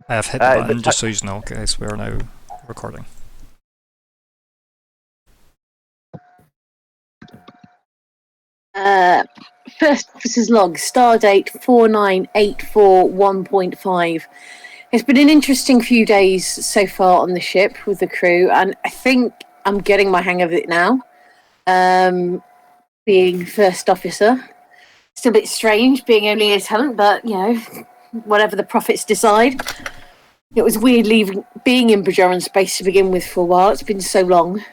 I have hit the button, just so you know, guys. We are now recording. First officer's log, stardate 49841.5. It's been an interesting few days so far on the ship with the crew, and I think I'm getting my hang of it now. Being first officer. It's a bit strange being only a talent, but, you know, whatever the prophets decide. It was weird being in Bajoran space to begin with for a while. It's been so long.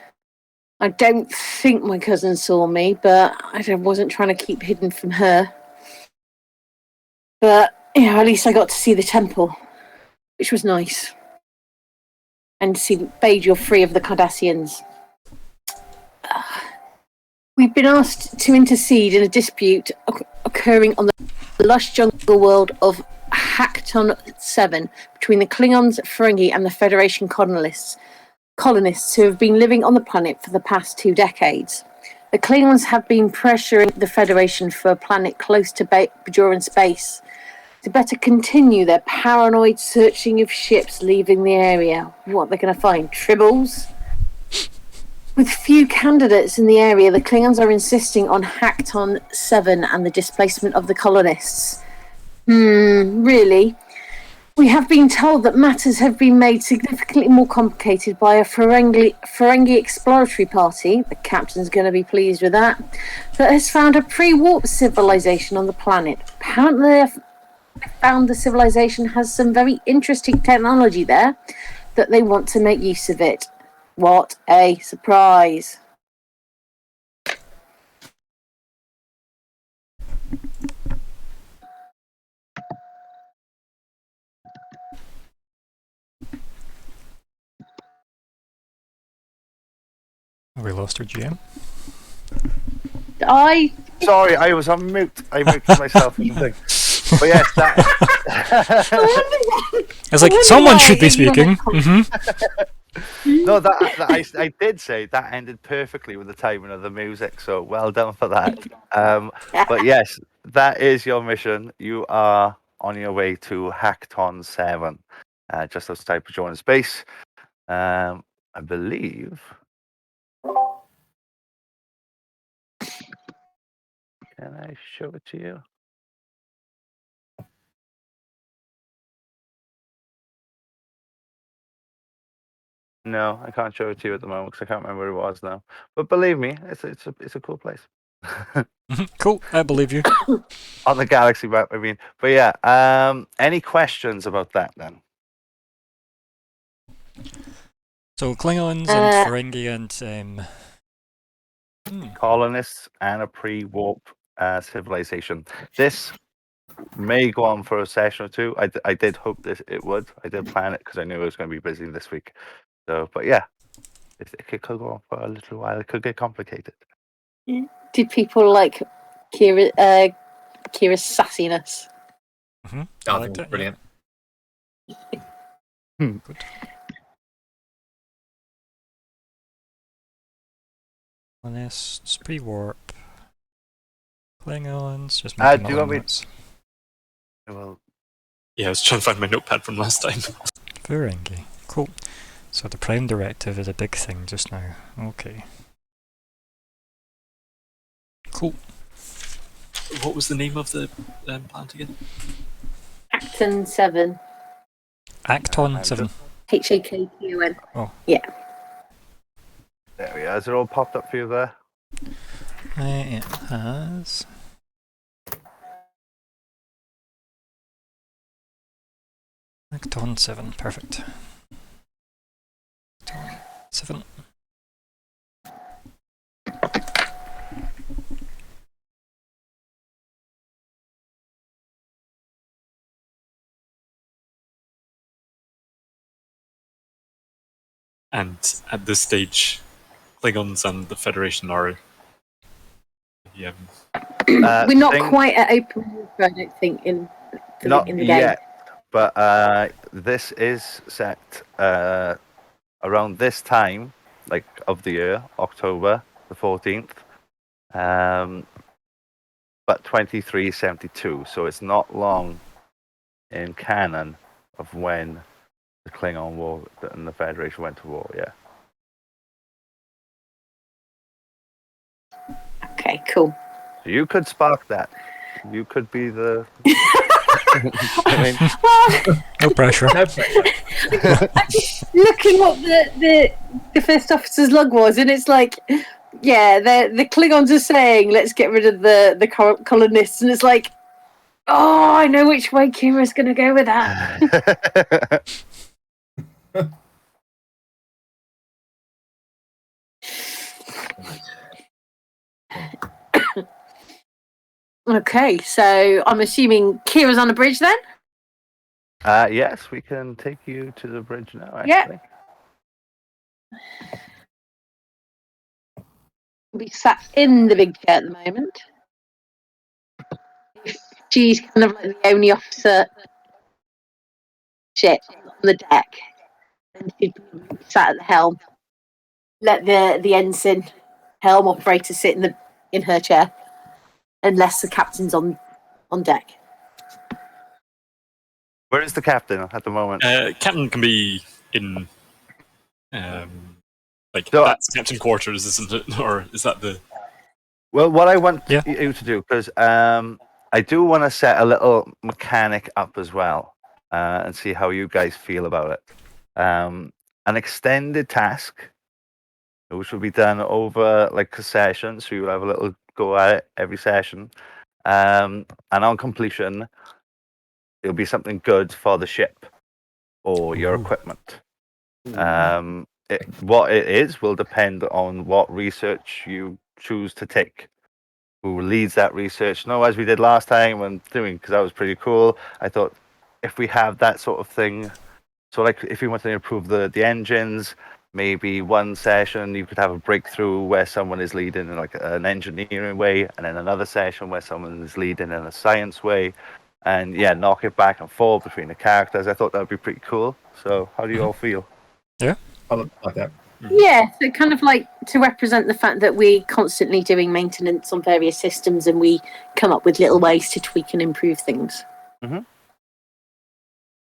I don't think my cousin saw me, but I wasn't trying to keep hidden from her. But, you know, at least I got to see the temple, which was nice. And see Bajor free of the Cardassians. We've been asked to intercede in a dispute occurring on the lush jungle world of Hakton 7 between the Klingons, Ferengi, and the Federation colonists who have been living on the planet for the past 2 decades. The Klingons have been pressuring the Federation for a planet close to Bajoran space to better continue their paranoid searching of ships leaving the area. What they're going to find? Tribbles? With few candidates in the area, the Klingons are insisting on Hakton 7 and the displacement of the colonists. Really? We have been told that matters have been made significantly more complicated by a Ferengi exploratory party, the captain's going to be pleased with that has found a pre-warp civilization on the planet. Apparently they have found the civilization has some very interesting technology there that they want to make use of it. What a surprise. We lost our GM. Sorry, I was on mute. I muted myself and thing. But yes, that. It's like someone should be speaking. No, I did say that ended perfectly with the timing of the music. So well done for that. But yes, that is your mission. You are on your way to Hakton 7, just outside Bajoran space. I believe. Can I show it to you? No, I can't show it to you at the moment because I can't remember where it was now. But believe me, it's a cool place. Cool, I believe you. On the galaxy map, I mean. But yeah, any questions about that then? So Klingons and Ferengi and colonists and a pre-warp civilization. This may go on for a session or two. I did hope it would. I did plan it because I knew I was going to be busy this week. So, but yeah, it could go on for a little while. It could get complicated. Did people like Kira's sassiness? I liked it. Brilliant. Good. Colonists, pre-warp, Klingons, just making do you want me? Well, yeah, I was trying to find my notepad from last time. Ferengi, cool. So the Prime Directive is a big thing just now. Okay. Cool. What was the name of the planet again? Acton 7. Acton 7. Hakton. Oh. Yeah. There we are. Has it all popped up for you there? It has. Acton 7, perfect. Acton 7. And at this stage, Klingons and the Federation are. We're not quite at open water, I don't think, in the game. Yet, but this is set around this time, like of the year, October the 14th, but 2372. So it's not long in canon of when the Klingon war and the Federation went to war. Yeah. Okay, cool. So you could spark that. You could be the. I mean, No pressure. No pressure. Looking what the first officer's log was, and it's like, yeah, the Klingons are saying, let's get rid of the colonists, and it's like, oh, I know which way Kira's going to go with that. Okay, so I'm assuming Kira's on a bridge then? Yes, we can take you to the bridge now, actually. Yeah. Be sat in the big chair at the moment. She's kind of like the only officer ship on the deck. And she'd be sat at the helm. Let the ensign helm operator sit in her chair. Unless the captain's on deck. Where is the captain at the moment? Captain can be in, So- that's captain quarters, isn't it? Or is that the? Well, what I want Yeah. you to do, because I do want to set a little mechanic up as well, and see how you guys feel about it. An extended task, which will be done over like a session, so you'll have a little go at it every session, and on completion, it'll be something good for the ship or your equipment. What it is will depend on what research you choose to take. Who leads that research? No, as we did last time when doing, because that was pretty cool. I thought if we have that sort of thing, so like if you want to improve the engines, maybe one session you could have a breakthrough where someone is leading in like an engineering way, and then another session where someone is leading in a science way, and yeah, knock it back and forth between the characters. I thought that would be pretty cool. So how do you all feel? I like that. Yeah, so kind of like to represent the fact that we're constantly doing maintenance on various systems and we come up with little ways to tweak and improve things. Mhm.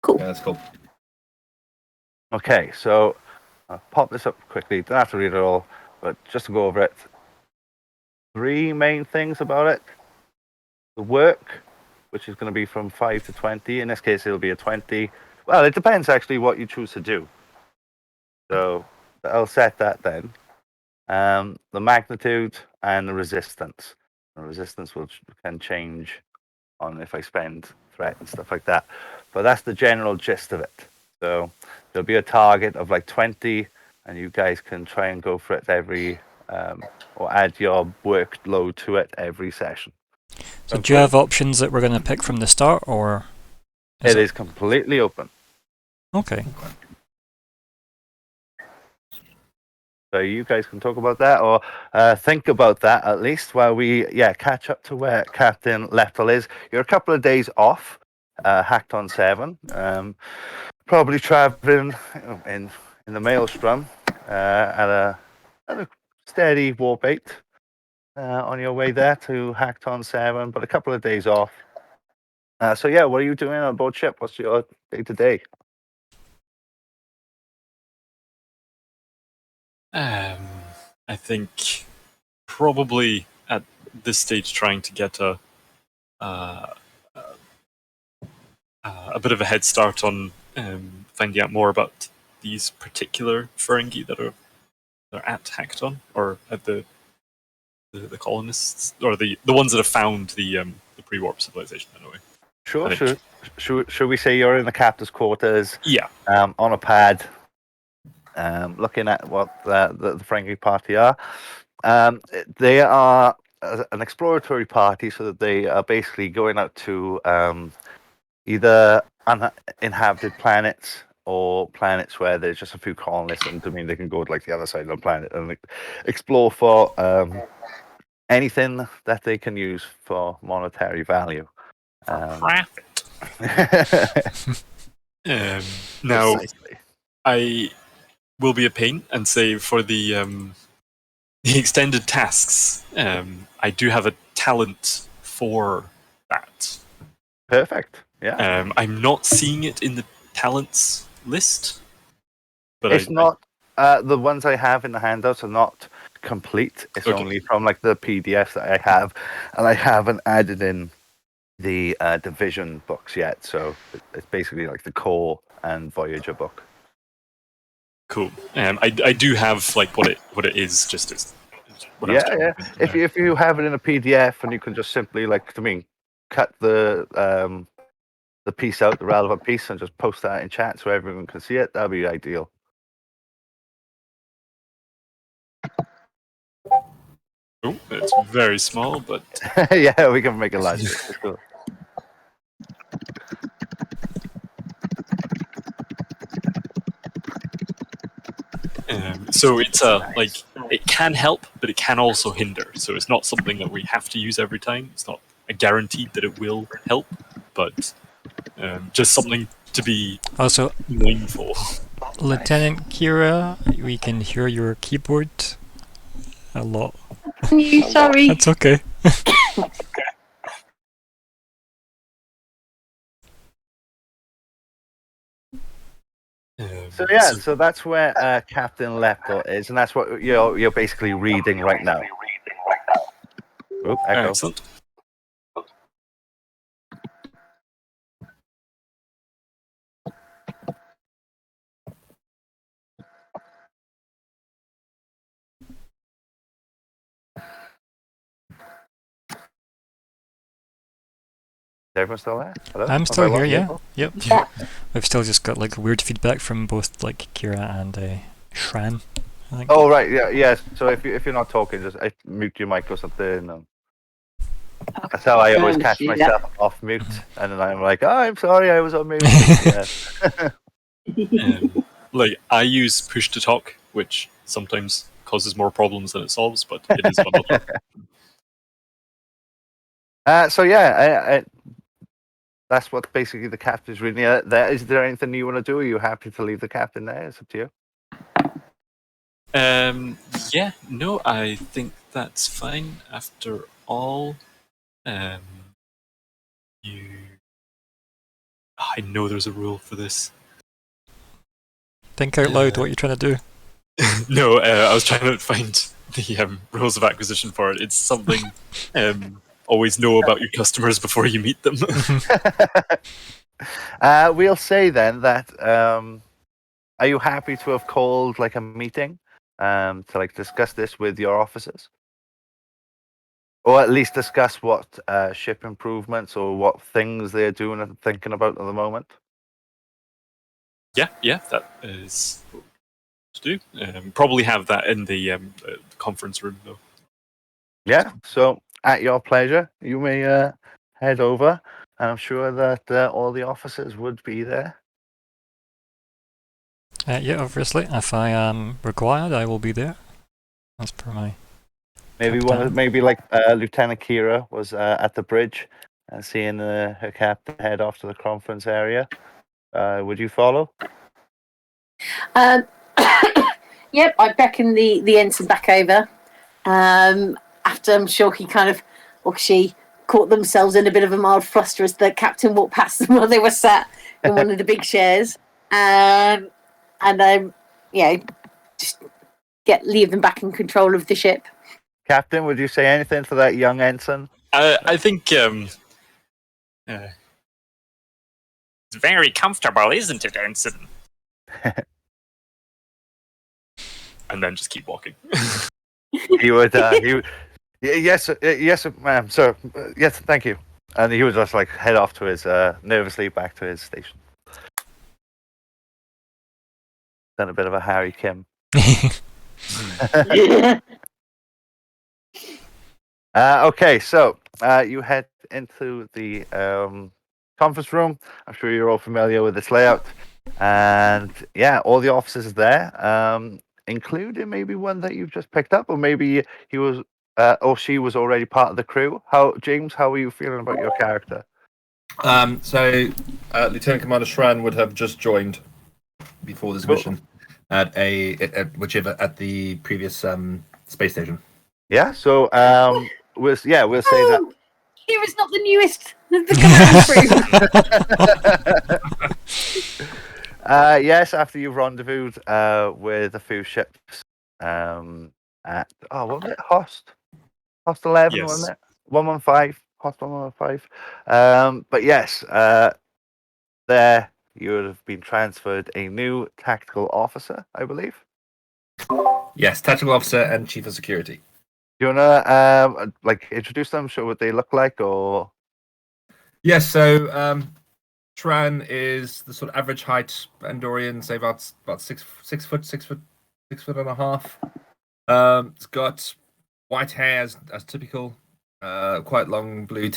Cool. Yeah, that's cool. Okay, so I'll pop this up quickly. Don't have to read it all, but just to go over it. 3 main things about it. The work, which is going to be from 5 to 20. In this case, it'll be a 20. Well, it depends actually what you choose to do. So I'll set that then. The magnitude and the resistance. The resistance can change on if I spend threat and stuff like that. But that's the general gist of it. So there'll be a target of like 20, and you guys can try and go for it every, or add your workload to it every session. So do you have options that we're going to pick from the start, or? It is completely open. Okay. So you guys can talk about that, or think about that at least while we catch up to where Captain Lethal is. You're a couple of days off, hacked on 7, probably traveling in the Maelstrom at a steady warp 8 on your way there to hacked on 7, but a couple of days off. So yeah, what are you doing on board ship? What's your day to day? I think probably at this stage trying to get a bit of a head start on finding out more about these particular Ferengi that are at Hackton, or at the colonists, or the ones that have found the pre-warp civilization in a way. Sure. Should we say you're in the captain's quarters? Yeah. On a pad, looking at what the Ferengi party are. They are an exploratory party, so that they are basically going out to either uninhabited planets or planets where there's just a few colonists, and I mean they can go to like the other side of the planet and explore for anything that they can use for monetary value. Profit. Now, Precisely. I will be a pain and say for the extended tasks, I do have a talent for that. Perfect. Yeah. I'm not seeing it in the talents list. But It's not. The ones I have in the handouts are not complete. It's Okay. only from like the PDFs that I have, and I haven't added in the division books yet. So it's basically like the core and Voyager book. Cool. I do have like what it is. Just as when I was Yeah. If you have it in a PDF and you can just simply cut the piece out, the relevant piece, and just post that in chat so everyone can see it, that'd be ideal. Oh, it's very small, but Yeah, we can make it larger. For sure. so it's like it can help, but it can also hinder. So it's not something that we have to use every time. It's not a guaranteed that it will help, but just something to be Also, mindful. Lieutenant Kira, we can hear your keyboard a lot. Sorry. That's okay. So that's where Captain Lepto is, and that's what you're basically reading right now. Oh, echo. Excellent. Is everyone still there? Hello? I'm Have still I here, lost yeah. people? Yep. Yeah. We've still just got like weird feedback from both like Kira and Shran, I think. Oh right, yeah. So if you're not talking, just mute your mic or something. That's how I always catch myself off mute, and then I'm like, "Oh, I'm sorry, I was on mute." Yeah. Like I use push to talk, which sometimes causes more problems than it solves, but it is fun to talk. So yeah, that's what basically the captain's reading. Is there anything you want to do? Are you happy to leave the captain there? It's up to you. Yeah, no, I think that's fine. After all, I know there's a rule for this. Think out loud what you're trying to do. No, I was trying to find the rules of acquisition for it. It's something always know about your customers before you meet them. We'll say then that are you happy to have called like a meeting to like discuss this with your officers, or at least discuss what ship improvements or what things they're doing and thinking about at the moment? Yeah, that is what to do. Probably have that in the conference room though. Yeah. So at your pleasure, you may head over, and I'm sure that all the officers would be there. Yeah, obviously. If I am required, I will be there. As per my. Maybe like Lieutenant Kira was at the bridge and seeing her captain head off to the conference area. Would you follow? Yep, I beckon the ensign back over. After I'm sure he kind of, or she, caught themselves in a bit of a mild fluster as the captain walked past them while they were sat in one of the big chairs. And just leave them back in control of the ship. Captain, would you say anything for that young ensign? I think it's very comfortable, isn't it, Ensign? And then just keep walking. He would. Yes, ma'am, sir. Yes, thank you. And he would just like head off to his nervously back to his station. Done a bit of a Harry Kim. Okay, so you head into the conference room. I'm sure you're all familiar with this layout. And yeah, all the officers are there, including maybe one that you've just picked up, or maybe he was or she was already part of the crew. James, how are you feeling about your character? So Lieutenant Commander Shran would have just joined before this mission at the previous space station. Yeah, so we'll say that Kira's not the newest of the command crew. Yes, after you've rendezvoused with a few ships at what was it? Host 11, Yes. wasn't it? 115, Host 115. But yes, there you would have been transferred a new tactical officer, I believe. Yes, tactical officer and chief of security. Do you wanna introduce them, show what they look like, or? Yes, so Tran is the sort of average height Andorian, say about 6 foot and a half. It's got white hair as typical, quite long blue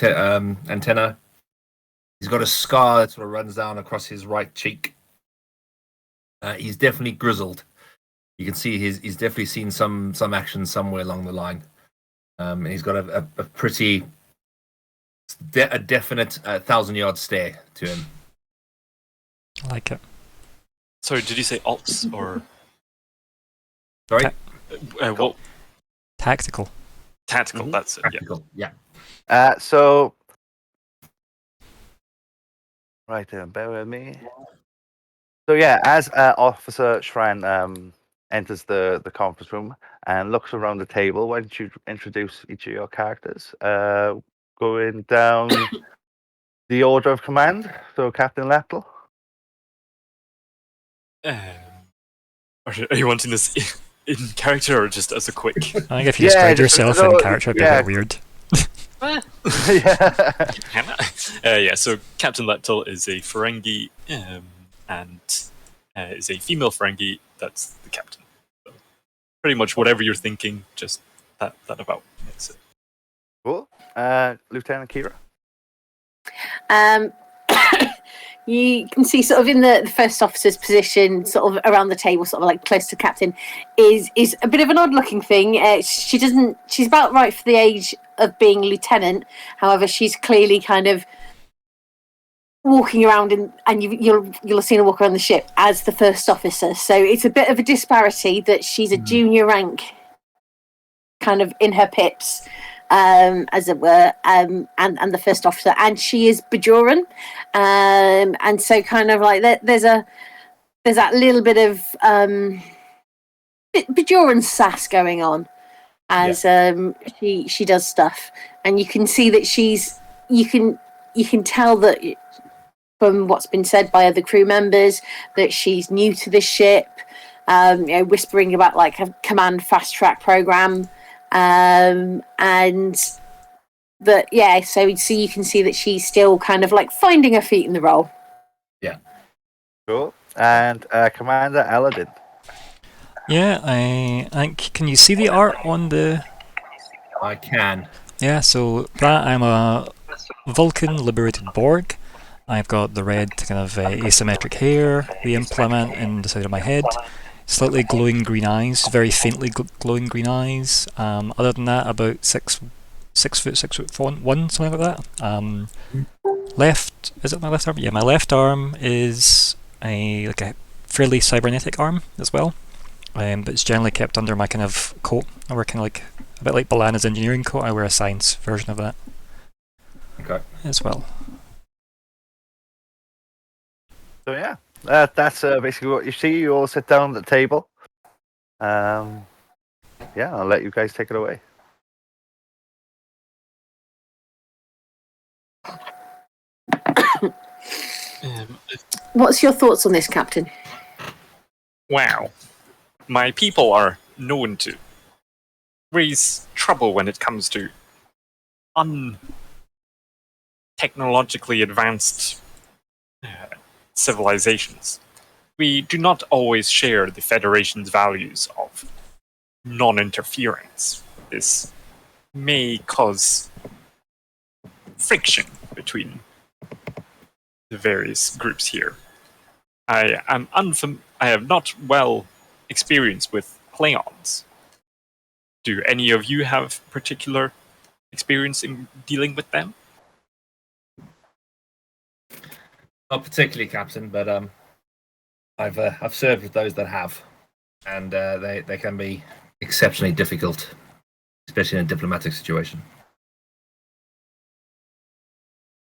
antenna. He's got a scar that sort of runs down across his right cheek. He's definitely grizzled. You can see he's definitely seen some action somewhere along the line. He's got a pretty definite 1,000-yard stare to him. I like it. Sorry, did you say ops or Sorry, what? Tactical. Tactical. That's it. Yeah. tactical. Yeah. So right then, bear with me. So yeah, as Officer Shran enters the conference room and looks around the table, why don't you introduce each of your characters? Going down the order of command. So Captain Leptel. Are you wanting this in character or just as a quick? I think if you describe yourself in character, it'd be a bit weird. Yeah. So Captain Leptil is a Ferengi, and is a female Ferengi. That's the captain. So pretty much whatever you're thinking, just that about makes it. Cool. Lieutenant Kira. You can see sort of in the first officer's position, sort of around the table, sort of like close to the captain, is a bit of an odd looking thing. She's about right for the age of being lieutenant. However, she's clearly kind of walking around and you'll have seen her walk around the ship as the first officer. So it's a bit of a disparity that she's a junior rank kind of in her pips. As it were, and the first officer, and she is Bajoran, and so kind of like there's that little bit of Bajoran sass going on as she does stuff, and you can see that you can tell that from what's been said by other crew members that she's new to this ship, whispering about like a command fast track program. And that so you can see that she's still kind of like finding her feet in the role. Yeah. Cool. And Commander Eladin. Yeah, I think. Can you see the art on the? I can. Yeah, so that I'm a Vulcan liberated Borg. I've got the red kind of asymmetric hair, the implant in the side of my head. Slightly glowing green eyes, very faintly glowing green eyes. Other than that, about 6 foot 1, something like that. Left, is it my left arm? Yeah, my left arm is a fairly cybernetic arm as well, but it's generally kept under my kind of coat. I wear kind of like a bit like Balana's engineering coat. I wear a science version of that. Okay. As well. So yeah. That's basically what you see. You all sit down at the table. I'll let you guys take it away. What's your thoughts on this, Captain? Wow, my people are known to raise trouble when it comes to untechnologically advanced civilizations. We do not always share the Federation's values of non-interference. This may cause friction between the various groups here. I have not well experience with Klingons. Do any of you have particular experience in dealing with them? Not particularly, Captain, but I've served with those that have, and they can be exceptionally difficult, especially in a diplomatic situation.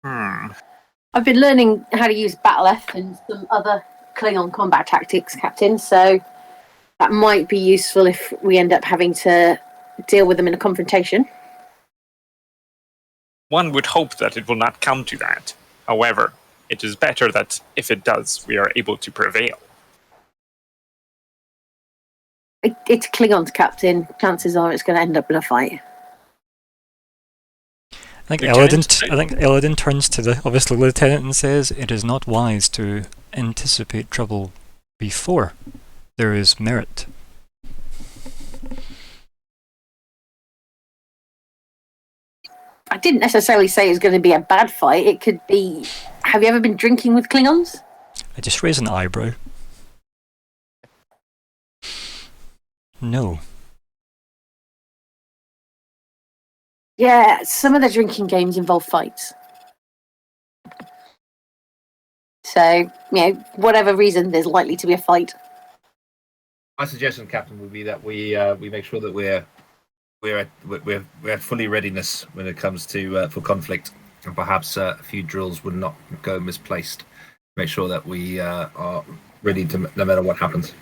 I've been learning how to use Battle F and some other Klingon combat tactics, Captain. So that might be useful if we end up having to deal with them in a confrontation. One would hope that it will not come to that. However, it is better that if it does, we are able to prevail. It's Klingons, Captain. Chances are it's going to end up in a fight. I think Lieutenant? Elodin turns to the obviously lieutenant and says, "It is not wise to anticipate trouble before there is merit." I didn't necessarily say it was going to be a bad fight. It could be. Have you ever been drinking with Klingons? I just raise an eyebrow. No. Yeah, some of the drinking games involve fights. So, whatever reason, there's likely to be a fight. My suggestion, Captain, would be that we make sure that we're at fully readiness when it comes to for conflict, and perhaps a few drills would not go misplaced. Make sure that we are ready to no matter what happens.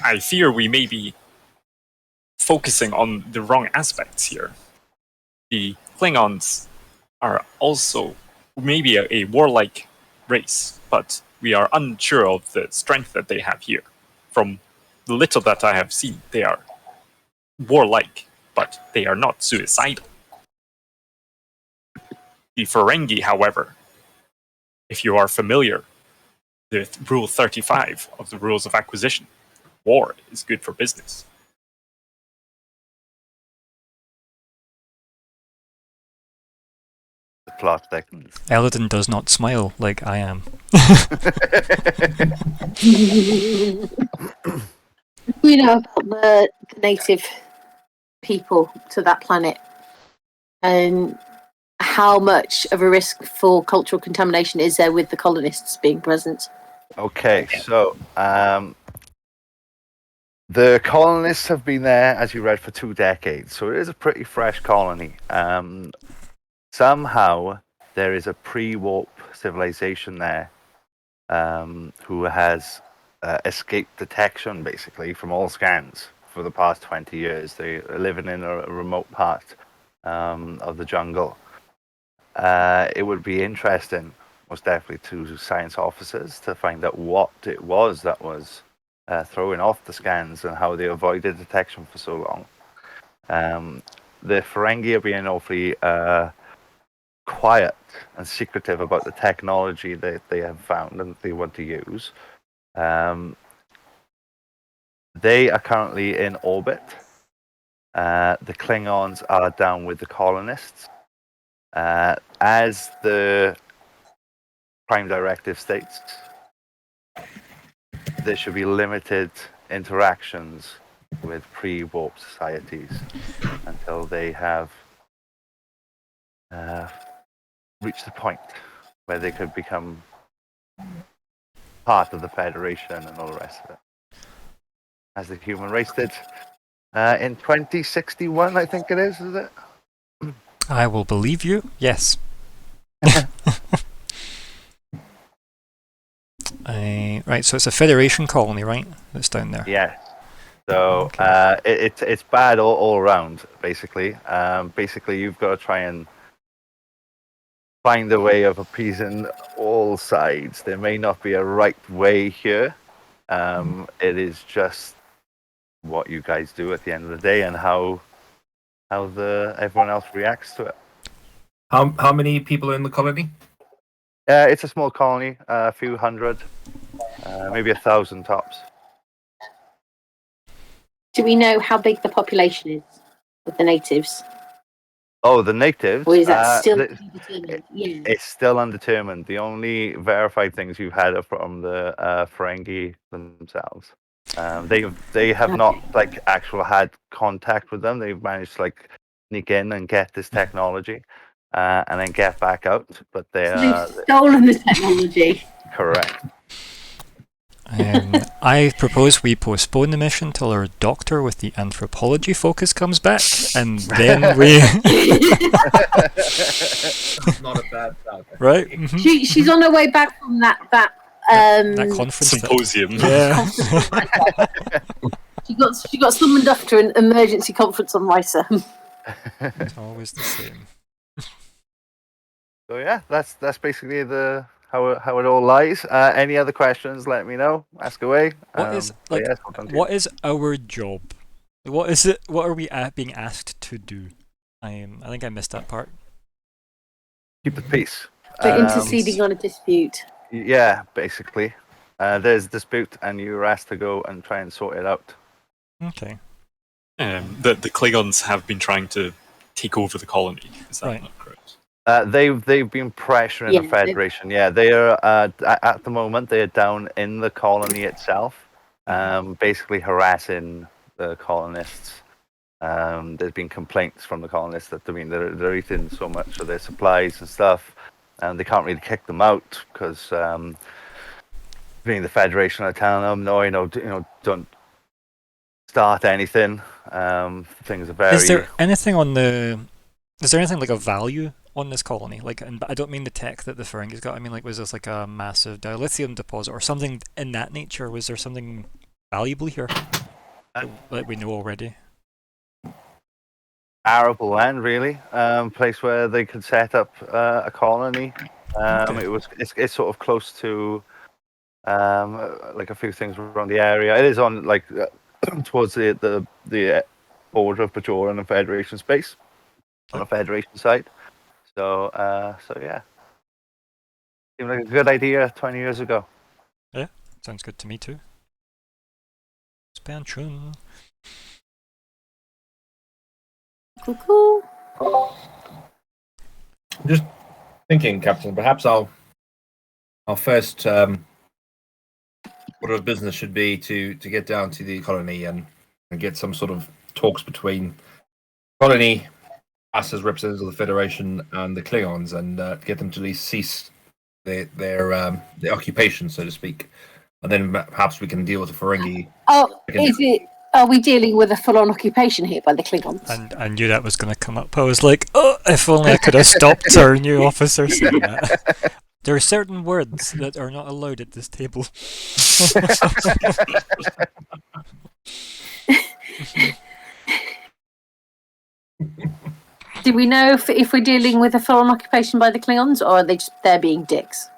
I fear we may be focusing on the wrong aspects here. The Klingons are also maybe a warlike race, but we are unsure of the strength that they have here. From the little that I have seen, they are warlike, but they are not suicidal. The Ferengi, however, if you are familiar with Rule 35 of the Rules of Acquisition, war is good for business. The plot thickens. Elodin does not smile like I am. We know about the native people to that planet and how much of a risk for cultural contamination is there with the colonists being present? Okay, so the colonists have been there, as you read, for 2 decades, so it is a pretty fresh colony. Somehow there is a pre-warp civilization there who has escaped detection, basically, from all scans for the past 20 years. They are living in a remote part of the jungle. It would be interesting, most definitely, to science officers to find out what it was that was throwing off the scans and how they avoided detection for so long. The Ferengi are being awfully quiet and secretive about the technology that they have found and they want to use. They are currently in orbit. The Klingons are down with the colonists. As the Prime Directive states, there should be limited interactions with pre-warp societies until they have reached the point where they could become part of the Federation and all the rest of it. As the human race did in 2061, I think it is it? I will believe you, yes. Right, so it's a Federation colony, right? That's down there. Yeah. So it's bad all around, basically. Basically, you've got to try and find a way of appeasing all sides. There may not be a right way here. It is just what you guys do at the end of the day and how everyone else reacts to it. How many people are in the colony? It's a small colony, a few hundred, maybe 1,000 tops. Do we know how big the population is of the natives? Oh, the natives? Or is that still undetermined? Yeah. It's still undetermined. The only verified things you've had are from the Ferengi themselves. They have not had contact with them. They've managed to sneak in and get this technology, and then get back out. But they've stolen the technology. Correct. I propose we postpone the mission till our doctor with the anthropology focus comes back, and then we. Not a bad start. Right? Mhm. She's on her way back from that That conference. Symposium. Yeah. She got summoned off to an emergency conference on Risa. It's always the same. So yeah, that's basically how it all lies. Any other questions? Let me know. Ask away. What is what is our job? What is it? What are we being asked to do? I think I missed that part. Keep the peace. We're interceding on a dispute. Yeah, basically. There's a dispute, and you're asked to go and try and sort it out. Okay. The Klingons have been trying to take over the colony. Is that Right. not correct? They've been pressuring Yeah, the Federation. Yeah, they are at the moment they are down in the colony itself, basically harassing the colonists. There's been complaints from the colonists that they're eating so much of their supplies and stuff, and they can't really kick them out because the Federation are telling them no, don't start anything. Things are very. Is there anything on the? Is there anything like of value on this colony? Like, and I don't mean the tech that the Ferengis got. I mean, like, was this like a massive dilithium deposit or something in that nature? Was there something valuable here that we know already? Arable land, really. Place where they could set up a colony. Okay. It's sort of close to like a few things around the area. It is on like towards the border of Bajoran and Federation space on the Federation side. So yeah, seemed like a good idea 20 years ago. Sounds good to me too. Expansion. Cool. Just thinking, Captain. Perhaps our first order of business should be to get down to the colony and get some sort of talks between colony, us as representatives of the Federation, and the Klingons, and get them to at least cease their occupation, so to speak. And then perhaps we can deal with the Ferengi. Oh, are we dealing with a full-on occupation here by the Klingons? And I knew that was going to come up. I was like, oh, if only I could have stopped our new officer saying that. There are certain words that are not allowed at this table. Do we know if we're dealing with a full-on occupation by the Klingons, or are they just there being dicks?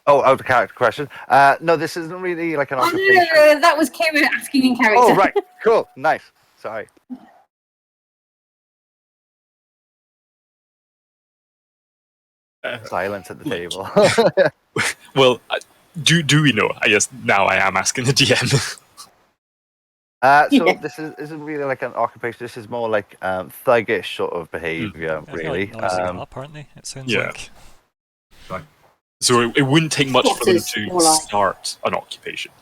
Oh, out of character question. No, this isn't really like an occupation. No, that was Kira asking in character. Oh, right. Cool. Nice. Sorry. Silence at the table. Well, do we know? I guess now I am asking the DM. So this isn't really like an occupation. This is more like thuggish sort of behavior, I feel really. like noising it up, aren't they? It sounds Yeah. like. So it wouldn't take much for them Plotters, to more like. start an occupation,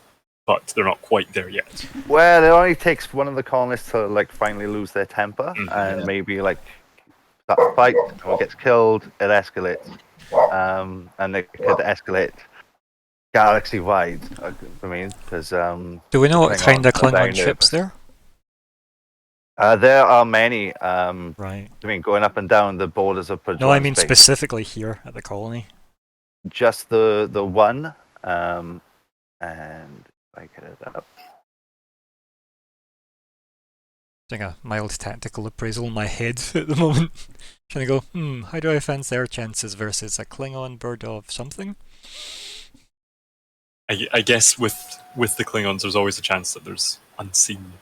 but they're not quite there yet. Well, it only takes one of the colonists to like finally lose their temper and Yeah. maybe like start a fight or gets killed. It escalates, and it could escalate galaxy-wide. I mean, because Do we know what Klingons kind of are very Klingon ships nervous. there? There are many. Right. I mean, going up and down the borders of Bajoran No, I mean space. specifically here at the colony. Just the one, and if I get it up. Doing a mild tactical appraisal in my head at the moment. Trying to go, how do I fancy their chances versus a Klingon bird of something? I guess with the Klingons, there's always a chance that there's unseen.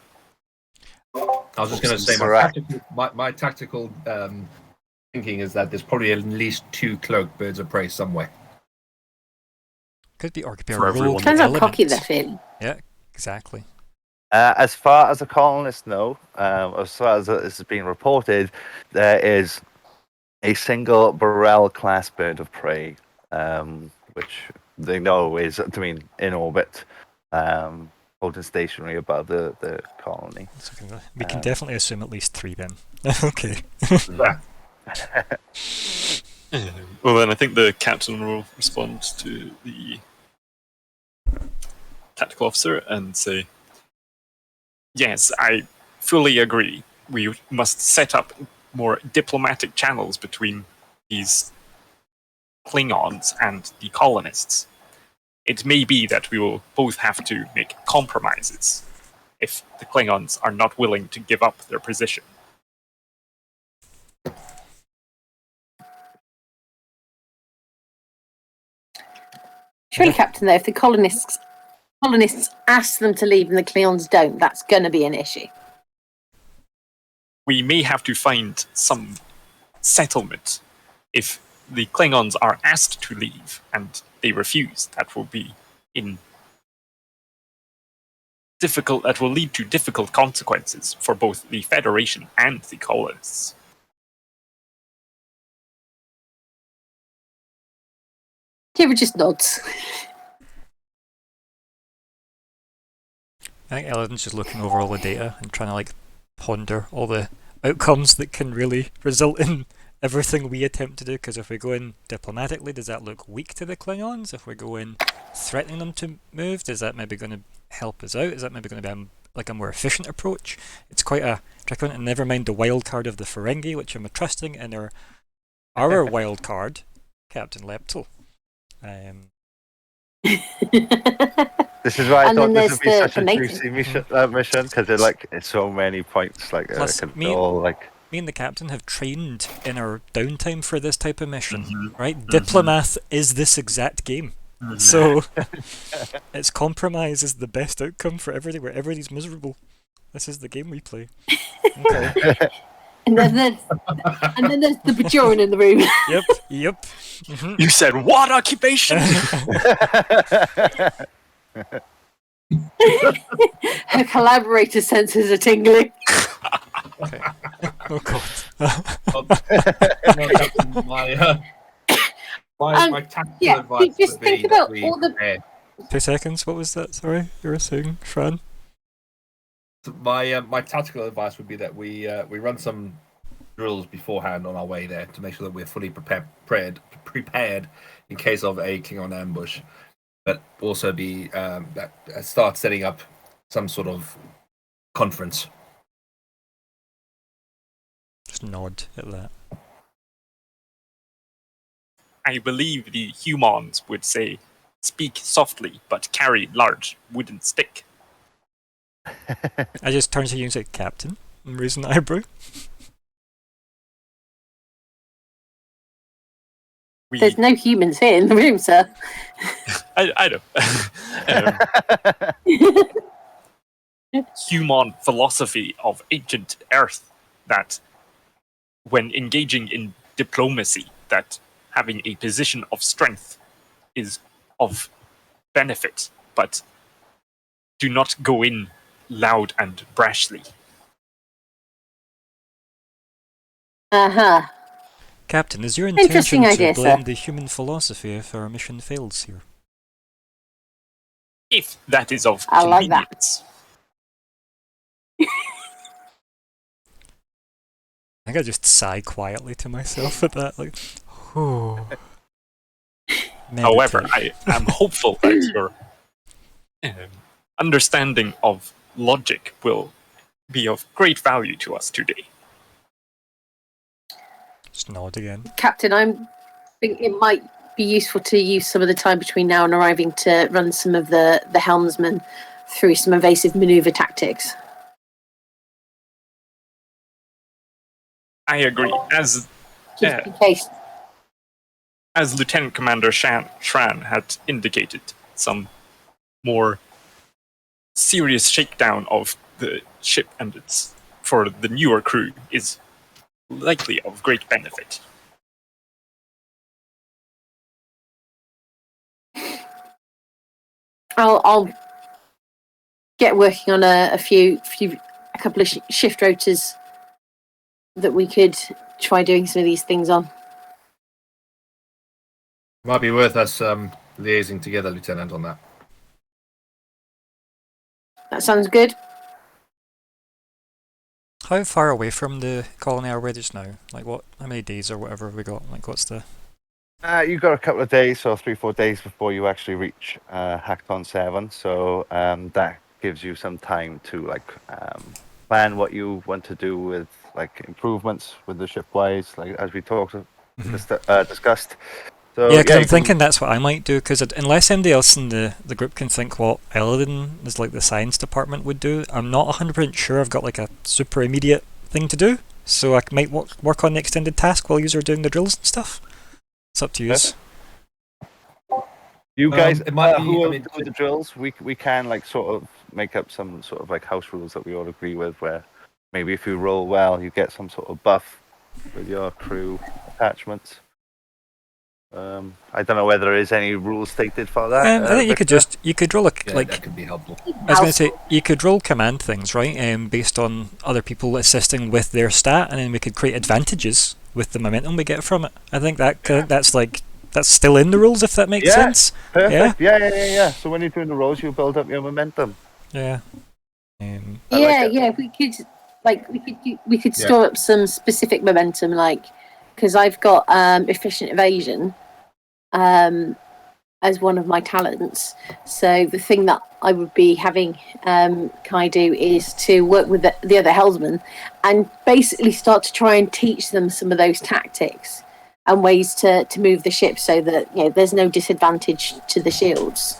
I was just going to say my tactical thinking is that there's probably at least 2 cloaked birds of prey somewhere. Could be or could be a For everyone. rogue Depends how element. cocky they're feeling. Yeah, exactly. As far as the colonists know, as far as this is being reported, there is a single Burrell-class bird of prey, which they know is, in orbit, holding stationary above the colony. So we can definitely assume at least 3 then. Okay. Well, then I think the captain will respond to the tactical officer and say, yes, I fully agree. We must set up more diplomatic channels between these Klingons and the colonists. It may be that we will both have to make compromises if the Klingons are not willing to give up their position. Surely, Captain, though, if the colonists ask them to leave and the Klingons don't, that's going to be an issue. We may have to find some settlement. If the Klingons are asked to leave and they refuse, that will be that will lead to difficult consequences for both the Federation and the colonists. Kira just nods. I think Ellen's just looking over all the data and trying to like ponder all the outcomes that can really result in everything we attempt to do. Because if we go in diplomatically, does that look weak to the Klingons? If we go in threatening them to move, is that maybe going to help us out? Is that maybe going to be like a more efficient approach? It's quite a tricky one. And never mind the wild card of the Ferengi, which I'm trusting in our wild card, Captain Leptal. This is why I And thought then this would be there's such a the juicy mission because it's so many points. Like Plus, they're all like. Me and the captain have trained in our downtime for this type of mission, Mhm. right? Mhm. Diplomath is this exact game. So, its compromise is the best outcome for everybody, where everybody's miserable. This is the game we play. Okay. And then there's the Bajoran in the room. Yep. Mhm. You said, what occupation? Her collaborator senses are tingling. Okay. Oh god. My tactical yeah, advice just would be think about that we all the- prepare. 2 seconds, what was that? Sorry, you were saying, Fran? My tactical advice would be that we run some drills beforehand on our way there to make sure that we're fully prepared in case of a Klingon ambush, but also be start setting up some sort of conference. Just nod at that. I believe the humans would say, speak softly, but carry large wooden stick. I just turn to you and say, Captain, and raise an eyebrow. There's no humans here in the room, sir. I know. Human philosophy of ancient Earth that when engaging in diplomacy, that having a position of strength is of benefit, but do not go in loud and brashly. Uh-huh. Captain, is your Interesting intention to idea, blame sir. the human philosophy if our mission fails here? If that is of I like that. convenience. I think I just sigh quietly to myself at that, like, oh. However, I am hopeful that your understanding of logic will be of great value to us today. Just nod again. Captain, I think it might be useful to use some of the time between now and arriving to run some of the helmsmen through some evasive maneuver tactics. I agree. As Just in case. as Lieutenant Commander Shran had indicated, some more serious shakedown of the ship and its for the newer crew is likely of great benefit. I'll get working on a couple of shift rotors that we could try doing some of these things on. Might be worth us liaising together, Lieutenant, on that. That sounds good. How far away from the colony are we just now? Like what? How many days or whatever have we got? Like what's the You've got a couple of days, so 3-4 days before you actually reach Hackathon 7. So that gives you some time to plan what you want to do with improvements with the shipwise, as we discussed. So Yeah, because I'm you can- thinking that's what I might do, because unless anybody else in the group can think what Elodin is like the science department would do, I'm not 100% sure I've got like a super immediate thing to do, so I might work on the extended task while you're doing the drills and stuff. It's up to you. You guys, it might be- who I will mean, do the drills? We can sort of make up some sort of house rules that we all agree with, where maybe if you roll well, you get some sort of buff with your crew attachments. I don't know whether there is any rules stated for that. I think you could roll that could be helpful. I was going to say, you could roll command things, right? Based on other people assisting with their stat, and then we could create advantages with the momentum we get from it. I think that's still in the rules, if that makes sense. Perfect. Yeah. So when you're doing the rolls, you build up your momentum. Yeah. We could store up some specific momentum, because I've got efficient evasion as one of my talents. So the thing that I would be having Kai do is to work with the other helmsmen and basically start to try and teach them some of those tactics and ways to move the ship so that there's no disadvantage to the shields.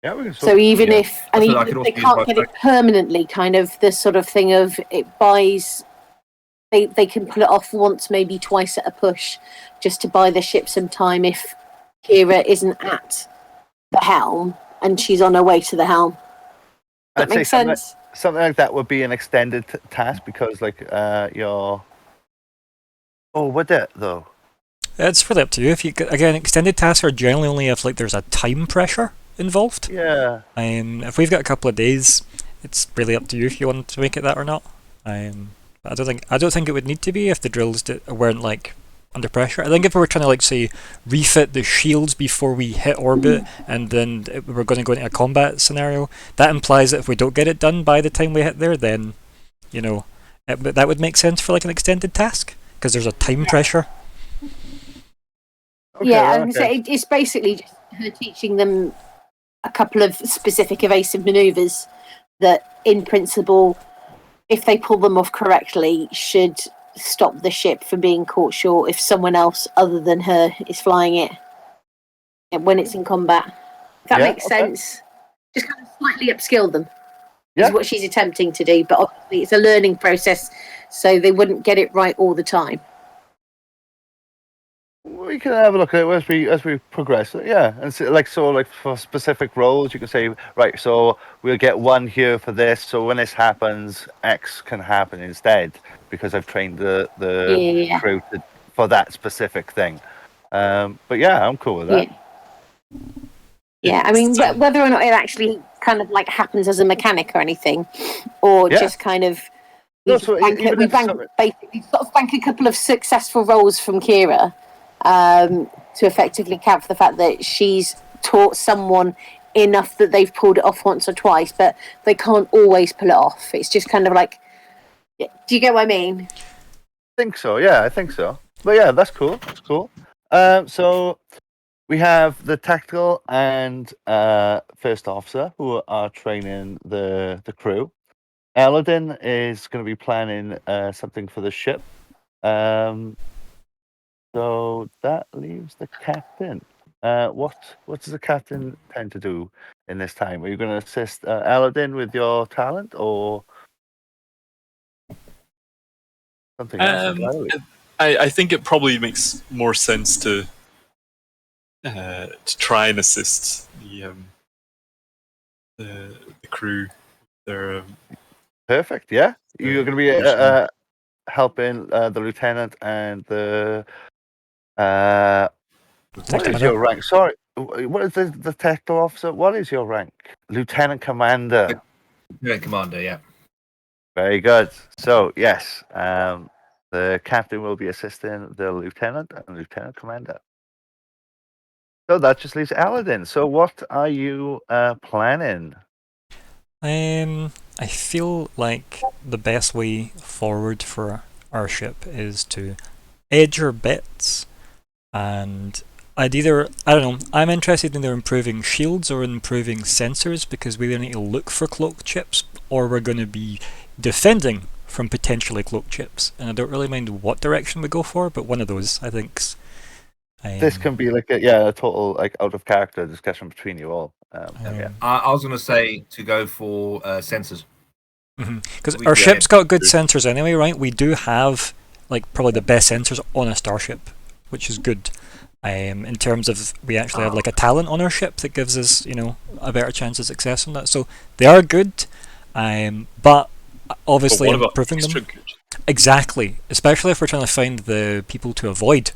Yeah, we can. So even if they can't get it permanently, kind of the sort of thing of it buys. They can pull it off once, maybe twice at a push, just to buy the ship some time if Kira isn't at the helm and she's on her way to the helm. That makes sense. Something like that would be an extended task because, your. Oh, would it though? It's really up to you. If extended tasks are generally only if there's a time pressure involved. Yeah. If we've got a couple of days, it's really up to you if you want to make it that or not. I don't think it would need to be if the drills weren't under pressure. I think if we were trying to say refit the shields before we hit orbit and then we're going to go into a combat scenario, that implies that if we don't get it done by the time we hit there, then that would make sense for an extended task because there's a time pressure. Okay. It's basically just her teaching them a couple of specific evasive maneuvers that, in principle, if they pull them off correctly, should stop the ship from being caught short if someone else other than her is flying it when it's in combat. If that makes sense. Just kind of slightly upskill them is what she's attempting to do, but obviously it's a learning process, so they wouldn't get it right all the time. We can have a look at it as we progress. And so for specific roles, you can say, right, so we'll get one here for this. So when this happens, X can happen instead because I've trained the crew for that specific thing. But I'm cool with that. Yeah, I mean, whether or not it actually kind of happens as a mechanic or anything, or just kind of basically sort of bank a couple of successful rolls from Kira. To effectively account for the fact that she's taught someone enough that they've pulled it off once or twice, but they can't always pull it off. It's just kind of do you get what I mean? I think so. Yeah, I think so. But that's cool. That's cool. So we have the tactical and first officer who are training the crew. Elodin is going to be planning something for the ship. So that leaves the captain. What does the captain tend to do in this time? Are you going to assist Elodin with your talent or something else entirely? I think it probably makes more sense to try and assist the crew. They're perfect. Yeah, you're going to be helping the lieutenant and the. What is your rank? Sorry, what is the tactical officer? What is your rank? Lieutenant Commander. Lieutenant Commander, yeah. Very good. So yes, the captain will be assisting the lieutenant and lieutenant commander. So that just leaves Aladdin. So what are you planning? I feel like the best way forward for our ship is to edge our bets and I don't know, I'm interested in either improving shields or improving sensors, because we either need to look for cloak chips or we're going to be defending from potentially cloak chips, and I don't really mind what direction we go for, but one of those I think's This can be like a total like out of character discussion between you all. Yeah. I was going to say to go for sensors. Because our ship's got good sensors anyway, right? We do have like probably the best sensors on a starship, which is good. In terms of, we actually have like a talent on our ship that gives us, you know, a better chance of success on that. So they are good, but obviously But what about improving them. extra good? Exactly, especially if we're trying to find the people to avoid.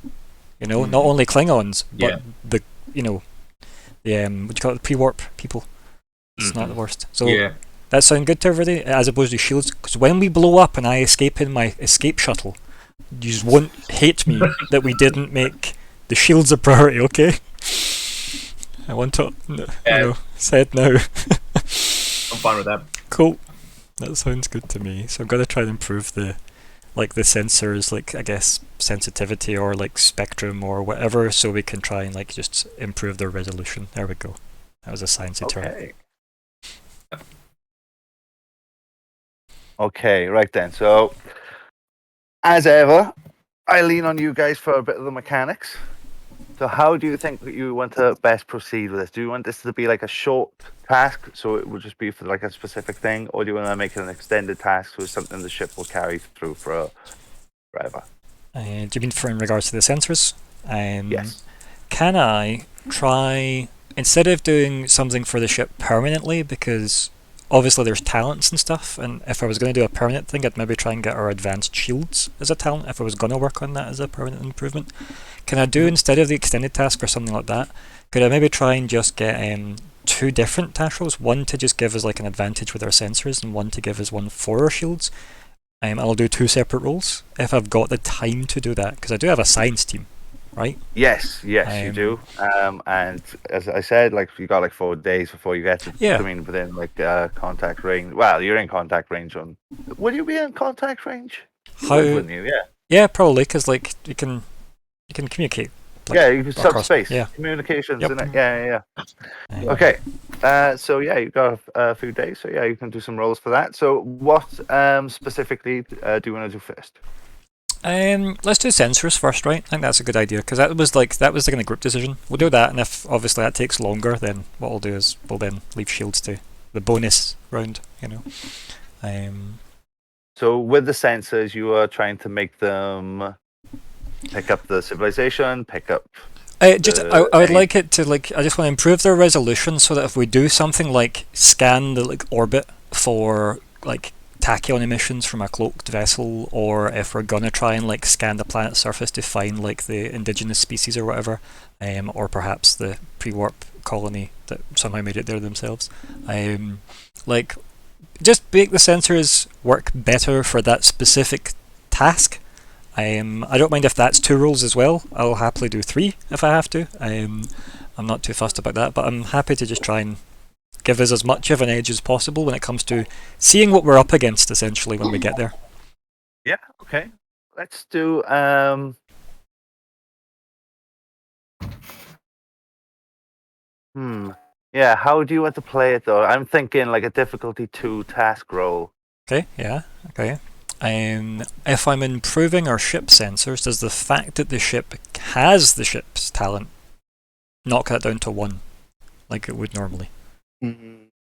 You know, not only Klingons, but the what do you call it, the pre-warp people. It's not the worst. So that sound good to everybody, as opposed to shields. Because when we blow up and I escape in my escape shuttle, you just won't hate me that we didn't make the shields a priority, okay? I want to, said now. I'm fine with that. Cool. That sounds good to me. So I'm gonna try and improve the sensors, like I guess sensitivity or like spectrum or whatever, so we can try and like just improve their resolution. There we go. That was a sciencey term. Okay, right then. So, as ever, I lean on you guys for a bit of the mechanics. So how do you think that you want to best proceed with this? Do you want this to be like a short task, so it would just be for like a specific thing, or do you want to make it an extended task, so it's something the ship will carry through for forever? Do you mean in regards to the sensors? Yes. Can I try, instead of doing something for the ship permanently, because obviously there's talents and stuff, and if I was going to do a permanent thing, I'd maybe try and get our advanced shields as a talent, if I was going to work on that as a permanent improvement. Can I do, instead of the extended task or something like that, could I maybe try and just get 2 different task roles, one to just give us like an advantage with our sensors, and one to give us one for our shields? I'll do 2 separate roles, if I've got the time to do that, because I do have a science team, right? Yes, you do. And as I said, like you got like 4 days before you get to come in within like contact range. Well, you're in contact range on. Will you be in contact range? Wouldn't you? Yeah. Yeah, probably, because like you can communicate. Like, you can subspace. Yeah. Communications, isn't it? Yeah. Okay. So yeah, you've got a few days. So yeah, you can do some roles for that. So what specifically do you want to do first? Let's do sensors first, right? I think that's a good idea, because that was the kind of group decision. We'll do that, and if obviously that takes longer, then what we'll do is we'll then leave shields to the bonus round, you know. So with the sensors, you are trying to make them pick up the civilization, pick up. I would like it to I just want to improve their resolution, so that if we do something like scan the orbit for like tachyon emissions from a cloaked vessel, or if we're gonna try and scan the planet's surface to find like the indigenous species or whatever, or perhaps the pre-warp colony that somehow made it there themselves, just make the sensors work better for that specific task. I don't mind if that's 2 roles as well. I'll happily do 3 if I have to. I'm not too fussed about that, but I'm happy to just try and give us as much of an edge as possible when it comes to seeing what we're up against, essentially, when we get there. Yeah, okay. Let's do yeah, how do you want to play it though? I'm thinking like a difficulty 2 task role. Okay, yeah, okay. If I'm improving our ship sensors, does the fact that the ship has the ship's talent knock that down to 1, like it would normally?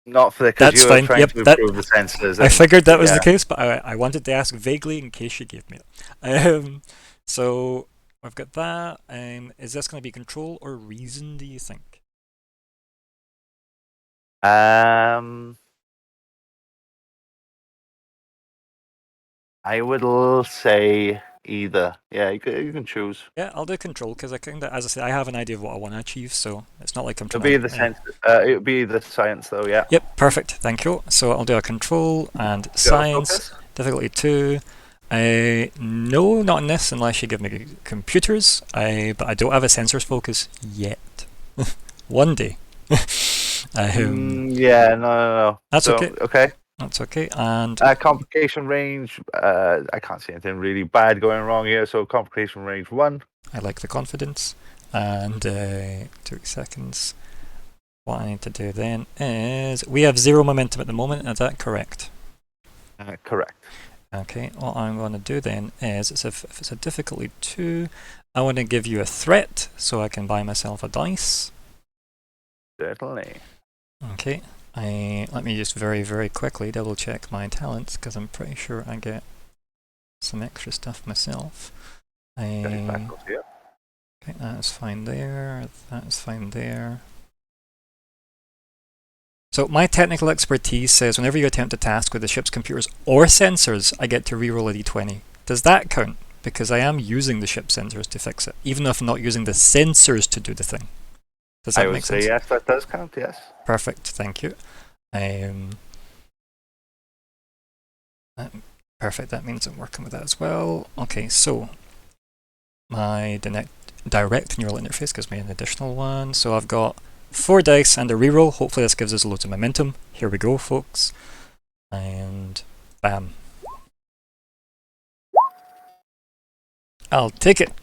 Not for the, because you were trying to improve the sensors. I figured that was the case, but I wanted to ask vaguely in case you gave me it. So I've got that. Is this going to be control or reason, do you think? I would say either. Yeah, you can choose. Yeah, I'll do control, because I kind of, as I said, I have an idea of what I want to achieve, so it's not like I'm trying to... It would be the science though, yeah. Yep, perfect, thank you. So I'll do a control and science, difficulty 2. No, not in this, unless you give me computers. But I don't have a sensors focus yet. One day. Yeah, no. That's okay. Okay. That's okay. And complication range. I can't see anything really bad going wrong here. So complication range 1. I like the confidence. And 2 seconds. What I need to do then is we have 0 momentum at the moment. Is that correct? Correct. Okay. What I'm going to do then is, if it's a difficulty 2, I want to give you a threat so I can buy myself a dice. Certainly. Okay. Let me just very, very quickly double check my talents because I'm pretty sure I get some extra stuff myself. Okay, that's fine there. That's fine there. So my technical expertise says whenever you attempt a task with the ship's computers or sensors, I get to reroll a d20. Does that count? Because I am using the ship sensors to fix it, even if I'm not using the sensors to do the thing. Does that make sense? I would say yes, that does count, yes. Perfect, thank you. Perfect, that means I'm working with that as well. Okay, so my direct neural interface gives me an additional one. So I've got 4 dice and a reroll. Hopefully this gives us loads of momentum. Here we go, folks. And bam. I'll take it.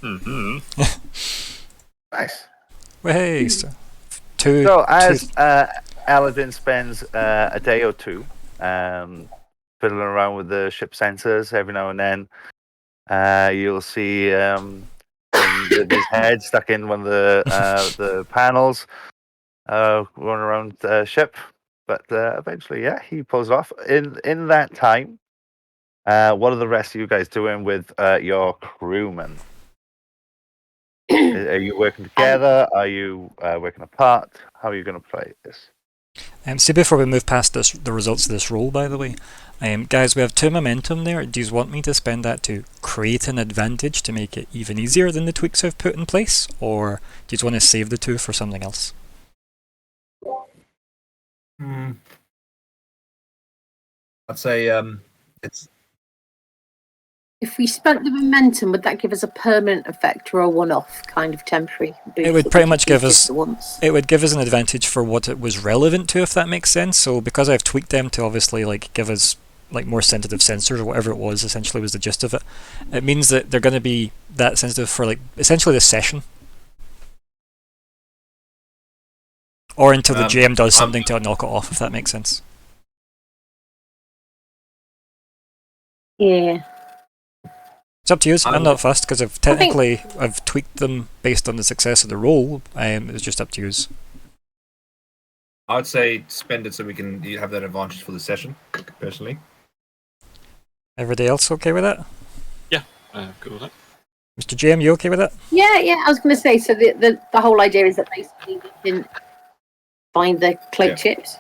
Mm-hmm. Nice. Hey, so two. So as Aladdin spends a day or two fiddling around with the ship sensors, every now and then you'll see his head stuck in one of the panels going around the ship. But eventually, yeah, he pulls it off. In that time, what are the rest of you guys doing with your crewmen? Are you working together? Are you working apart? How are you going to play this? See, before we move past this, the results of this roll, by the way, guys, we have 2 momentum there. Do you want me to spend that to create an advantage to make it even easier than the tweaks I've put in place? Or do you want to save the 2 for something else? I'd say it's. If we spent the momentum, would that give us a permanent effect or a one-off kind of temporary boost? It would pretty much give us. Once? It would give us an advantage for what it was relevant to, if that makes sense. So because I've tweaked them to obviously like give us like more sensitive sensors or whatever it was, essentially was the gist of it. It means that they're going to be that sensitive for like essentially this session, or until the GM does something to knock it off, if that makes sense. Yeah. It's up to you. I'm not fussed because I've tweaked them based on the success of the roll. It's just up to you. I'd say spend it so we can have that advantage for the session, personally. Everybody else okay with that? Yeah, cool with that. Mr. GM, you okay with that? Yeah. I was going to say, so the whole idea is that basically we didn't find the cloak chips.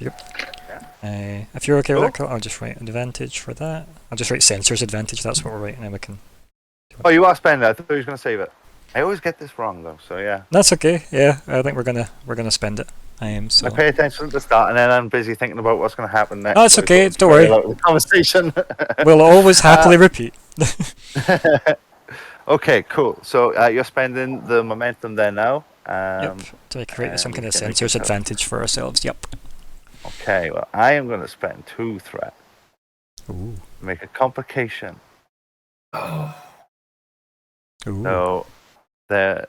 Yep. If you're okay with that, I'll just write advantage for that. I'll just write sensors advantage. That's what we're writing, and we can. Oh, you are spending it. I thought you were going to save it. I always get this wrong though, so yeah. That's okay. Yeah, I think we're gonna spend it. So. I pay attention at the start, and then I'm busy thinking about what's going to happen next. Oh, it's okay. Don't worry. The conversation. We'll always happily repeat. Okay, cool. So you're spending the momentum there now. Yep. To create some kind of sensors advantage for ourselves. Yep. Okay. Well, I am going to spend 2 threat. Ooh. To make a complication. Oh. Ooh. So there.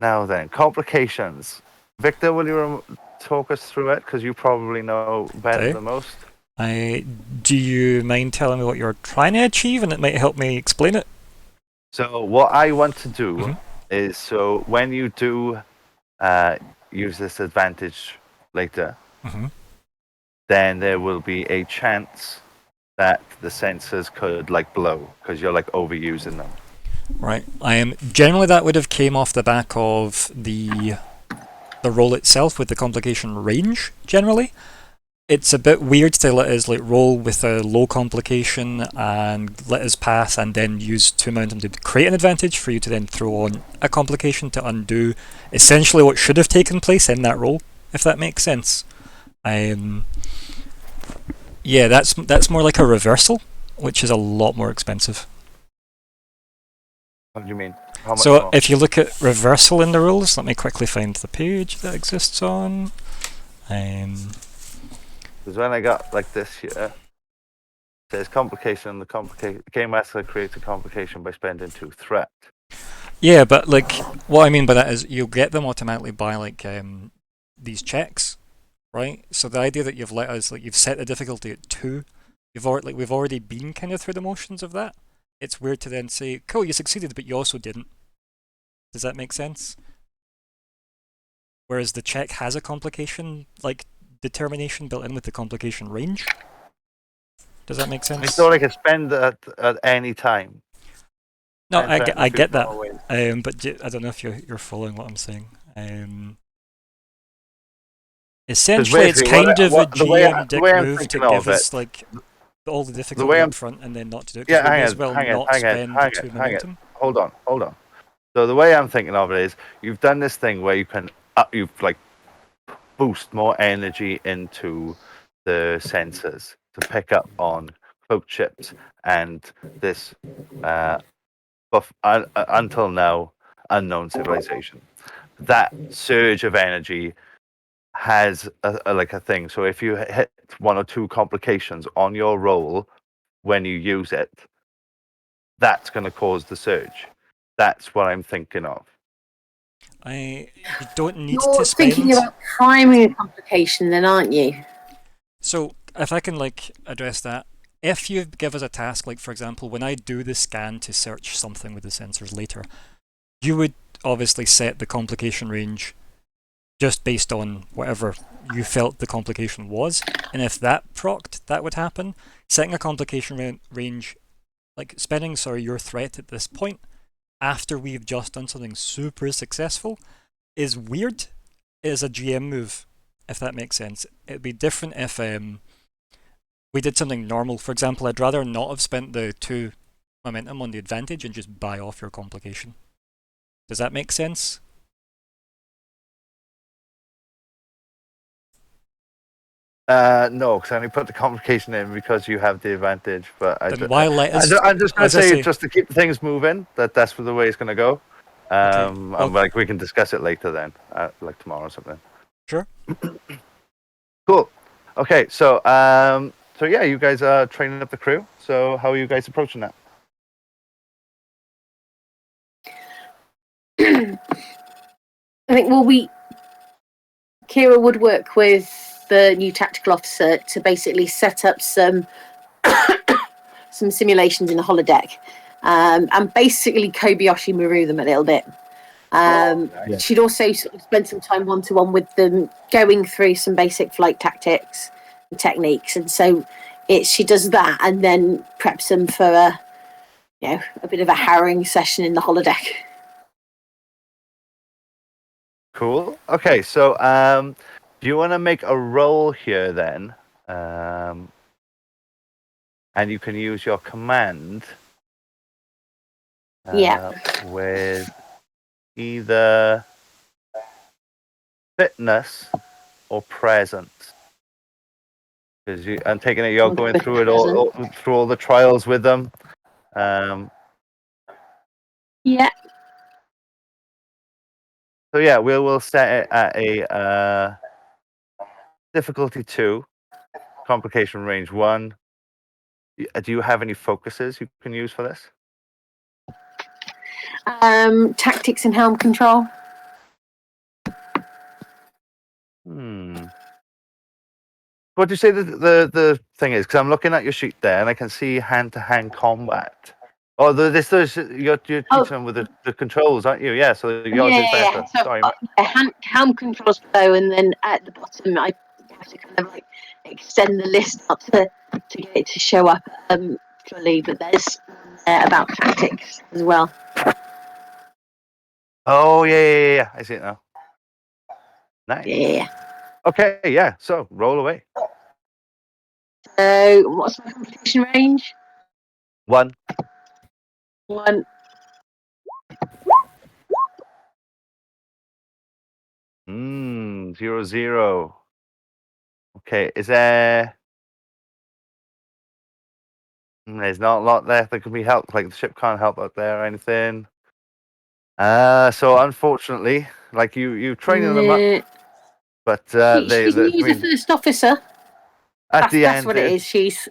Now then, complications. Victor, will you talk us through it? Because you probably know better than most. Do you mind telling me what you're trying to achieve, and it might help me explain it? So what I want to do is, so when you do use this advantage later, then there will be a chance that the sensors could like blow because you're like overusing them. Right. Generally that would have came off the back of the roll itself with the complication range. Generally, it's a bit weird to let us like roll with a low complication and let us pass, and then use 2 momentum to create an advantage for you to then throw on a complication to undo essentially what should have taken place in that roll. If that makes sense. Yeah, that's more like a reversal, which is a lot more expensive. What do you mean? How much So more? if you look at reversal in the rules, let me quickly find the page that exists on. Because when I got like this here, There's complication. The game master creates a complication by spending 2 threat. Yeah, but like what I mean by that is you'll get them automatically by like these checks, right? So the idea that you've let us like you've set the difficulty at 2, we've already been kind of through the motions of that. It's weird to then say, "Cool, you succeeded, but you also didn't." Does that make sense? Whereas the check has a complication like determination built in with the complication range. Does that make sense? It's not like I spend at any time. No, And I threaten get to that, go away. but I don't know if you're following what I'm saying. Essentially, it's basically kind of a the way GM dick I'm move to thinking of give us it- like all the way difficulty I'm- up front and then not to do it. Yeah, Because we may hang as on, well hang on, not hang on, spend hang the 2 on, hang on. momentum. Hold on. So the way I'm thinking of it is, you've done this thing where you can you've like boost more energy into the sensors to pick up on cloak chips and this until now unknown civilization. That surge of energy has a thing. So if you hit 1 or 2 complications on your roll when you use it, that's going to cause the surge. That's what I'm thinking of. You don't need You're to spend. thinking about priming a complication, then, aren't you? So if I can like address that, if you give us a task, like for example, when I do the scan to search something with the sensors later, you would obviously set the complication range just based on whatever you felt the complication was, and if that procced, that would happen. Setting a complication range, like spending your threat at this point, after we've just done something super successful, is weird. It is a GM move, if that makes sense. It'd be different if we did something normal. For example, I'd rather not have spent the 2 momentum on the advantage and just buy off your complication. Does that make sense? No, because I only put the complication in because you have the advantage. But Then why let us? I'm just going as to I say, say, just to keep things moving, that's the way it's going to go. Okay, And, well- like we can discuss it later then, like tomorrow or something. Sure. Cool. Okay, so yeah, you guys are training up the crew. So how are you guys approaching that? I think, Kira would work with the new tactical officer to basically set up some some simulations in the holodeck, and basically Kobayashi Maru them a little bit. Nice. She'd also sort of spend some time one-to-one with them, going through some basic flight tactics and techniques, and so she does that and then preps them for a bit of a harrowing session in the holodeck. Cool. Okay, so do you want to make a roll here then? And you can use your command. With either fitness or presence. Because I'm taking it you're I'll go going with through it all through all the trials with them. Yeah. So yeah, we'll set it at a difficulty 2, complication range 1. Do you have any focuses you can use for this? Tactics and helm control. What do you say the thing is? Because I'm looking at your sheet there, and I can see hand-to-hand combat. Oh, you're teaching them with the controls, aren't you? Yeah, so yours is better. Yeah. So, Sorry. helm controls below, and then at the bottom, I have to kind of like extend the list up to get it to show up fully. But there's about tactics as well. Oh, yeah. I see it now. Nice. Yeah. Okay, yeah. So roll away. So, what's my complication range? 1. 1. 0, 0. Okay, is there? There's not a lot there that can be helped. Like the ship can't help up there or anything. So unfortunately, like you training them up, but She's the first officer. at the That's end what it is. She's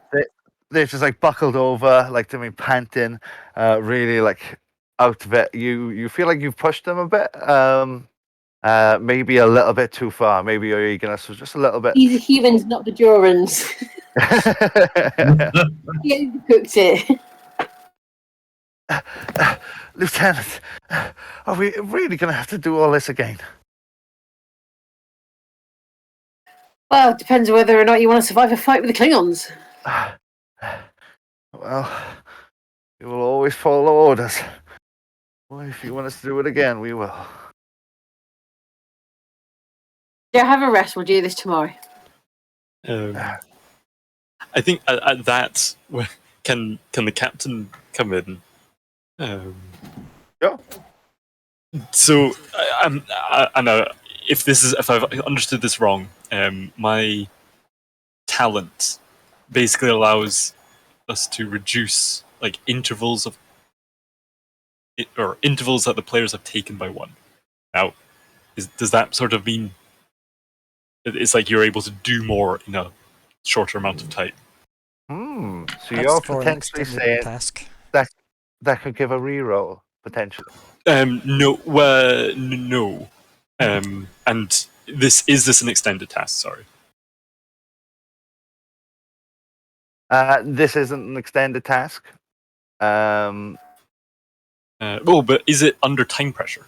they're just like buckled over, like to me panting, really like out of it. You feel like you've pushed them a bit, maybe a little bit too far. Maybe your eagerness was just a little bit. These are humans, not the Durans. He overcooked it. Lieutenant, are we really going to have to do all this again? Well, it depends whether or not you want to survive a fight with the Klingons. Well, we will always follow orders. Well, if you want us to do it again, we will. Yeah, have a rest. We'll do this tomorrow. I think at that, can the captain come in? Yeah. So, if I've understood this wrong, my talent basically allows us to reduce like intervals that the players have taken by one. Now, does that sort of mean it's like you're able to do more in a shorter amount of time? So That's you're for an potentially extended saying task. that could give a reroll potentially. No, no. And this an extended task? Sorry. This isn't an extended task. But is it under time pressure?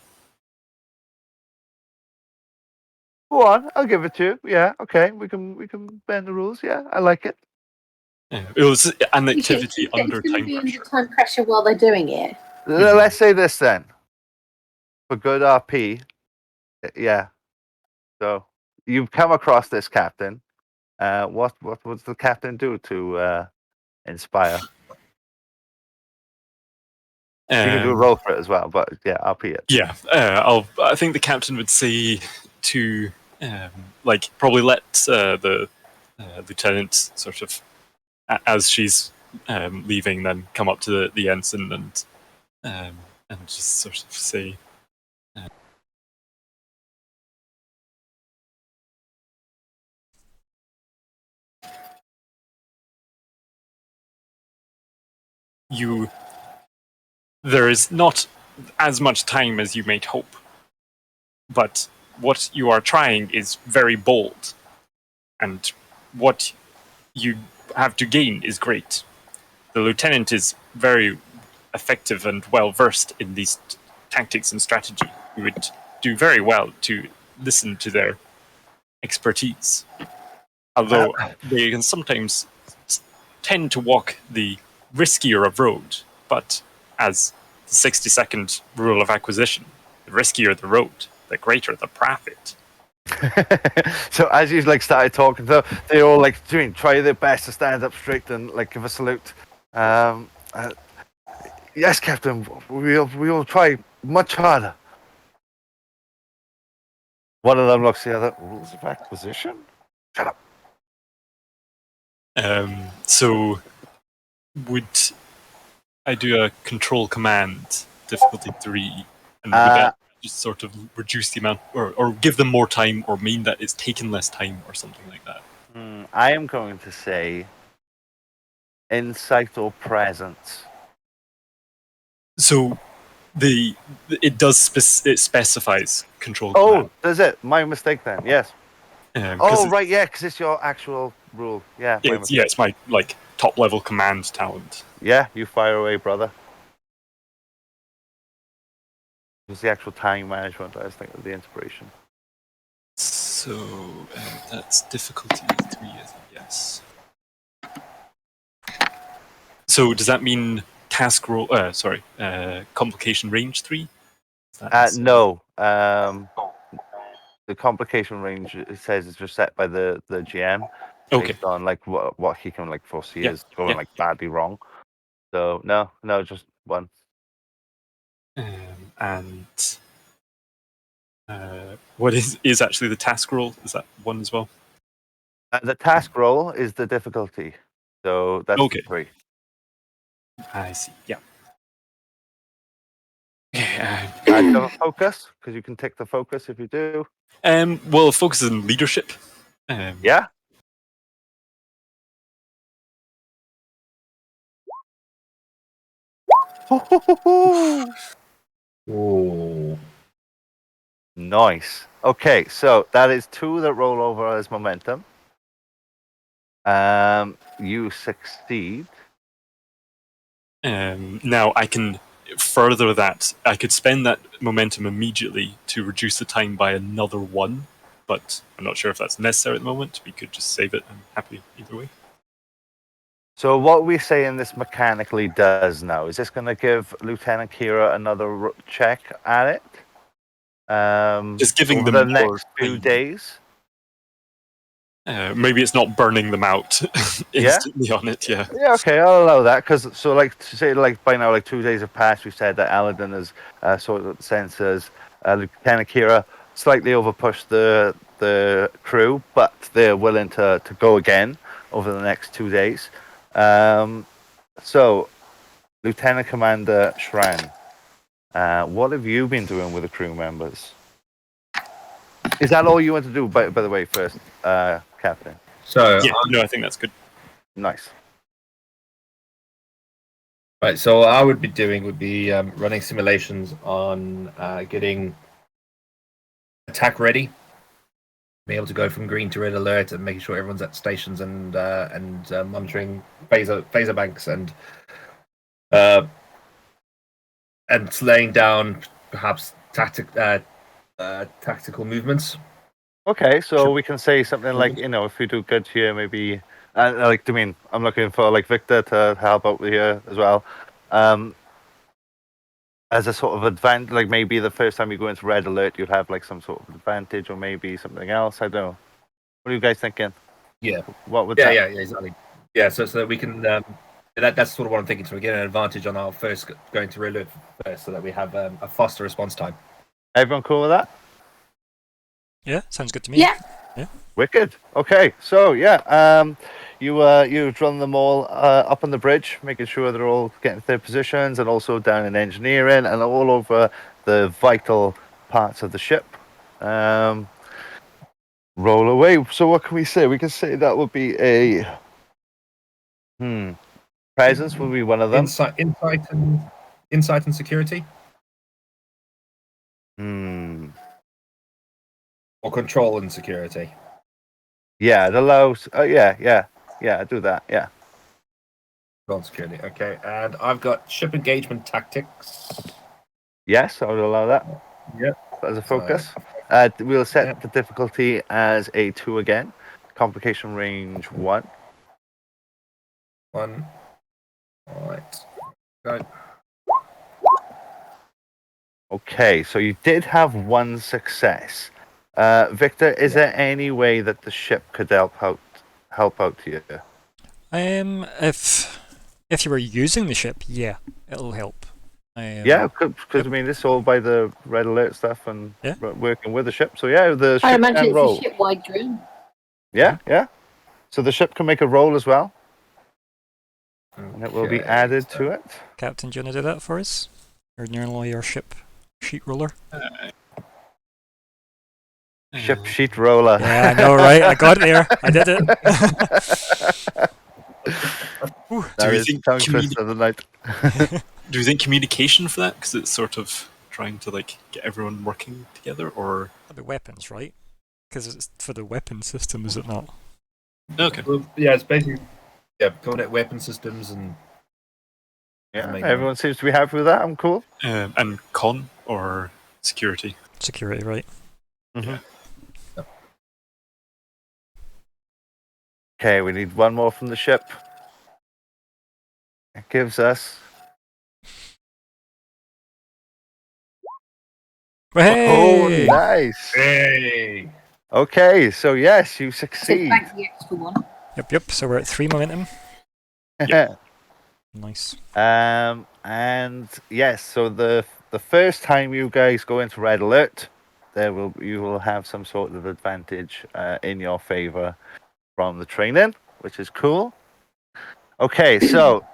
Go on, I'll give it to you. Yeah, okay, we can bend the rules. Yeah, I like it. It was an activity under It's going to time be under pressure. time pressure while they're doing it. Let's say this then. For good RP, yeah. So you've come across this captain. What does the captain do to inspire? You can do a roll for it as well, but yeah, RP it. Yeah, I think the captain would say to probably let the lieutenant sort of as she's leaving, then come up to the ensign and just sort of say. There is not as much time as you might hope, but what you are trying is very bold, and what you have to gain is great. The lieutenant is very effective and well versed in these tactics and strategy. You would do very well to listen to their expertise, although they can sometimes tend to walk the riskier of road, but as the 60-second rule of acquisition, the riskier the road, the greater the profit. So as you like started talking, they all like try their best to stand up straight and like give a salute. Yes, Captain, we'll try much harder. One of them looks at the other. Rules of acquisition? Shut up. So would I do a control command difficulty 3, and would that just sort of reduce the amount, or give them more time, or mean that it's taken less time, or something like that? I am going to say insight or presence. So it specifies control Oh, command. does it? My mistake then. Yes. Oh, right. Yeah, because it's your actual rule. Yeah. It's my like top level command talent. Yeah, you fire away, brother. It was the actual time management. I was thinking of the inspiration. So that's difficulty 3, yes. So does that mean task roll? Complication range 3? No. The complication range, it says, is just set by the GM based on like what he can like foresee is going like badly wrong. So no, just one. And what is actually the task roll? Is that 1 as well? The task roll is the difficulty, so that's 3. I see. Yeah. Do you have a focus? Because you can tick the focus if you do. Well, focus on leadership. Yeah. Oh. Nice. Okay, so that is 2 that roll over as momentum. You succeed. Now I can further that. I could spend that momentum immediately to reduce the time by another 1, but I'm not sure if that's necessary at the moment. We could just save it. I'm happy either way. So what we saying this mechanically does now, is this going to give Lieutenant Kira another check at it? Just giving over them the more next few time. days? Maybe it's not burning them out Yeah? instantly on it. Yeah. Yeah, okay, I'll allow that, because, so, like, to say, like, by now, like, 2 days have passed, we've said that Aladdin has sort of senses Lieutenant Kira slightly overpushed the crew, but they're willing to go again over the next 2 days. So, Lieutenant Commander Shran, what have you been doing with the crew members? Is that all you want to do, by the way, first, Captain? So, Yeah. No, I think that's good. Nice. right, so what I would be doing would be running simulations on getting attack ready, being able to go from green to red alert, and making sure everyone's at stations and monitoring phaser banks and laying down perhaps tactical movements. Okay, so we can say something like, if we do good here, maybe, like, I mean, I'm looking for, like, Victor to help out here as well. As a sort of advantage, like, maybe the first time you go into red alert, you have, like, some sort of advantage, or maybe something else. I don't know. What are you guys thinking? Yeah. What would Yeah, that? yeah, exactly. Yeah, so that we can. That's sort of what I'm thinking. So we get an advantage on our first going to red alert first, so that we have a faster response time. Everyone cool with that? Yeah, sounds good to me. Yeah. Wicked. Okay, so yeah, you've run them all up on the bridge, making sure they're all getting to their positions, and also down in engineering and all over the vital parts of the ship. Roll away. So what can we say? We can say that would be a presence would be one of them. Insight and security, or control and security. Yeah, it allows. Yeah. Do that. Yeah. Control and security. Okay, and I've got ship engagement tactics. Yes, I would allow that. Yep. As a focus. So, We'll set the difficulty as a 2 again. Complication range 1. 1. All right. Go. Okay, so you did have 1 success. Victor, is there any way that the ship could help out here? If you were using the ship, yeah, it'll help. Yeah, because I mean, this is all by the red alert stuff and Yeah. working with the ship. So yeah, the I ship imagine can it's roll. a ship-wide drill. Yeah. So the ship can make a roll as well, and it will be Okay, added so- to it. Captain, do you want to do that for us? Or nearly your ship sheet roller? Ship sheet roller. Yeah, I know, right? I got it there. I did it. That we is think tongue twister of the night. Do you think communication for that? Because it's sort of trying to like get everyone working together, or That'd be weapons, right? Because it's for the weapon system, is it not? okay. Well, yeah, it's basically coordinate weapon systems and Yeah, Make everyone seems to be happy with that. I'm cool. And con or security. Security, right? Mm-hmm. Okay, we need 1 more from the ship. It gives us. Oh, Hey! nice. hey. Okay, so yes, you So succeed. thank the extra one. Yep. So we're at 3 momentum. Nice. And yes, so the first time you guys go into red alert, you will have some sort of advantage in your favor from the training, which is cool. Okay, so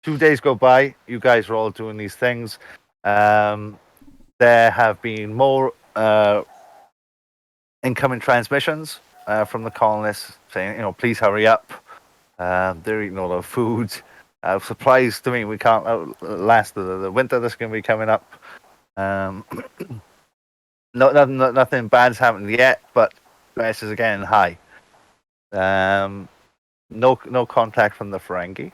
2 days go by, you guys are all doing these things. There have been more incoming transmissions from the colonists saying, please hurry up. They're eating all our food. I'm surprised. I mean, we can't outlast the winter that's going to be coming up. Nothing bad's happened yet, but prices are getting high. No contact from the Ferengi.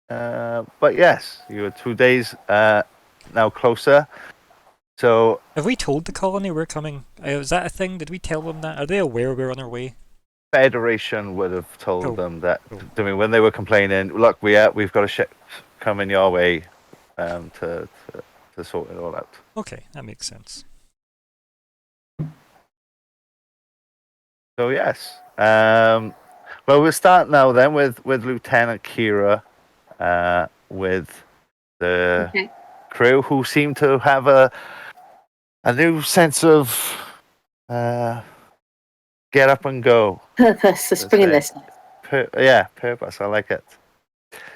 But yes, you are 2 days now closer. So Have we told the colony we're coming? Was that a thing? Did we tell them that? Are they aware we're on our way? Federation would have told Cool. them that. Cool. I mean, when they were complaining, look, we've got a ship coming your way to sort it all out. Okay, that makes sense. So yes. Well, we'll start now then with Lieutenant Kira, with the Okay. crew who seem to have a new sense of get up and go. Purpose for springing this. Purpose. I like it.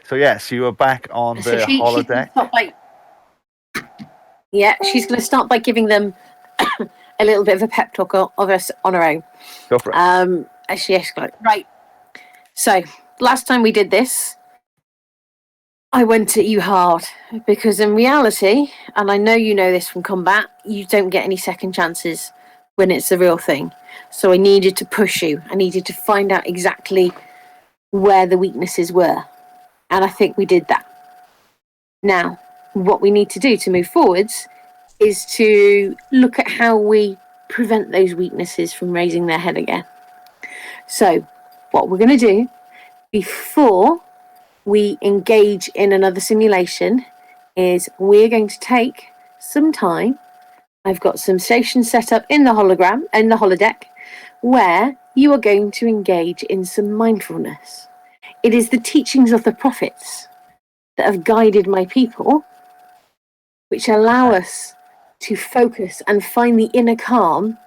So yes, you are back on So the she's going to holodeck. start by. Yeah, she's going to start by giving them a little bit of a pep talk of us on her own. Go for it. As she escalates. Right. So last time we did this, I went at you hard because in reality, and I know you know this from combat, you don't get any second chances when it's the real thing. So I needed to push you. I needed to find out exactly where the weaknesses were. And I think we did that. Now, what we need to do to move forwards is to look at how we prevent those weaknesses from raising their head again. So, what we're going to do before we engage in another simulation is we're going to take some time. I've got some stations set up in the holodeck, where you are going to engage in some mindfulness. It is the teachings of the prophets that have guided my people, which allow us to focus and find the inner calm,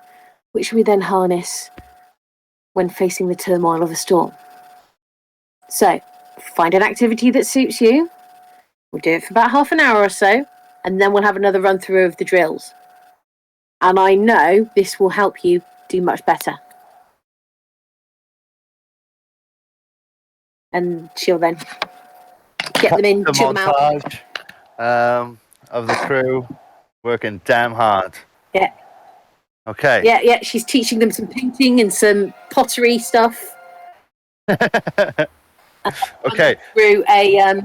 which we then harness when facing the turmoil of a storm. So, find an activity that suits you. We'll do it for about half an hour or so, and then we'll have another run through of the drills. And I know this will help you do much better. And she'll then get them in, The chill them out. montage of the crew working damn hard. Yeah. Okay. Yeah, she's teaching them some painting and some pottery stuff. Okay. Through a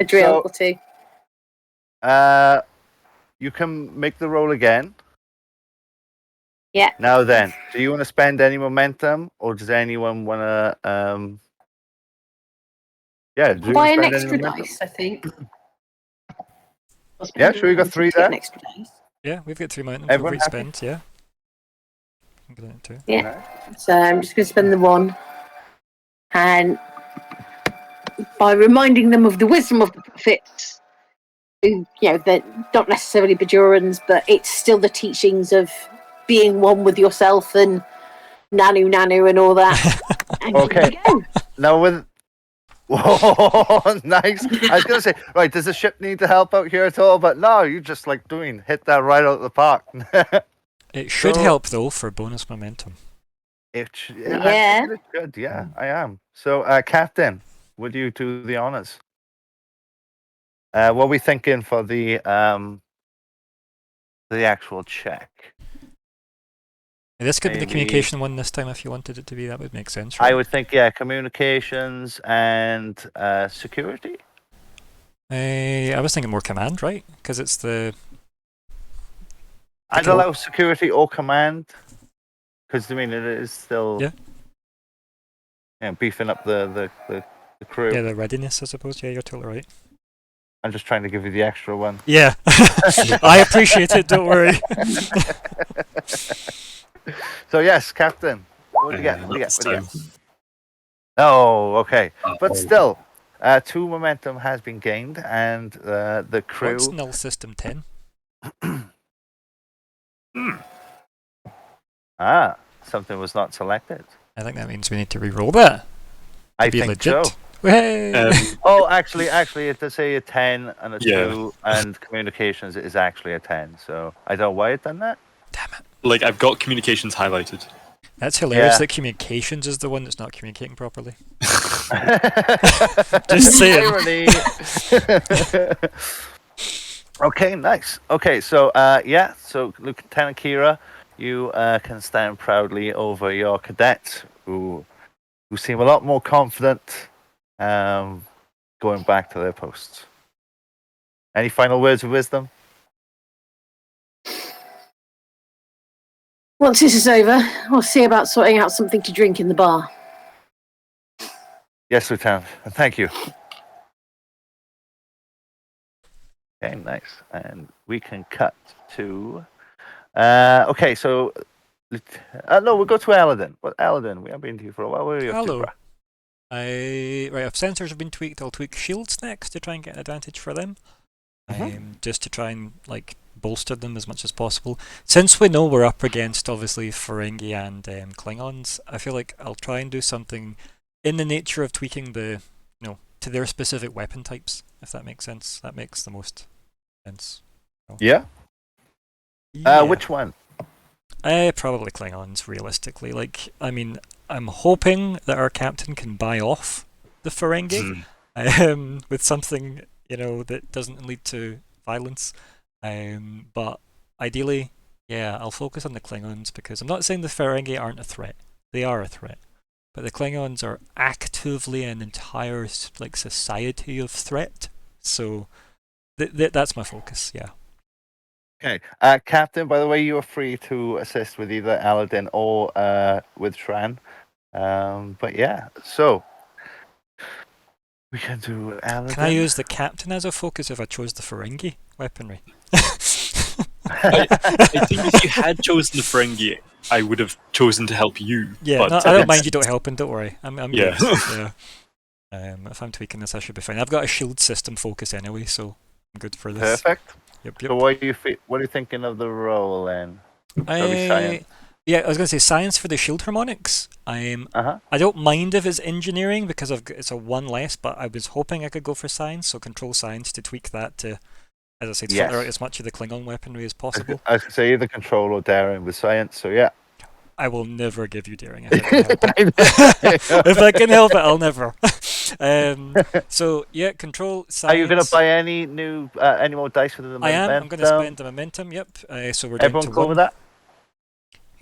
drill So- or two. You can make the roll again. Yeah. Now then, do you want to spend any momentum, or does anyone want to? Do you Buy want an to spend any extra momentum? dice, I think. Yeah, sure, we got 3 Get there. an extra dice. Yeah, we've got 3 momentum. Everyone Feel free to happy? spend, yeah. I'm gonna too. Yeah. So I'm just going to spend the 1. And by reminding them of the wisdom of the prophets, who, they're not necessarily Bajorans, but it's still the teachings of being one with yourself and nanu and all that. And Okay. here we go. Now with. Whoa, nice. I was gonna say, right, does the ship need to help out here at all? But no, you just hit that right out of the park. It should So- help though for bonus momentum. I Yeah. think it should. Yeah, I am. So, Captain, would you do the honors? What are we thinking for the actual check? This could be the Maybe- communication one this time if you wanted it to be. That would make sense, I right? would think, communications and security. I was thinking more command, right? Because it's the I'd Cool. allow security or command, because I mean it is still beefing up the crew. yeah the readiness, I suppose. Yeah, you're totally right. I'm just trying to give you the extra one. Yeah, I appreciate it. Don't worry. So yes, Captain. What do you get? Not What do you this get? What do you time. get? Oh, okay. But Oh. still, 2 momentum has been gained, and the crew. What's null system 10? Something was not selected. I think that means we need to re-roll that. I be think legit. so. Hey! Oh, actually, it does say a 10 and a Yeah. 2, and communications is actually a 10. So I don't know why it done that. Damn it. Like, I've got communications highlighted. That's hilarious Yeah. that communications is the one that's not communicating properly. Just saying. Irony. Okay, nice. Okay, so so Lieutenant Kira, you can stand proudly over your cadets who seem a lot more confident going back to their posts. Any final words of wisdom? Once this is over, we'll see about sorting out something to drink in the bar. Yes, Lieutenant, and thank you. Okay, nice. And we can cut to... okay, so... no, we'll go to Aladdin. Well, Aladdin, we haven't been to you for a while. Where are you up to, Hello. bruh? Right, if sensors have been tweaked, I'll tweak shields next to try and get an advantage for them. Just to try and bolster them as much as possible. Since we know we're up against obviously Ferengi and Klingons, I feel like I'll try and do something in the nature of tweaking the to their specific weapon types, if that makes sense. That makes the most sense. Yeah? Yeah. Which one? Probably Klingons, realistically. I mean, I'm hoping that our captain can buy off the Ferengi with something, that doesn't lead to violence. But ideally, yeah, I'll focus on the Klingons because I'm not saying the Ferengi aren't a threat. They are a threat. But the Klingons are actively an entire society of threat. So that's my focus, yeah. Okay. Captain, by the way, you are free to assist with either Aladdin or with Shran. But yeah, so we can do Aladdin. Can I use the captain as a focus if I chose the Ferengi weaponry? I think if you had chosen the Ferengi, I would have chosen to help you. Yeah, but no, I don't mind you don't helping, don't worry. I'm Yeah. good. Yeah. If I'm tweaking this, I should be fine. I've got a shield system focus anyway, so I'm good for this. Perfect. Yep. So what are you thinking of the role then? Probably science. Yeah, I was going to say science for the shield harmonics. I don't mind if it's engineering because it's a one less, but I was hoping I could go for science, so control science to tweak that to, as I said, filter out as much of the Klingon weaponry as possible. I was going to say either control or daring with science, so yeah. I will never give you daring if I can help it. If I can help it, I'll never. So yeah, control science. Are you going to buy any more dice for the momentum? I am. I'm going to spend the momentum. Yep. So we're down Everyone to cool 1 with that?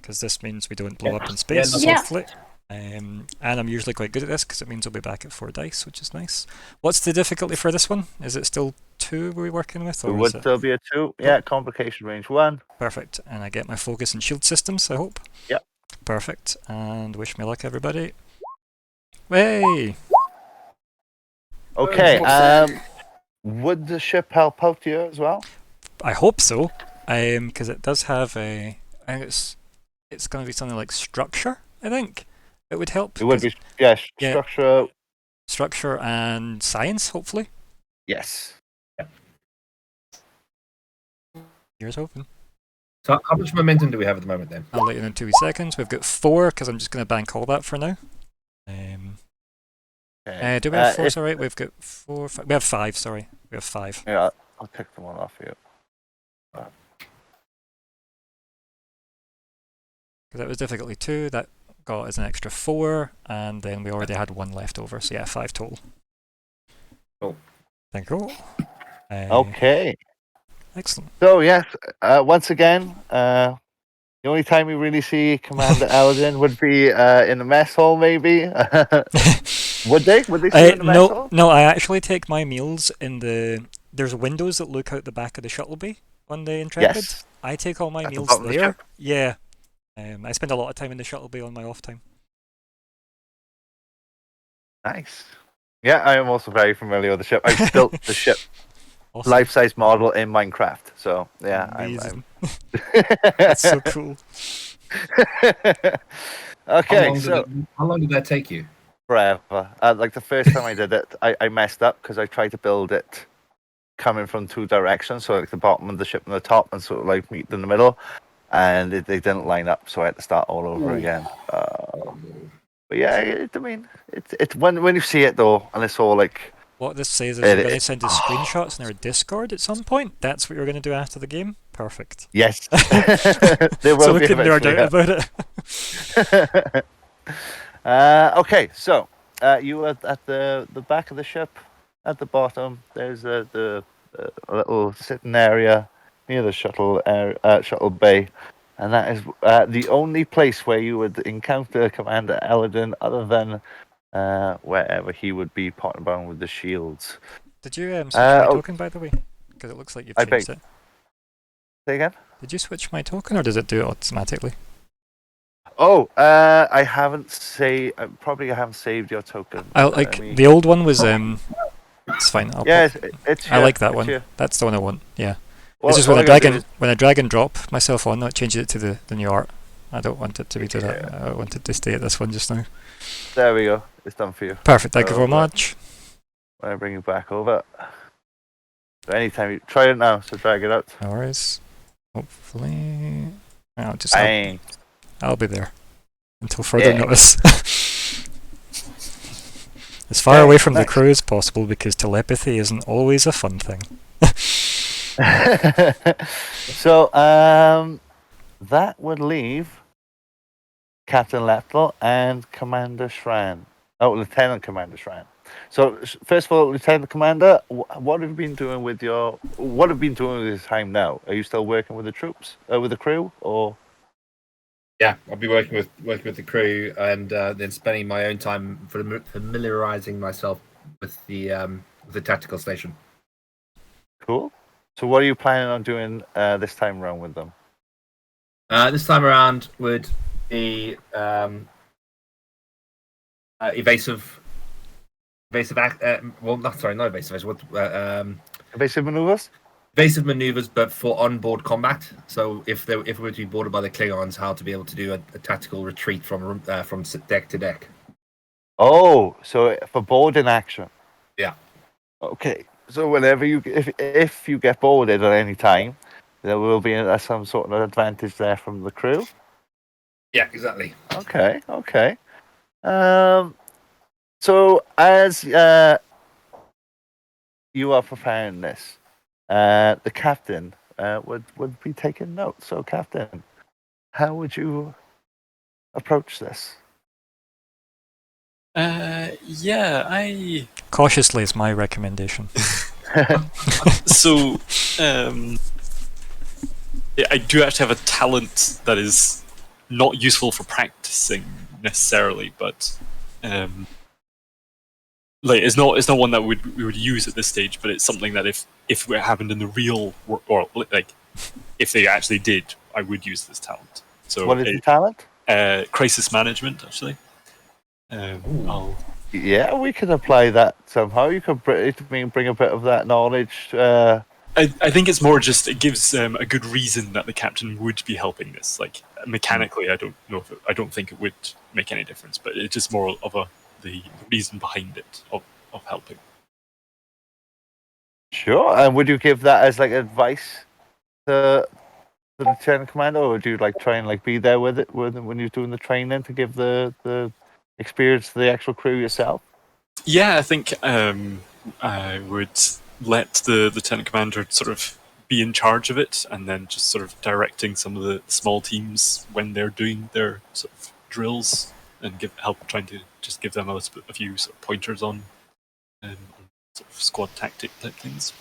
because this means we don't blow up in space. Yeah. Hopefully. And I'm usually quite good at this because it means I'll be back at 4 dice, which is nice. What's the difficulty for this one? Is it still 2 we're working with? It Or would is it... still be a 2. Yeah, complication range 1. Perfect. And I get my focus and shield systems, I hope. Yep. Perfect. And wish me luck, everybody. Hey! Okay. Would the ship help out you as well? I hope so. Because it does have I think it's going to be something like structure, I think. It would help. It would be, structure. Structure and science, hopefully. Yes. Here's hoping. So how much momentum do we have at the moment then? I'll let you know in 2 seconds. We've got 4 because I'm just going to bank all that for now. Okay. Do we have 4? Sorry, we've got 4. We have 5. Sorry, we have 5. Yeah, I'll pick them all off you. Because that was difficulty 2. That got us an extra 4, and then we already had 1 left over. So yeah, 5 total. Cool. Thank you. Okay. Excellent. So yes, once again, the only time we really see Commander Aladdin would be in the mess hall, maybe. Would they? Would they see in the mess hall? No, I actually take my meals in the... There's windows that look out the back of the shuttle bay on the Intrepid. Yes. I take all my At the meals bottom of the there. ship? Yeah. I spend a lot of time in the shuttle bay on my off time. Nice. Yeah, I am also very familiar with the ship. I built the ship, Awesome. life-size model in Minecraft. So yeah, Amazing. I'm... That's so cool. Okay, How long did that take you? forever. Like the first time I did it, I messed up because I tried to build it coming from 2 directions, so like the bottom of the ship and the top, and sort of like meet in the middle, and they didn't line up, so I had to start all over again. But yeah, I mean, it's when you see it though, and it's all like. What this says is you're going to send us screenshots in our Discord at some point. That's what you're going to do after the game. Perfect. Yes. There will So we be can nerd eventually, out about it. Okay, so you are at the back of the ship. At the bottom, there's the little sitting area near the shuttle bay, and that is the only place where you would encounter Commander Eladin, other than wherever he would be potting around with the shields. Did you switch my oh, token, by the way? Because it looks like you've I changed beg. it. Say again? Did you switch my token, or does it do it automatically? Oh, I haven't probably I haven't saved your token. The old one was it's fine. Yeah, it's I like that one. here. That's the one I want. Yeah. Well, It's just when I drag and drop myself on, it changes it to the new art. I don't want it to be to that. I want it to stay at this one just now. There we go. It's done for you. Perfect. Thank you very much. I bring you back over. So anytime you try it now, so drag it out. No worries. Hopefully, Bang. I'll be there until further Yeah. notice. As far away from the crew as possible, because telepathy isn't always a fun thing. So that would leave Captain Leptel and Commander Shran. Oh, Lieutenant Commander Shran. So first of all, Lieutenant Commander, what have you been doing with your time now? Are you still working with the troops, with the crew, or? Yeah, I'll be working with the crew, and then spending my own time familiarizing myself with the tactical station. Cool. So what are you planning on doing this time around with them? This time around would be evasive. Not evasive. Evasive maneuvers. Evasive maneuvers, but for onboard combat. So if we were to be boarded by the Klingons, how to be able to do a tactical retreat from deck to deck. Oh, so for boarding action. Yeah. Okay. So whenever if you get boarded at any time, there will be some sort of advantage there from the crew. Yeah, exactly. Okay. So as you are preparing this, the captain would be taking notes. So, Captain, how would you approach this? Yeah, Cautiously is my recommendation. So, I do have to have a talent that is not useful for practicing necessarily, but it's not one that we would use at this stage. But it's something that if it happened in the real world, or if they actually did, I would use this talent. So, what is the talent? Crisis management, actually. Yeah, we could apply that somehow. You could bring a bit of that knowledge. I think it's more just it gives a good reason that the captain would be helping this. Like mechanically, I don't know I don't think it would make any difference, but it's just more of the reason behind it of helping. Sure. And would you give that as like advice to the lieutenant commander, or would you try and be there with it when you're doing the training to give the experience to the actual crew yourself? Yeah, I think I would let the lieutenant commander sort of be in charge of it, and then just sort of directing some of the small teams when they're doing their sort of drills, and trying to just give them a few sort of pointers on sort of squad tactic type things.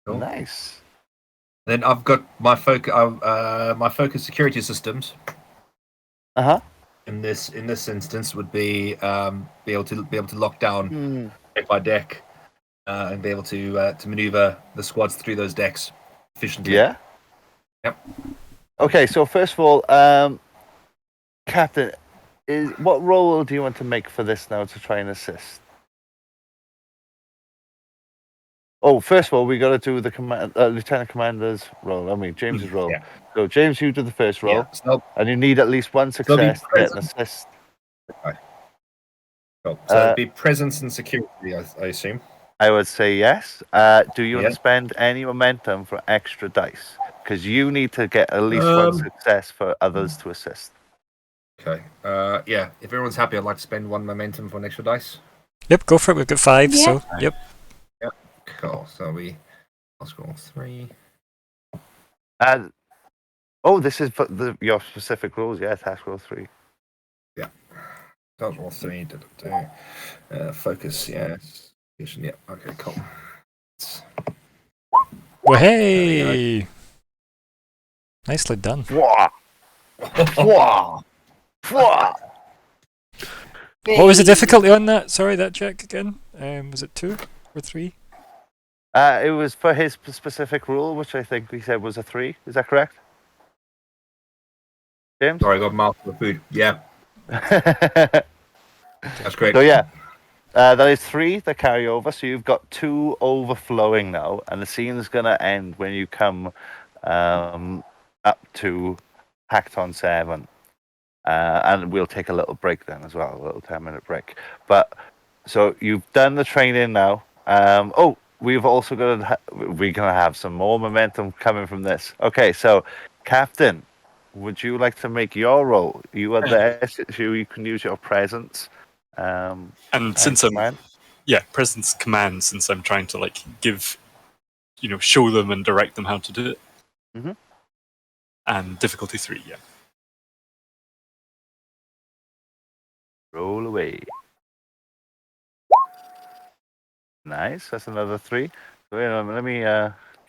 Cool. Nice. Then I've got my focus security systems. In this instance, would be able to lock down deck by deck, and be able to maneuver the squads through those decks efficiently. Yeah. Yep. Okay, so first of all, Captain, what role do you want to make for this now to try and assist? Oh, first of all, we got to do the lieutenant commander's role. I mean, James's role. Yeah. So, James, you do the first role, and you need at least one So success to get an assist. Cool. So it'd be presence and security, I assume. I would say yes. Do you want to spend any momentum for extra dice? Because you need to get at least one success for others to assist. Okay. Yeah. If everyone's happy, I'd like to spend one momentum for an extra dice. Yep, go for it. We've got 5, so yep. Yep. Cool. So I'll scroll 3. Oh, this is for your specific rules. Yeah, task roll 3. Dodge roll 3. Focus, yes. Yeah, okay, cool. Well, There hey! Nicely done. Fwah! Fwah! Fwah! What was the difficulty on that? Sorry, that check again. Was it 2 or 3? It was for his specific rule, which I think we said was a 3. Is that correct? James? Sorry, I got mouth for food. Yeah, that's great. So yeah, that is 3 that carry over. So you've got 2 overflowing now, and the scene's gonna end when you come up to Hackathon 7, and we'll take a little break then as well, a little 10-minute break. But so you've done the training now. We've also got we're gonna have some more momentum coming from this. Okay, so Captain, would you like to make your role? You are there, so you can use your presence. And since I'm presence command, since I'm trying to like give, show them and direct them how to do it. Mm-hmm. And difficulty 3, yeah. Roll away. Nice, that's another 3. So wait a minute, let me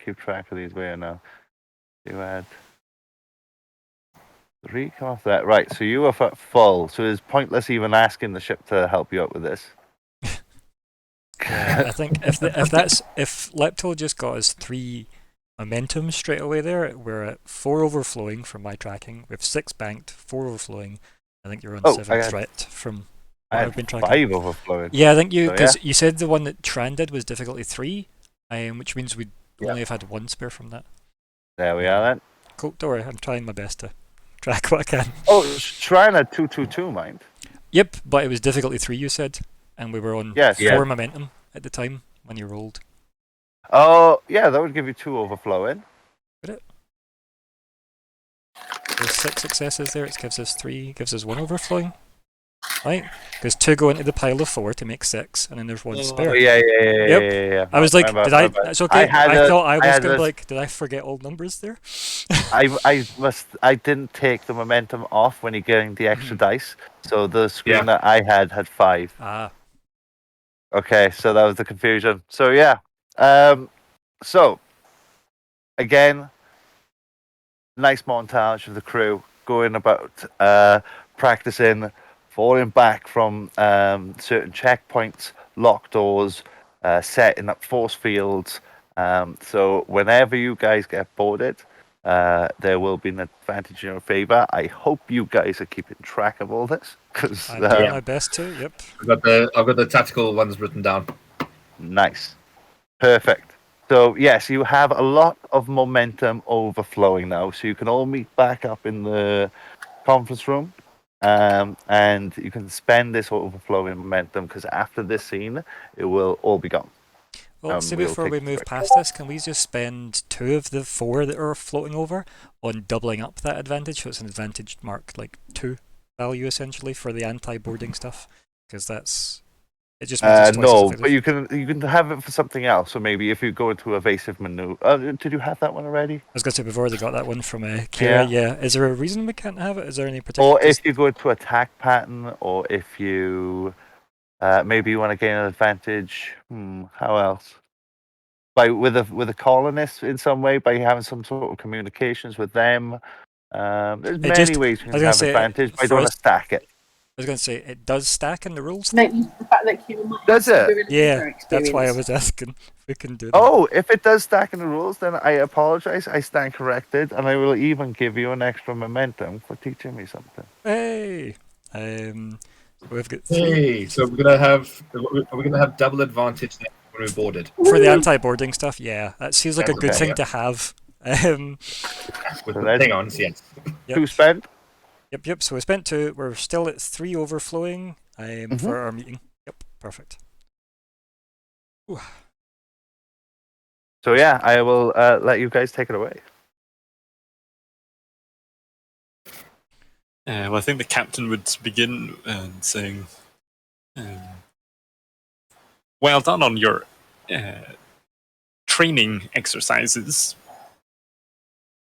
keep track of these. Where now? You add 3, come off that. Right, so you are full. So it's pointless even asking the ship to help you out with this. Yeah, I think if Leptil just got us 3 momentum straight away there, we're at 4 overflowing from my tracking. We have 6 banked, 4 overflowing. I think you're on 7 threat from what I've been tracking. 5 overflowing. Yeah, I think you said the one that Tran did was difficulty 3, which means we'd only have had 1 spare from that. There we are then. Cool, don't worry, I'm trying my best to track what I can. Oh, Tran had 222, mind. Yep, but it was difficulty 3 you said, and we were on 4 momentum at the time when you rolled. Oh, yeah, that would give you 2 overflowing. Would it? There's 6 successes there, it gives us 3, gives us 1 overflowing. Right? Because 2 go into the pile of 4 to make 6, and then there's 1 spare. Oh, yeah. I was like, it's okay. I thought I was going to be like, did I forget all numbers there? I didn't take the momentum off when he gained the extra dice, so the screen that I had 5. Ah. Okay, so that was the confusion. So yeah, so again, nice montage of the crew going about practicing, falling back from certain checkpoints, locked doors, setting up force fields. So whenever you guys get boarded, there will be an advantage in your favor. I hope you guys are keeping track of all this, because I'm doing my best to. Yep. I've got the tactical ones written down. Nice, perfect. So yes, you have a lot of momentum overflowing now, so you can all meet back up in the conference room, and you can spend this overflowing momentum, because after this scene, it will all be gone. Well, before we move past this, can we just spend 2 of the 4 that are floating over on doubling up that advantage? So it's an advantage mark, like 2 value essentially for the anti-boarding stuff, because that's it. Just makes no, but you can have it for something else. So maybe if you go into evasive maneuver, did you have that one already? I was going to say we've already got that one from Kira. Yeah. Is there a reason we can't have it? Is there any particular? Or if you go into attack pattern, or if you maybe you want to gain an advantage. How else? With a colonist in some way, by having some sort of communications with them. There's many ways you can have advantage, but I don't want to stack it. I was going to say, it does stack in the rules. No, the fact that Kira might does it? Yeah, that's why I was asking if we can do that. Oh, if it does stack in the rules, then I apologize. I stand corrected, and I will even give you an extra momentum for teaching me something. Hey! We've got 3. Hey, so are we gonna have double advantage when we're boarded? For the anti-boarding stuff, yeah. That seems like a good thing to have. With the thing-ons, yes. Yep. 2 spent? Yep. So we spent 2. We're still at 3 overflowing for our meeting. Yep, perfect. Ooh. So yeah, I will let you guys take it away. Well, I think the captain would begin saying, well done on your training exercises.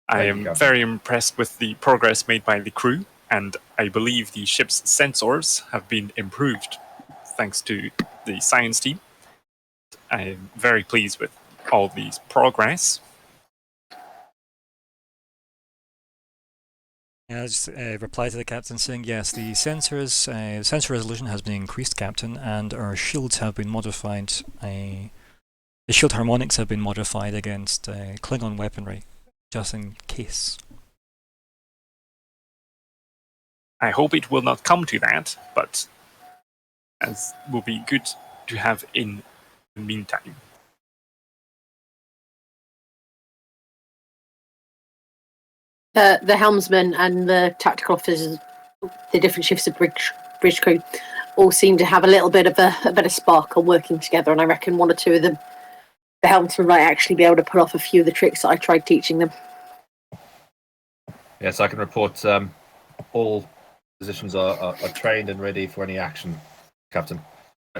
I am very impressed with the progress made by the crew and I believe the ship's sensors have been improved thanks to the science team. I'm very pleased with all these progress. Yeah, I'll just reply to the captain saying, yes, the sensor resolution has been increased, Captain, and our shields have been modified. The shield harmonics have been modified against Klingon weaponry, just in case. I hope it will not come to that, but as will be good to have in the meantime. The helmsman and the tactical officers, the different shifts of bridge crew, all seem to have a little bit of a better spark on working together, and I reckon one or two of them, the helmsman might actually be able to pull off a few of the tricks that I tried teaching them. Yes, I can report all positions are trained and ready for any action, Captain.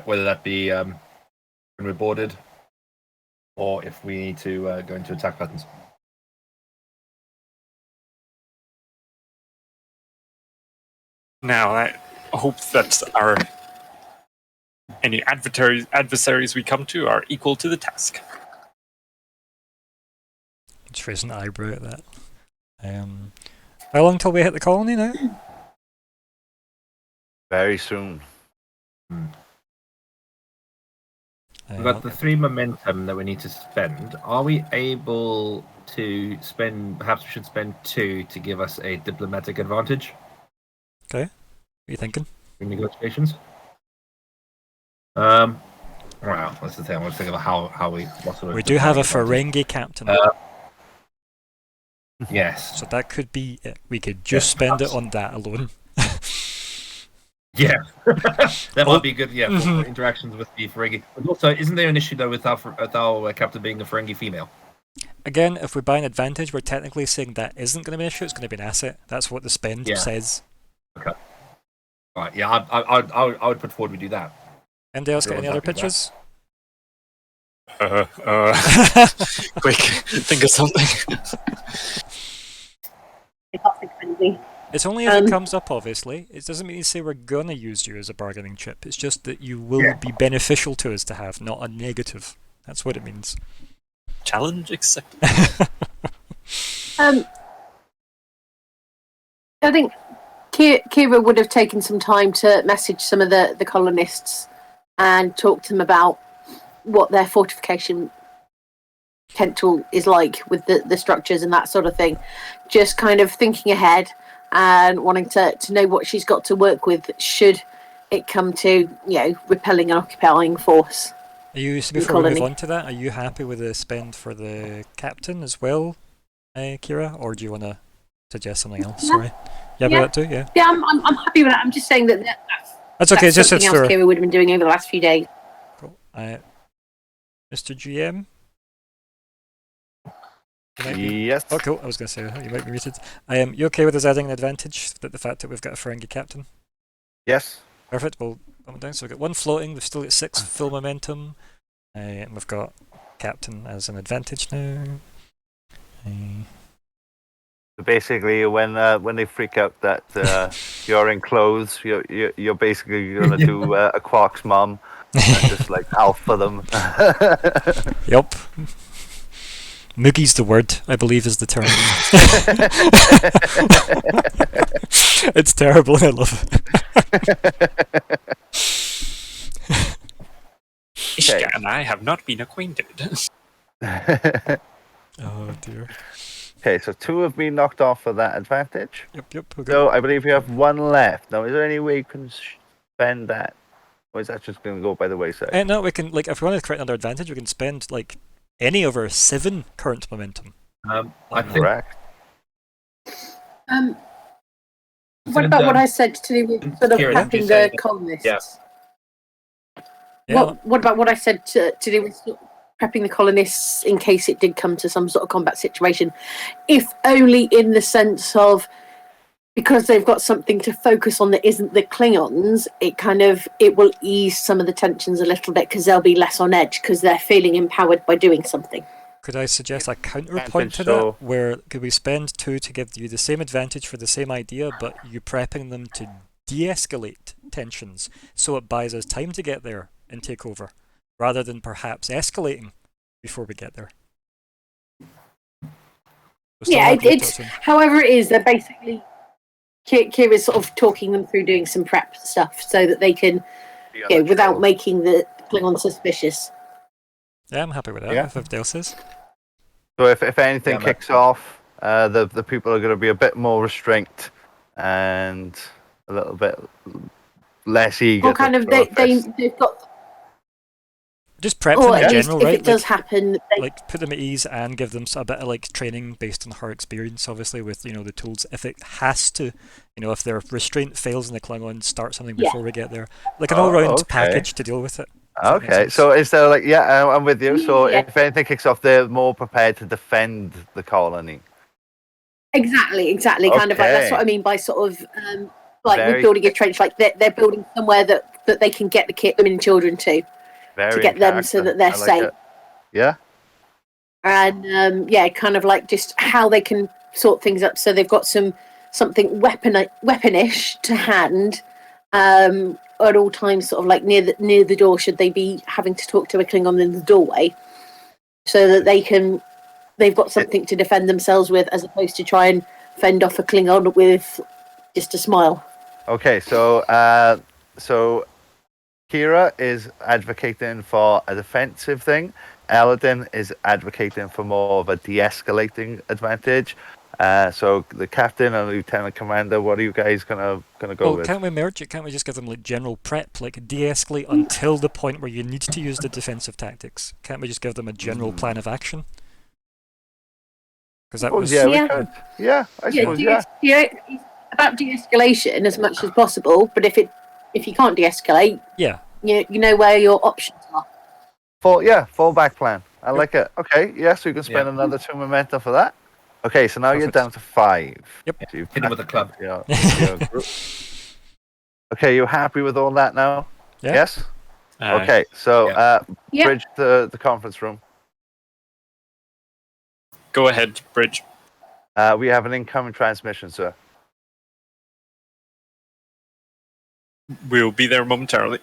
Whether that be when we're boarded or if we need to go into attack patterns. Now, I hope that any adversaries we come to are equal to the task. Just raise an eyebrow at that. How long till we hit the colony now? Very soon. We've got the 3 momentum that we need to spend. Are we able to spend? Perhaps we should spend 2 to give us a diplomatic advantage. Okay. What are you thinking? In negotiations. Wow, that's the thing. I want to think about how we. We do have a Ferengi captain. Yes. So that could be it. We could just spend it on that alone. Yeah, that might be good. Yeah, for interactions with the Ferengi. But also, isn't there an issue though with our captain being a Ferengi female? Again, if we buy an advantage, we're technically saying that isn't going to be an issue. It's going to be an asset. That's what the spend says. Okay. Right. Yeah, I would put forward we do that. Anybody else got any other pitches? Quick, think of something. It's only if it comes up, obviously. It doesn't mean to say we're going to use you as a bargaining chip. It's just that you will be beneficial to us to have, not a negative. That's what it means. Challenge accepted. I think Kira would have taken some time to message some of the colonists and talk to them about what their fortification potential is like with the structures and that sort of thing. Just kind of thinking ahead and wanting to know what she's got to work with should it come to, repelling an occupying force. Before we move on to that, are you happy with the spend for the captain as well, Kira? Or do you want to suggest something else? Sorry. Yeah, with that too? Yeah. Yeah, I'm happy with that. I'm just saying that's okay. That's something else Kira would have been doing over the last few days. Cool. Mr. GM? Yes. Oh, cool. I was going to say, you might be muted. You okay with us adding an advantage, the fact that we've got a Ferengi captain? Yes. Perfect. We'll bump it down. So we've got 1 floating, we've still got 6 full momentum, and we've got captain as an advantage now. Basically, when they freak out that you're in clothes, you're basically gonna do a Quark's mom, and just like alpha them. Yup. Moogie's the word, I believe, is the term. It's terrible, and I love it. Ishka and I have not been acquainted. Oh dear. Okay, so 2 have been knocked off for that advantage. Yep. So I believe you have 1 left. Now, is there any way you can spend that? Or is that just going to go by the wayside? No, we can, if we want to create another advantage, we can spend, any of our 7 current momentum. I think. Correct. What about what I said to do with sort of prepping the colonists? Yeah. What about what I said to do with prepping the colonists in case it did come to some sort of combat situation? If only in the sense of, because they've got something to focus on that isn't the Klingons, it will ease some of the tensions a little bit because they'll be less on edge because they're feeling empowered by doing something. Could I suggest a counterpoint Advantage, to so- that? Where could we spend 2 to give you the same advantage for the same idea, but you prepping them to de-escalate tensions, so it buys us time to get there and take over, rather than perhaps escalating before we get there? We'll still Yeah, not reach out it's soon. however it is. They're basically Kira's sort of talking them through doing some prep stuff so that they can, Be on the without trail. making the Klingon suspicious. Yeah, I'm happy with that. Yeah. If everybody else is. So if anything Yeah, man. kicks off, the people are going to be a bit more restrained and a little bit less eager. Or kind to of throw a fist. they've got, Just prep or them in at least general, if right? it does happen, they, Like put them at ease and give them a bit of like training based on her experience, obviously, with the tools. If it has to, if their restraint fails in the Klingon, start something Yeah. before we get there, like an all-round okay. package to deal with it. if that makes Okay, sense. so is there like I'm with you. So Yeah. if anything kicks off, they're more prepared to defend the colony. exactly, kind of like that's what Okay. I mean by sort of like Very with building a trench, like they're building somewhere that they can get the kid, women and children to Very get in them so character. that they're I like safe. it. Yeah. And kind of like just how they can sort things up so they've got something weaponish to hand at all times, sort of like near the door should they be having to talk to a Klingon in the doorway, so that they've got something to defend themselves with, as opposed to try and fend off a Klingon with just a smile. Okay, so Kira is advocating for a defensive thing. Eladin is advocating for more of a de-escalating advantage. So the captain and lieutenant commander, what are you guys gonna go Well, with? can't we merge it? Can't we just give them like general prep, like de-escalate until the point where you need to use the defensive tactics? Can't we just give them a general plan of action? Because that Oh, was yeah, Yeah. we could. Yeah, I suppose. Yeah. It's about de-escalation as much as possible, but if you can't de-escalate, yeah. you know where your options are. Fallback plan. I Yep. like it. Okay, yeah, so you can spend Yeah. another 2 momentum for that. Okay, so now you're Perfect. down to 5. Yep. So you've Hit him with a club. your group. Okay, you happy with all that now? Yeah. Yes? Okay, so Yeah. bridge the conference room. Go ahead, Bridge. We have an incoming transmission, sir. We'll be there momentarily.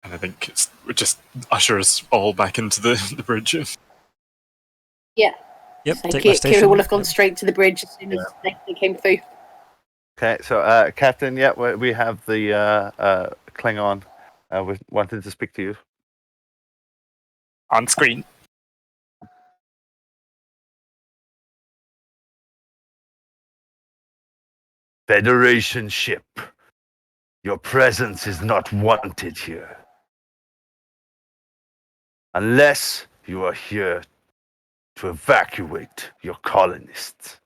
And I think it just ushers all back into the bridge. Yep. So Take my Kira station. will have gone Yep. straight to the bridge as soon as they came through. Okay, so Captain, we have the Klingon wanting to speak to you. On screen. Federation ship. Your presence is not wanted here. Unless you are here to evacuate your colonists.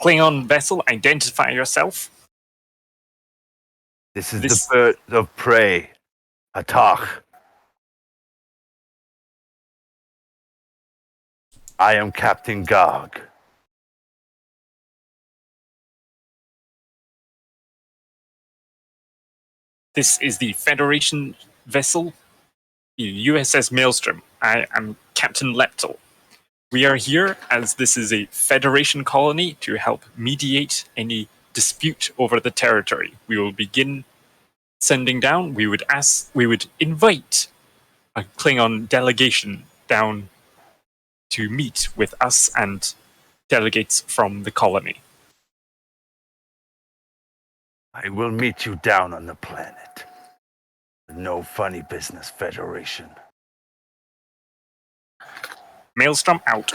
Klingon vessel, identify yourself. This is This- the bird of prey, Atach. I am Captain Garg. This is the Federation vessel, the USS Maelstrom. I am Captain Leptal. We are here as this is a Federation colony to help mediate any dispute over the territory. We will begin sending down. We would invite a Klingon delegation down to meet with us and delegates from the colony. I will meet you down on the planet. No funny business, Federation. Maelstrom out.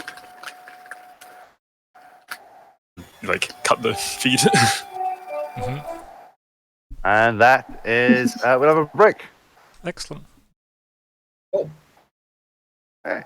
Like, cut the feed. And that is, we'll have a break. Excellent. Hey.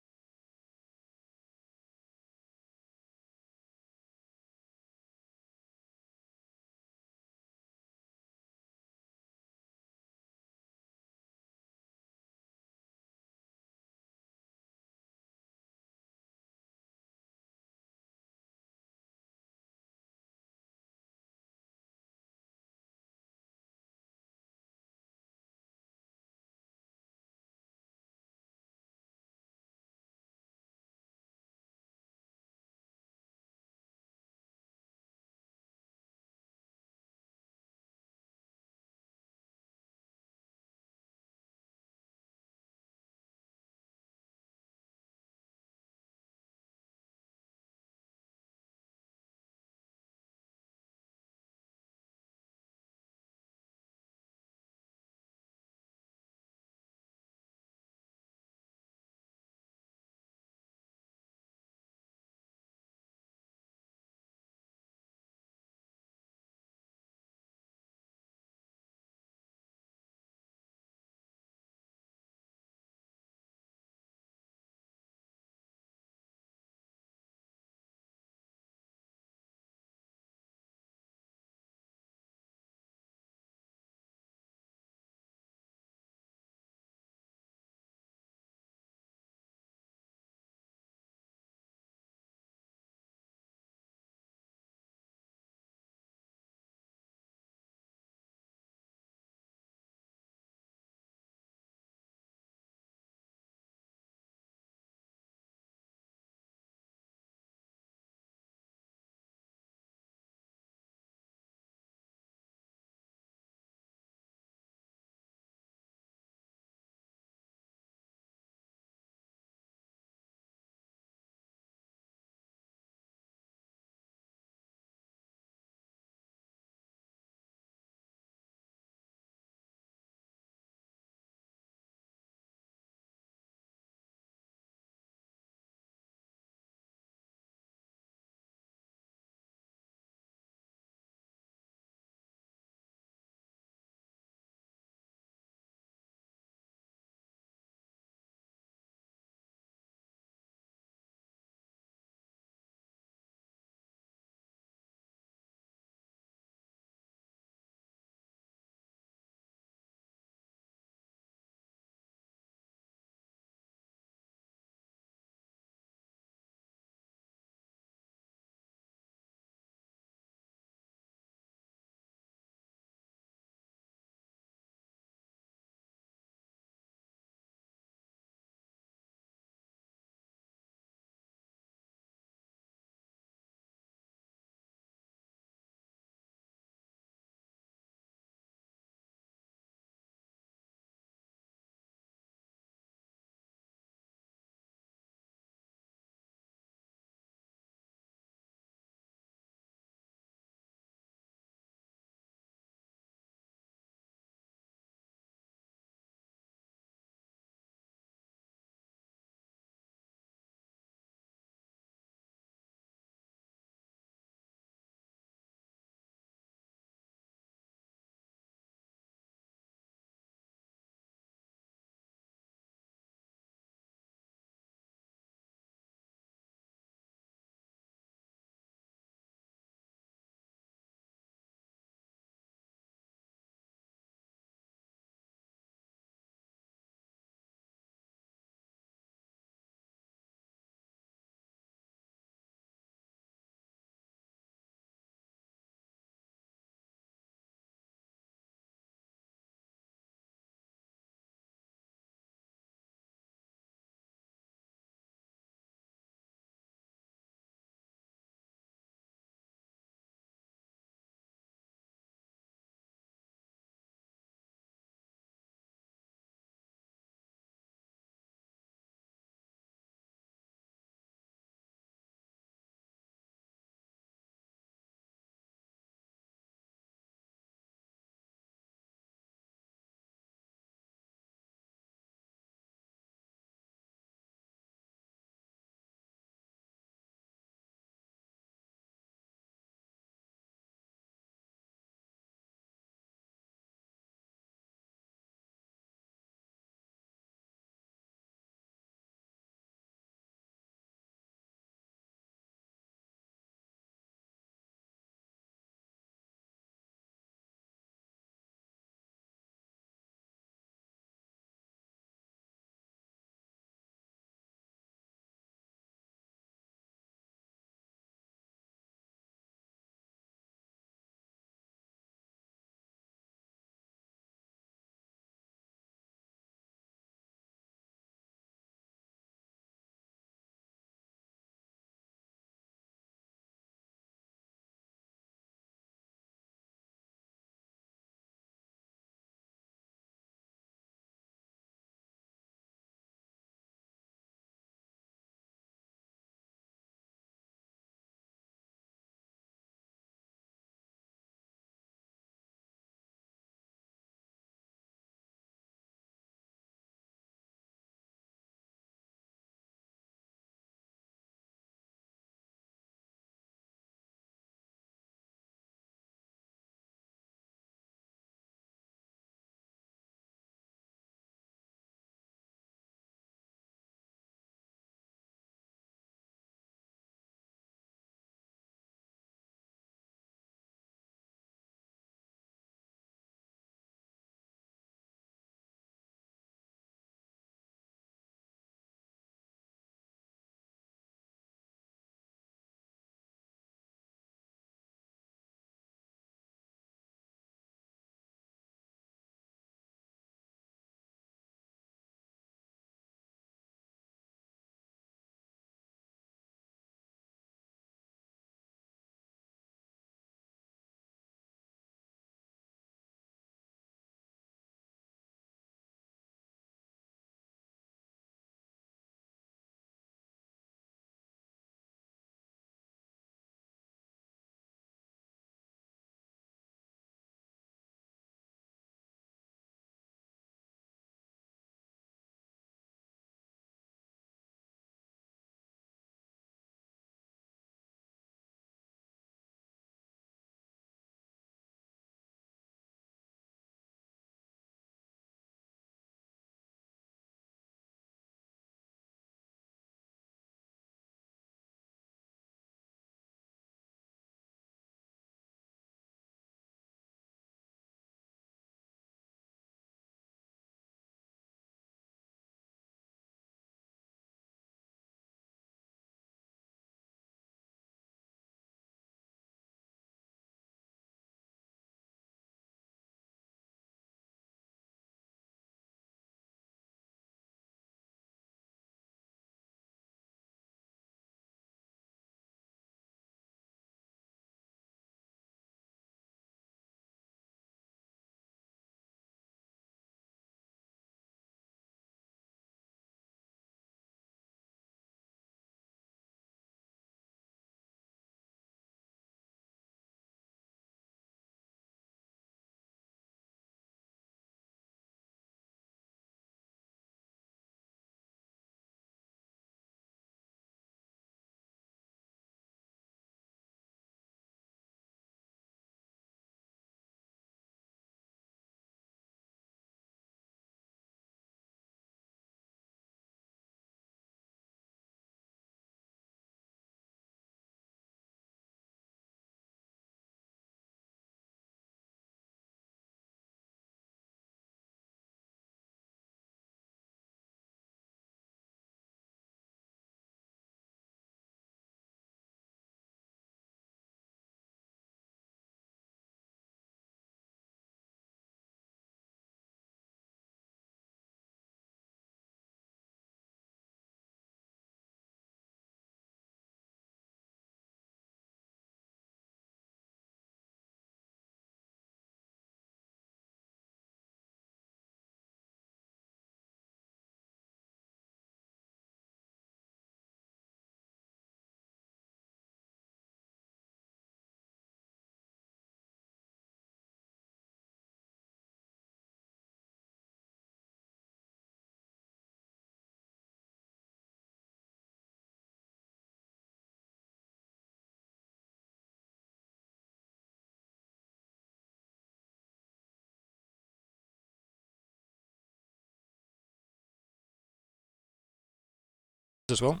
as well.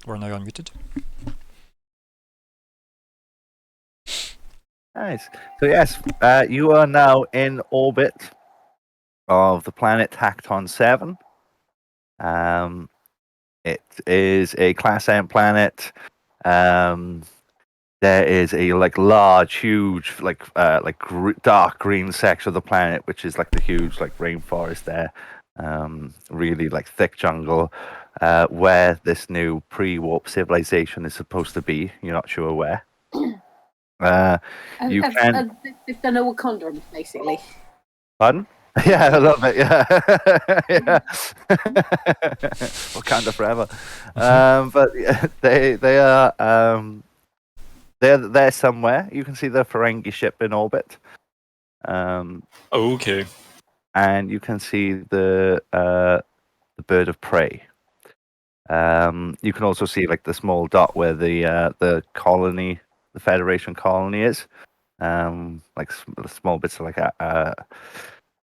We're now unmuted. Nice. So yes, you are now in orbit of the planet Tacton 7. It is a Class M planet. There is a large, huge, dark green section of the planet, which is like the huge rainforest there. Really thick jungle, where this new pre-warp civilization is supposed to be. You're not sure where. You can. They've done a Wakanda, basically. Pardon? Yeah, I love it. Yeah, yeah. Wakanda forever. But yeah, they are they're somewhere. You can see the Ferengi ship in orbit. Okay. And you can see the bird of prey. You can also see the small dot where the colony, the Federation colony is. Small bits of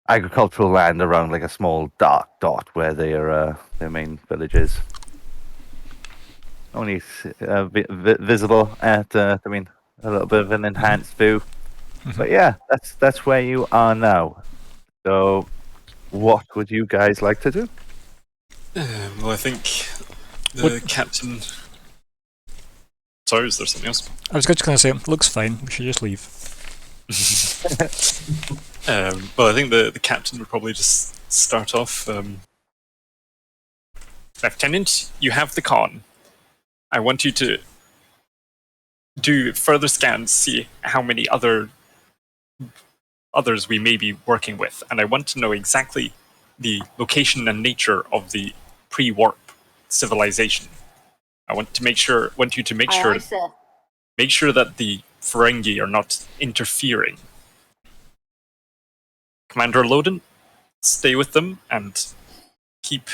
agricultural land around a small dark dot where their main village is. Only visible at a little bit of an enhanced view. But yeah, that's where you are now. So, what would you guys like to do? Well, I think the captain. Sorry, is there something else? I was just going to say, looks fine. We should just leave. Well, I think the captain would probably just start off. Lieutenant, you have the con. I want you to do further scans, see how many others we may be working with, and I want to know exactly the location and nature of the pre-warp civilization. I want you to make sure that the Ferengi are not interfering. Commander Loden, stay with them and keep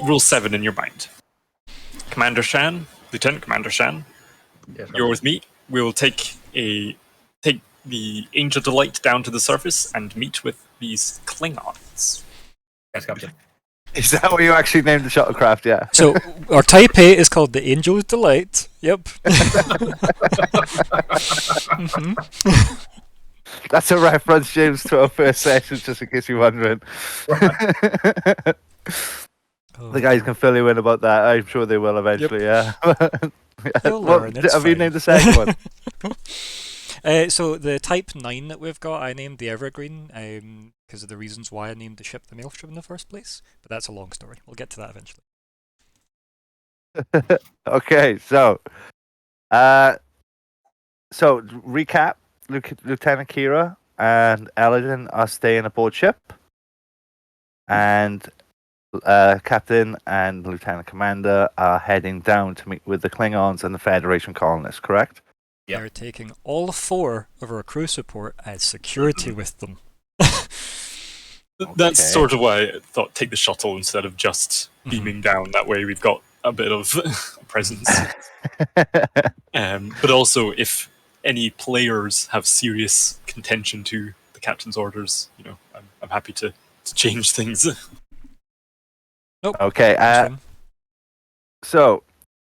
Rule 7 in your mind. Commander Shan, Lieutenant Commander Shan, Yes, you're with me. We will take the Angel Delight down to the surface and meet with these Klingons. Yes, Captain. Is that what you actually named the shuttlecraft? Yeah. So our Type A is called the Angel's Delight. Yep. That's a reference, James, to our first session, just in case you're wondering. The guys can fill you in about that. I'm sure they will eventually. Yeah. You'll learn, it's have you fine. named the second one? So the Type 9 that we've got, I named the Evergreen because of the reasons why I named the ship the Maelstrom in the first place. But that's a long story. We'll get to that eventually. Okay, so recap: Lieutenant Kira and Eladin are staying aboard ship, and Captain and Lieutenant Commander are heading down to meet with the Klingons and the Federation colonists. Correct? Yep. They're taking all 4 of our crew support as security with them. That's Okay. sort of why I thought take the shuttle instead of just beaming down. That way we've got a bit of presence. But also, if any players have serious contention to the captain's orders, I'm happy to change things. Nope. Okay. that's fine. So,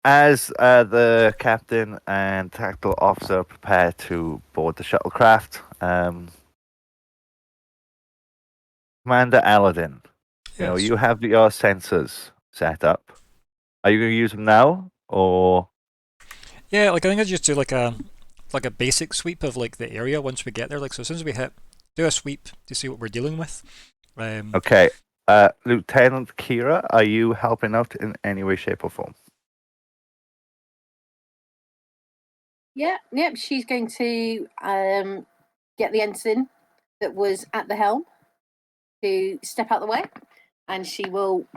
as the captain and tactical officer prepare to board the shuttlecraft, Commander Aladin, Yes. you have your sensors set up. Are you going to use them now, or? Yeah, I think I just do like a basic sweep of the area once we get there. So as soon as we hit, do a sweep to see what we're dealing with. Okay. Lieutenant Kira, are you helping out in any way, shape, or form? Yep. She's going to get the ensign that was at the helm to step out the way, and she will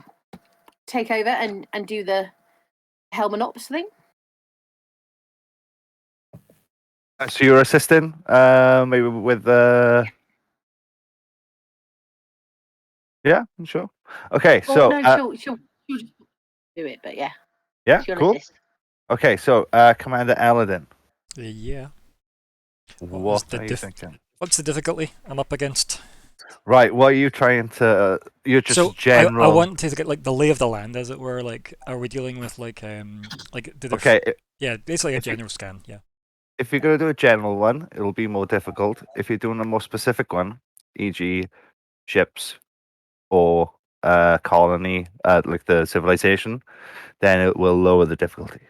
take over and do the helm and ops thing. So you're assisting, maybe with Yeah, sure. Okay, so No, she'll just do it, but yeah. yeah, She'll cool. assist. Okay, so Commander Aladin, Yeah. what the are you thinking? What's the difficulty I'm up against? Right. What are you trying to? You're just So general. I want to get like the lay of the land, as it were. Like, are we dealing with like do the Okay. yeah, basically a if you- general scan. Yeah. If you're going to do a general one, it'll be more difficult. If you're doing a more specific one, e.g., ships or colony, like the civilization, then it will lower the difficulty.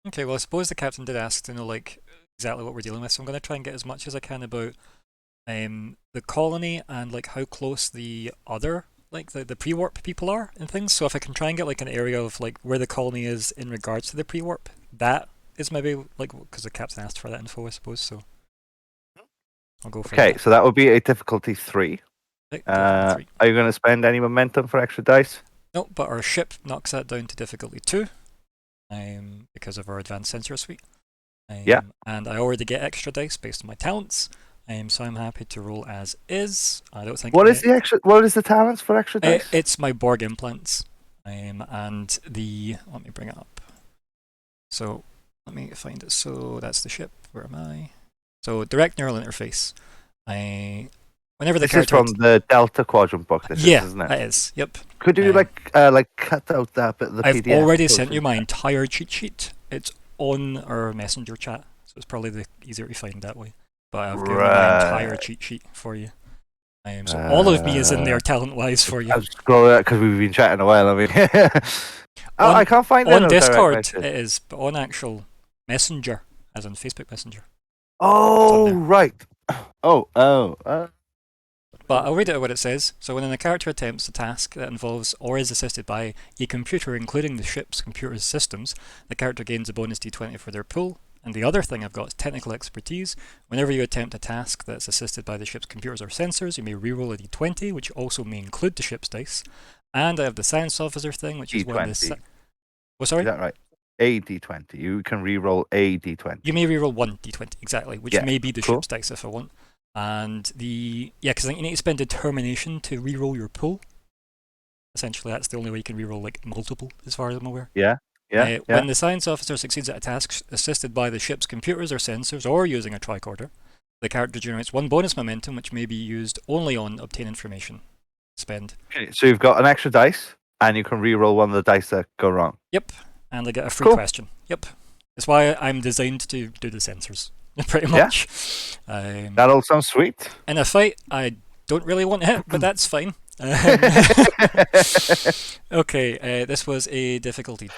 Okay. Well, I suppose the captain did ask to know like exactly what we're dealing with, so I'm going to try and get as much as I can about the colony and like how close the other like the pre-warp people are and things. So if I can try and get like an area of like where the colony is in regards to the pre-warp, that is maybe like because the captain asked for that info, I suppose. So I'll go for Okay, that. so that would be a difficulty 3. Right, difficulty 3. Are you going to spend any momentum for extra dice? No, but our ship knocks that down to difficulty 2, because of our advanced sensor suite. Yeah. And I already get extra dice based on my talents. So I'm happy to roll as is. I don't think What is the extra? What is the talents for extra dice? it's my Borg implants. And let me bring it up. So let me find it. So that's the ship. Where am I? So direct neural interface. Whenever the This is character from the Delta Quadrant book. This yeah, is, isn't it? that is. Yep. Could you like cut out that bit of the I've PDF? already sent you my entire cheat sheet. It's on our messenger chat, so it's probably easier to find that way. But I've given you my entire cheat sheet for you. So all of me is in there talent-wise for you. I'll scroll it because we've been chatting a while. I mean, I can't find it on Discord. direct It is, but on actual Messenger, as in Facebook Messenger. Oh right. Oh. But I'll read it what it says. So when a character attempts a task that involves or is assisted by a computer, including the ship's computer systems, the character gains a bonus d20 for their pool. And the other thing I've got is technical expertise. Whenever you attempt a task that's assisted by the ship's computers or sensors, you may reroll a d20, which also may include the ship's dice. And I have the science officer thing, which is when this. Oh, sorry? Is that right? A d20. You can reroll a d20. You may reroll one d20, exactly, which may be the ship's dice if I want. And because I think you need to spend determination to reroll your pool. Essentially, that's the only way you can reroll like multiple, as far as I'm aware. Yeah. When the science officer succeeds at a task assisted by the ship's computers or sensors or using a tricorder, the character generates 1 bonus momentum, which may be used only on obtain information. Spend. Okay, so you've got an extra dice, and you can reroll one of the dice that go wrong. Yep, and I get a free question. Yep, that's why I'm designed to do the sensors. Pretty much. Yeah. That all sounds sweet. In a fight, I don't really want to hit, but that's fine. Okay, this was a difficulty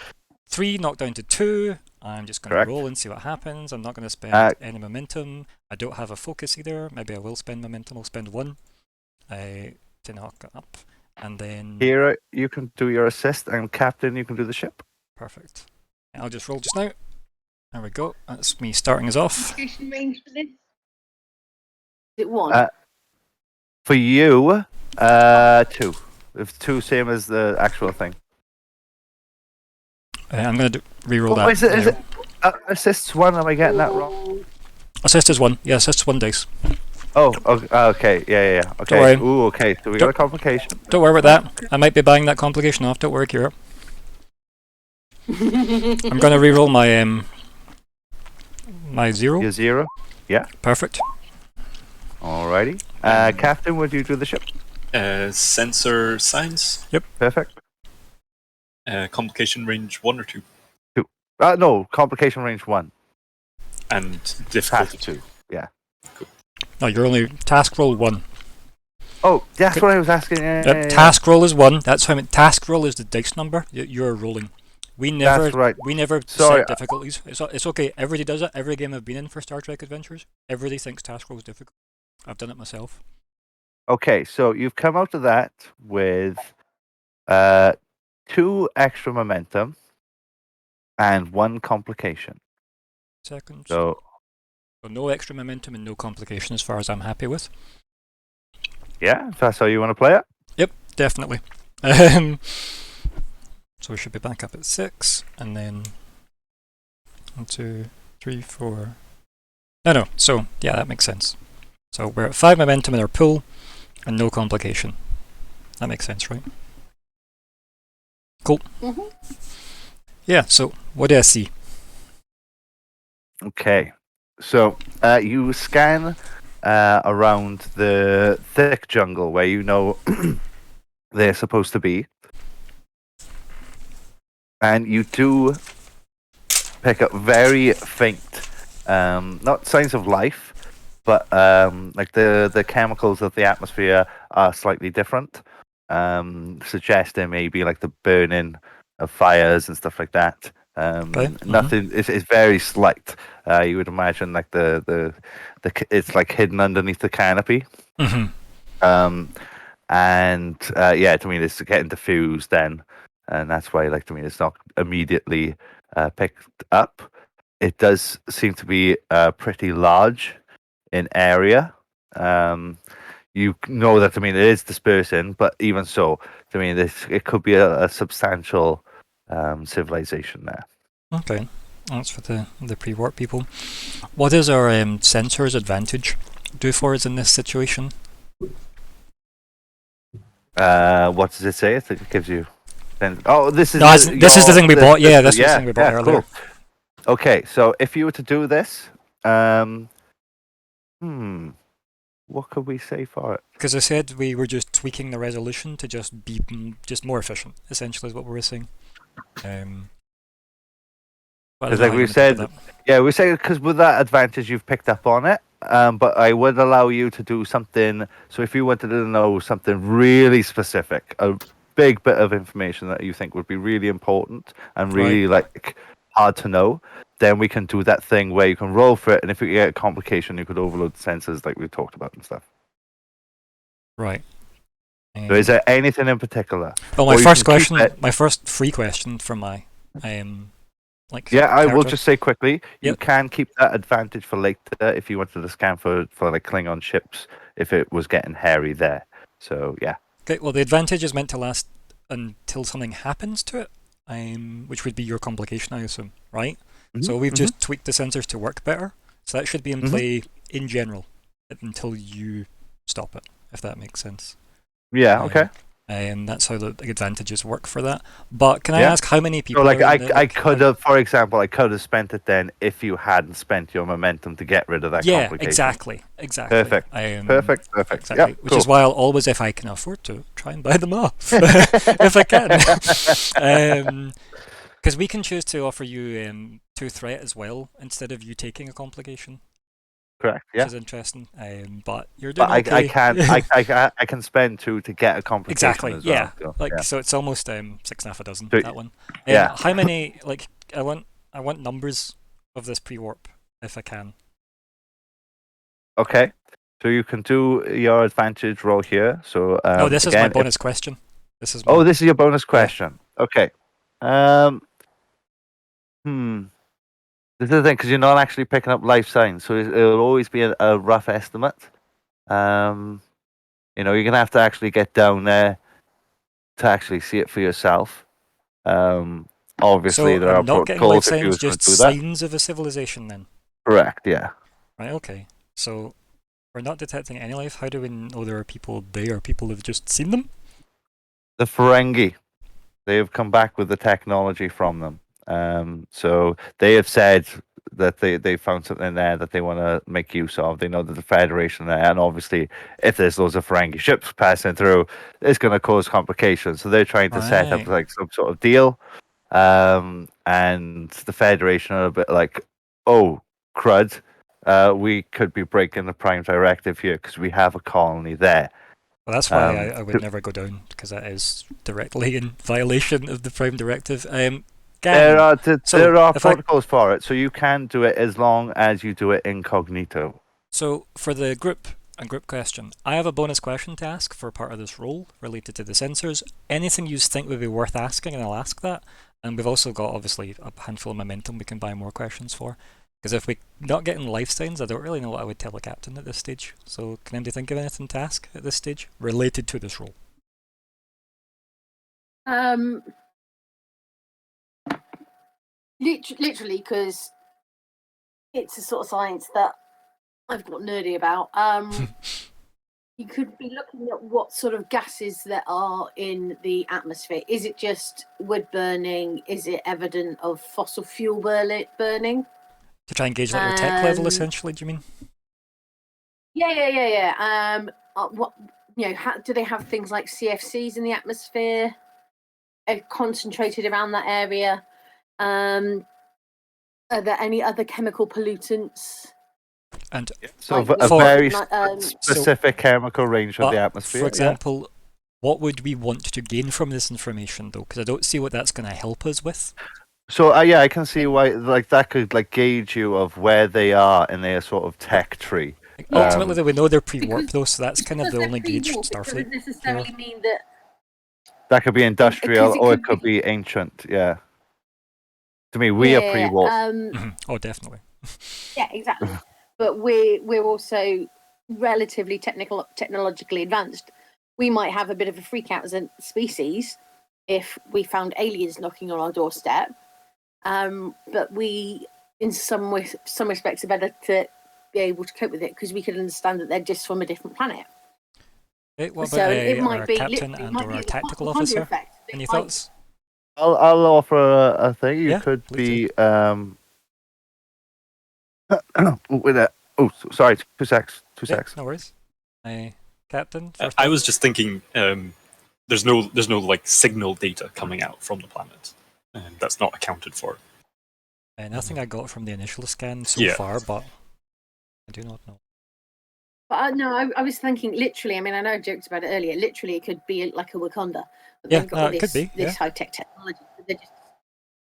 3 knocked down to 2. I'm just going to roll and see what happens. I'm not going to spend any momentum. I don't have a focus either. Maybe I will spend momentum. I'll spend 1 to knock it up. And then... Here, you can do your assist, and Captain, you can do the ship. Perfect. I'll just roll just now. There we go. That's me starting us off. Range for this? Is it 1? For you, 2. If 2 same as the actual thing. I'm going to re-roll that. Is it assists 1? Am I getting that wrong? Assist is 1. Yeah, assist 1 dice. Oh, okay. Yeah. Okay. Don't worry. Ooh, okay. So we got a complication. Don't worry about that. I might be buying that complication off. Don't worry, Kira. I'm going to re-roll my my 0. Your 0? Yeah. Perfect. Alrighty. Captain, would you do the ship? Sensor science. Yep. Perfect. Complication range 1 or 2. 2. No, complication range 1. And difficulty Task 2. Yeah. Cool. No, you're only task roll 1. Oh, that's what I was asking. Yep. Task roll is 1. That's how task roll is the dice number you're rolling. We never, That's right. We never set difficulties. It's okay. Everybody does it. Every game I've been in for Star Trek Adventures, everybody thinks task roll is difficult. I've done it myself. Okay, so you've come out of that with 2 extra momentum and 1 complication. Seconds. So no extra momentum and no complication, as far as I'm happy with. Yeah, if that's how you want to play it. Yep, definitely. So we should be back up at 6, and then 1, 2, 3, 4. No. So yeah, that makes sense. So we're at 5 momentum in our pool, and no complication. That makes sense, right? Cool. Mm-hmm. Yeah. So what do I see? Okay, so you scan around the thick jungle where you know they're supposed to be, and you do pick up very faint, not signs of life, but like the chemicals of the atmosphere are slightly different, suggesting maybe like the burning of fires and stuff like that. Okay. Nothing. It's very slight. You would imagine like it's like hidden underneath the canopy. Hmm. And yeah, to me, it's getting diffused then, and that's why, like, to me, it's not immediately picked up. It does seem to be pretty large in area. You know that, I mean, it is dispersing, but even so, to me, it could be a substantial civilization there. Okay, that's for the pre-warp people. What does our sensors advantage do for us in this situation? What does it say? It gives you. Oh, this is No, this is the thing we bought. Yeah, this was the thing we bought earlier. Cool. Okay, so if you were to do this, what could we say for it? Because I said we were just tweaking the resolution to just be just more efficient. Essentially, is what we were saying. Because like we said, yeah, we say because with that advantage you've picked up on it. But I would allow you to do something. So if you wanted to know something really specific, a big bit of information that you think would be really important and really like hard to know, then we can do that thing where you can roll for it, and if you get a complication, you could overload the sensors like we talked about and stuff. Right. So is there anything in particular? Well, my first question, my first free question from my I will just say quickly, you Yep. can keep that advantage for later if you wanted to scan for like Klingon ships if it was getting hairy there. So yeah. Okay, well the advantage is meant to last until something happens to it, which would be your complication, I assume, right? Mm-hmm. So we've just tweaked the sensors to work better. So that should be in play in general until you stop it, if that makes sense. Yeah, okay. And that's how the advantages work for that. But can I ask how many people? So like I could have, for example, I could have spent it then if you hadn't spent your momentum to get rid of that complication. Exactly. Perfect. Perfect. Exactly. Yep, Which cool. is why I'll always, if I can afford to, try and buy them off if I can. Because we can choose to offer you 2 threat as well instead of you taking a complication. Correct. Yeah. Which is interesting. But you're doing but okay. I can spend 2 to get a complication. Exactly. As yeah. well, So it's almost 6.5 dozen. So, that one. yeah. How many? Like I want numbers of this pre-warp if I can. Okay. So you can do your advantage roll here. So no, this again, is my bonus question. This is. This is your bonus question. Yeah. Okay. This is the thing, because you're not actually picking up life signs, so it'll always be a rough estimate. You're gonna have to actually get down there to actually see it for yourself. Obviously, so there are I'm not getting protocols life if you signs, just do that. signs of a civilization then. Correct. Yeah. Right. Okay. So we're not detecting any life. How do we know there are people there? People who've just seen them? The Ferengi, they have come back with the technology from them. So they have said that they found something there that they want to make use of. They know that the Federation there, and obviously, if there's loads of Ferengi ships passing through, it's going to cause complications. So they're trying to set up like some sort of deal. And the Federation are a bit like, oh, crud, we could be breaking the Prime Directive here because we have a colony there. Well, that's why I would never go down, because that is directly in violation of the Prime Directive. There are protocols for it, so you can do it as long as you do it incognito. So for the group and group question, I have a bonus question to ask for part of this role related to the sensors. Anything you think would be worth asking, and I'll ask that. And we've also got obviously a handful of momentum we can buy more questions for. Because if we're not getting life signs, I don't really know what I would tell the captain at this stage. So can anybody think of anything to ask at this stage related to this role? Literally, because it's a sort of science that I've got nerdy about. You could be looking at what sort of gases there are in the atmosphere. Is it just wood burning? Is it evident of fossil fuel burning? To try and gauge like your tech level, essentially, do you mean? Yeah. What do they have things like CFCs in the atmosphere concentrated around that area? Are there any other chemical pollutants? And So Like a for very so specific chemical range of the for atmosphere. example, what would we want to gain from this information though? Because I don't see what that's going to help us with. So yeah, I can see why like that could like gauge you of where they are in their sort of tech tree. Like, Yeah. ultimately, we know they're pre-warp Because though, so that's kind of the they're only gauge pre-warp, it Starfleet. doesn't necessarily mean that. That could be industrial Because it or it could could be. be ancient. Yeah. To me, we are pre-warp. Oh, definitely. Yeah, exactly. But we're also relatively technologically advanced. We might have a bit of a freak out as a species if we found aliens knocking on our doorstep. But we, in some respects, are better to be able to cope with it because we could understand that they're just from a different planet. Okay, what So about it might our be captain literally, it and might or be our the tactical mitochondria officer? effect. Any thoughts? I'll offer a thing. You Yeah, could please be with a. Oh, sorry. 2 secs. 2 Yeah, secs. no worries. Captain, first I up. was just thinking, there's no like signal data coming out from the planet, and that's not accounted for. Nothing I got from the initial scan so Yeah. far, but I do not know. But no, I was thinking literally. I mean, I know I joked about it earlier. Literally, it could be like a Wakanda. But Yeah, they've got all it could be. this Yeah, high tech technology. But they're just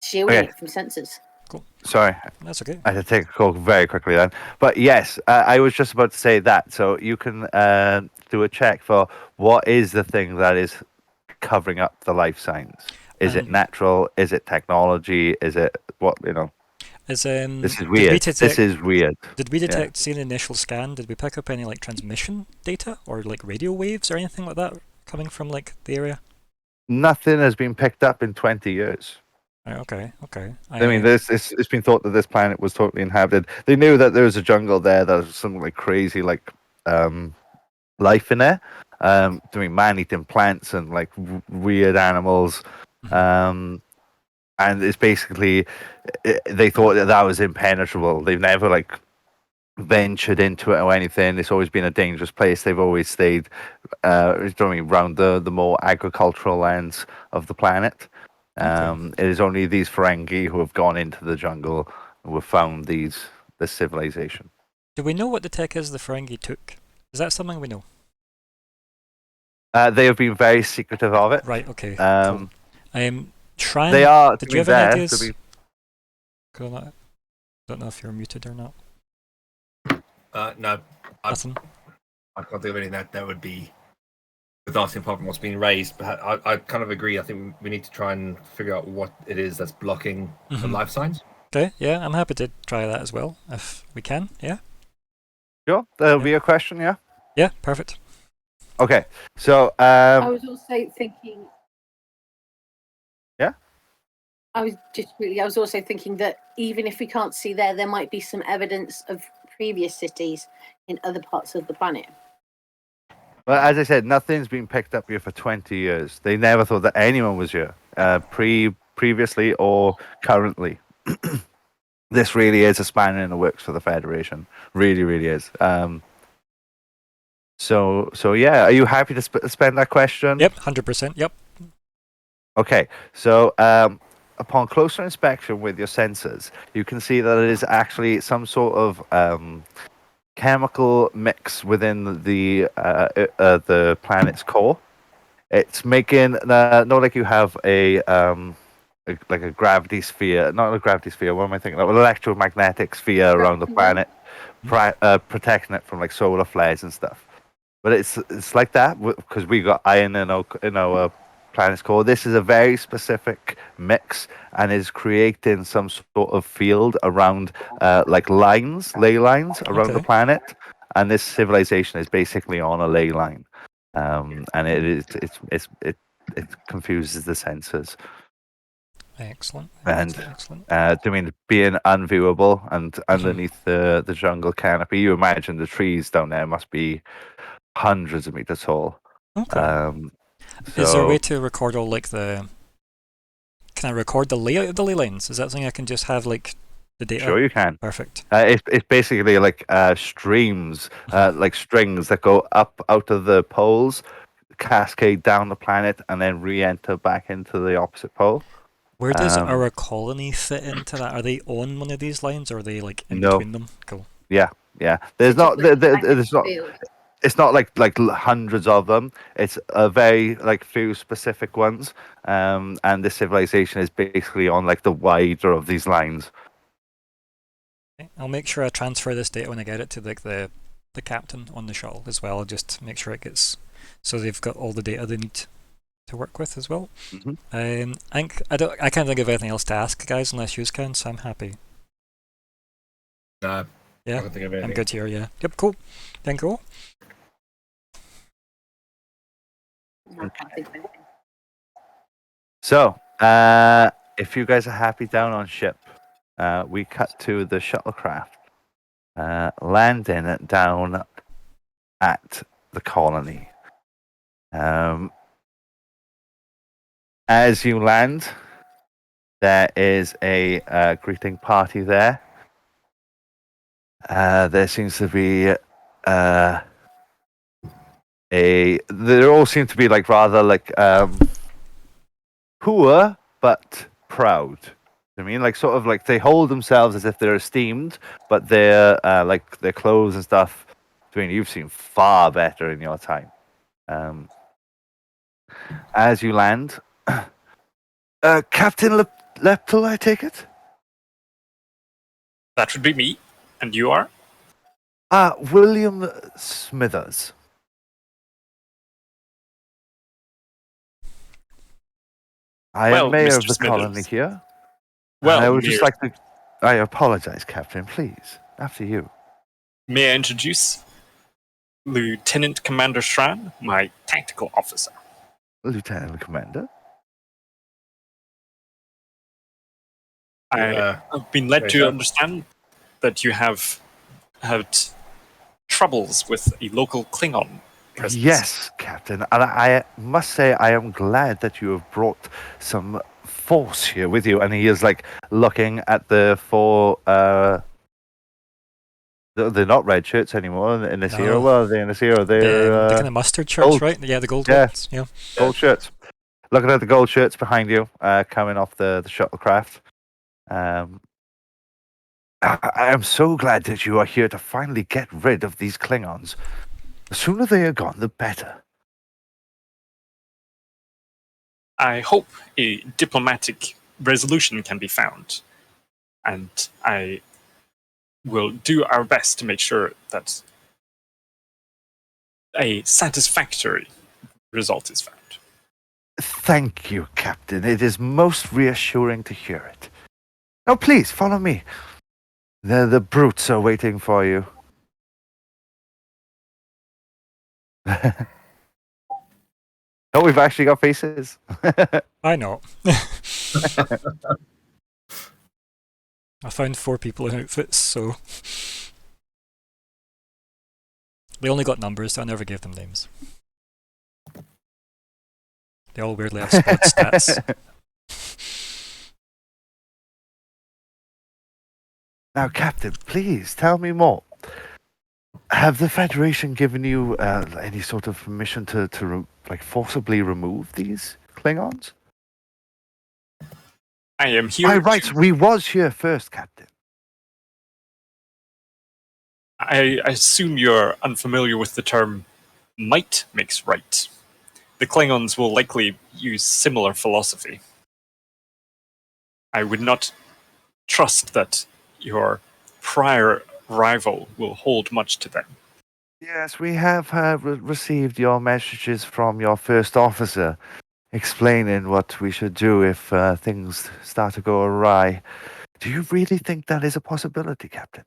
shielding Okay. it from sensors. cool. Sorry. That's okay. I had to take a call very quickly then. But yes, I was just about to say that. So you can do a check for what is the thing that is covering up the life signs. Is it And natural? Is it technology? Is it what, is This is did we weird. This detect is weird. Yeah. seeing the initial scan? Did we pick up any like transmission data or like radio waves or anything like that coming from like the area? Nothing has been picked up in 20 years. Right, okay. I mean, it's been thought that this planet was totally inhabited. They knew that there was a jungle there, that was some like crazy like life in there. Doing man-eating plants and like weird animals. And it's basically they thought that was impenetrable. They've never like ventured into it or anything. It's always been a dangerous place. They've always stayed around the more agricultural lands of the planet. It is only these Ferengi who have gone into the jungle who have found this civilization. Do we know what the tech is the Ferengi took? Is that something we know? They have been very secretive of it. Right, okay. Cool. Trying. They are. Did you have any ideas? To be... Cool. Don't know if you're muted or not. No. Nothing. I can't think of anything that would be without apart from what's being raised. But I kind of agree. I think we need to try and figure out what it is that's blocking the life signs. Okay, yeah, I'm happy to try that as well if we can. Yeah. Sure. There'll be a question. Yeah. Yeah. Perfect. Okay. So. I was also thinking. Yeah. I was also thinking that even if we can't see there might be some evidence of previous cities in other parts of the planet. Well, as I said, nothing's been picked up here for 20 years. They never thought that anyone was here, previously or currently. This really is a spanner in the works for the Federation. Really, really is. So yeah, are you happy to spend that question? Yep, 100%. Yep. Okay, so upon closer inspection with your sensors, you can see that it is actually some sort of chemical mix within the planet's core. It's making not like you have like a gravity sphere, not a gravity sphere. What am I thinking? Like an electromagnetic sphere around the planet, protecting it from like solar flares and stuff. But it's like that because we got iron in our planet's core. This is a very specific mix and is creating some sort of field around like ley lines around the planet. And this civilization is basically on a ley line, and it confuses the sensors. Excellent. And being unviewable and underneath the jungle canopy, you imagine the trees down there must be hundreds of meters tall. Okay. Is there a way to record all like the? Can I record the layout of the ley lines? Is that something I can just have like the data? Sure, you can. Perfect. It's basically like streams, like strings that go up out of the poles, cascade down the planet, and then re-enter back into the opposite pole. Where does our colony fit into that? Are they on one of these lines, or are they like in No. between them? Cool. Yeah. There's not. There's not. It's not like hundreds of them. It's a very like few specific ones. And this civilization is basically on like the wider of these lines. Okay. I'll make sure I transfer this data when I get it to like the captain on the shuttle as well. Just make sure it gets so they've got all the data they need to work with as well. Mm-hmm. I can't think of anything else to ask, guys, unless you can. So I'm happy. No, Yeah, I don't think of anything. I'm good here. Yeah. Yep. Cool. Thank you all. I can't think of anything. So, if you guys are happy down on ship, we cut to the shuttlecraft landing down at the colony. As you land, there is a greeting party there. There seems to be they all seem to be like rather like poor but proud. I mean, like sort of like they hold themselves as if they're esteemed, but they're like their clothes and stuff. I mean, you've seen far better in your time. As you land, Captain Leptel, I take it. That would be me. And you are? William Smithers. I Well, am mayor Mr. of the Smithers. colony here. Well, I would just Mayor- like to. I apologize, Captain. Please, after you. May I introduce Lieutenant Commander Shran, my tactical officer? Lieutenant Commander. I've been led Very to sure. understand that you have had troubles with a local Klingon presence. Yes, Captain. And I must say, I am glad that you have brought some force here with you. And he is like looking at the four. They're not red shirts anymore in this era. No. Well, are they in this era? They're The kind of mustard shirts, gold. right? Yeah, the gold Yeah. ones. Yeah. gold shirts. Looking at the gold shirts behind you, coming off the shuttlecraft. I am so glad that you are here to finally get rid of these Klingons. The sooner they are gone, the better. I hope a diplomatic resolution can be found, and I will do our best to make sure that a satisfactory result is found. Thank you, Captain. It is most reassuring to hear it. Now, please, follow me. The brutes are waiting for you. Oh, we've actually got faces. I know. I found 4 people in outfits, so they only got numbers. I never gave them names. They all weirdly have sports stats. Now, Captain, please tell me more. Have the Federation given you any sort of permission to like forcibly remove these Klingons? I am here. By rights, we was here first, Captain. I assume you're unfamiliar with the term might makes right. The Klingons will likely use similar philosophy. I would not trust that your prior rival will hold much to them. Yes, we have received your messages from your first officer explaining what we should do if things start to go awry. Do you really think that is a possibility, Captain?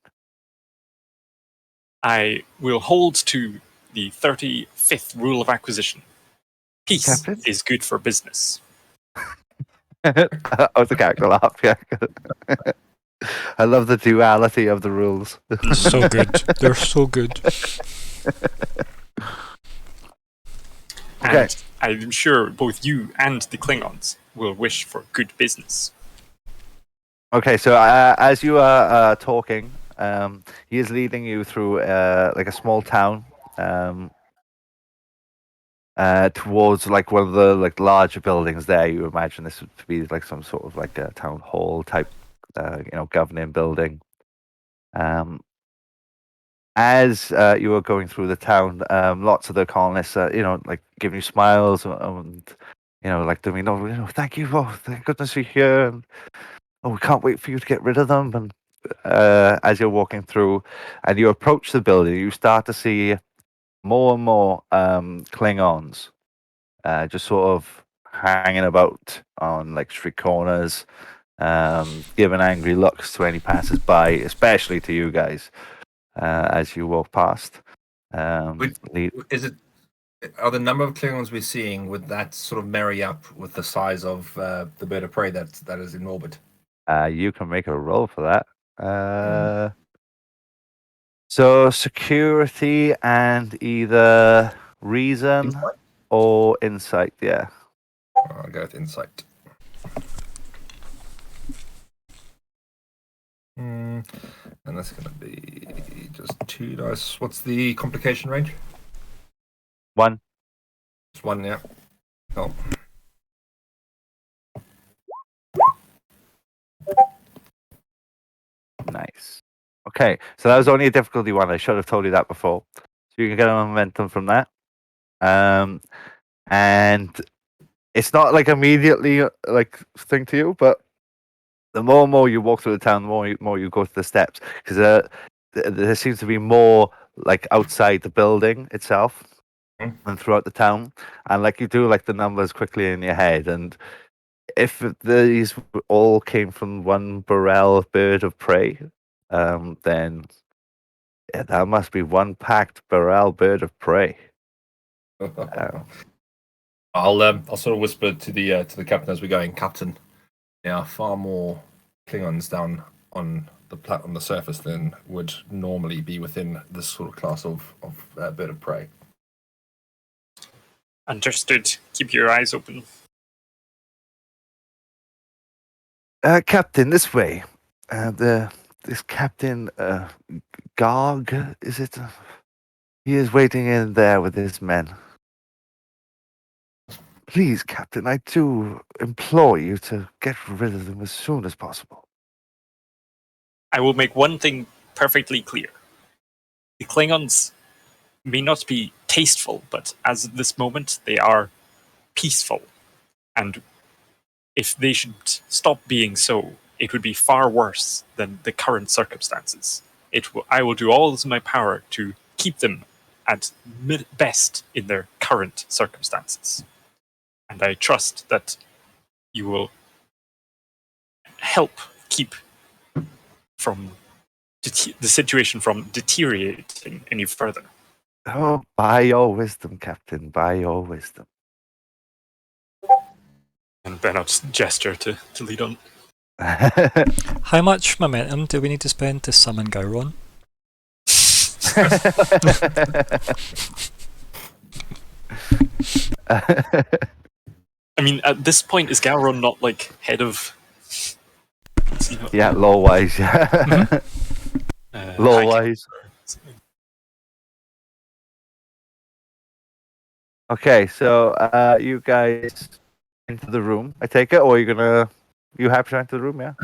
I will hold to the 35th rule of acquisition. Peace Captain? is good for business. Oh, the character laugh, yeah. I love the duality of the rules. So good. They're so good. Okay. And I'm sure both you and the Klingons will wish for good business. Okay, so as you are talking, he is leading you through like a small town, towards like one of the like larger buildings there. You imagine this would be like some sort of like a town hall type, governing building. As you were going through the town, lots of the colonists, like giving you smiles and like doing, thank you, oh, thank goodness you're here, and oh, we can't wait for you to get rid of them. And as you're walking through, and you approach the building, you start to see more and more Klingons, just sort of hanging about on like street corners, giving angry looks to any passers-by, especially to you guys. As you walk past. Is it? Are the number of Klingons we're seeing, would that sort of marry up with the size of the bird of prey that is in orbit? You can make a roll for that. So security and either reason Insight? or insight. Yeah. I'll go with insight. And that's going to be just 2 dice. What's the complication range? 1. Just 1, yeah. Oh. Nice. Okay, so that was only a difficulty 1. I should have told you that before. So you can get a momentum from that. And it's not like immediately like thing to you, but the more and more you walk through the town, the more you go to the steps, because there seems to be more like outside the building itself and throughout the town, and like you do like the numbers quickly in your head, and if these all came from one Burrell bird of prey, then that must be one packed Burrell bird of prey. I'll sort of whisper to the captain as we're going, Captain. There are far more Klingons down on the surface than would normally be within this sort of class of bird of prey. Understood. Keep your eyes open. Captain, this way. This Captain Garg, is it? He is waiting in there with his men. Please, Captain, I do implore you to get rid of them as soon as possible. I will make one thing perfectly clear. The Klingons may not be tasteful, but as of this moment, they are peaceful. And if they should stop being so, it would be far worse than the current circumstances. I will do all in my power to keep them at best in their current circumstances. And I trust that you will help keep from the situation from deteriorating any further. Oh, by your wisdom, Captain, by your wisdom. And Bernard's gesture to lead on. How much momentum do we need to spend to summon Gowron? I mean, at this point, is Gowron not like head of? Yeah, law-wise, yeah. Law-wise. Okay, so you guys into the room, I take it, or you happy to enter the room, yeah?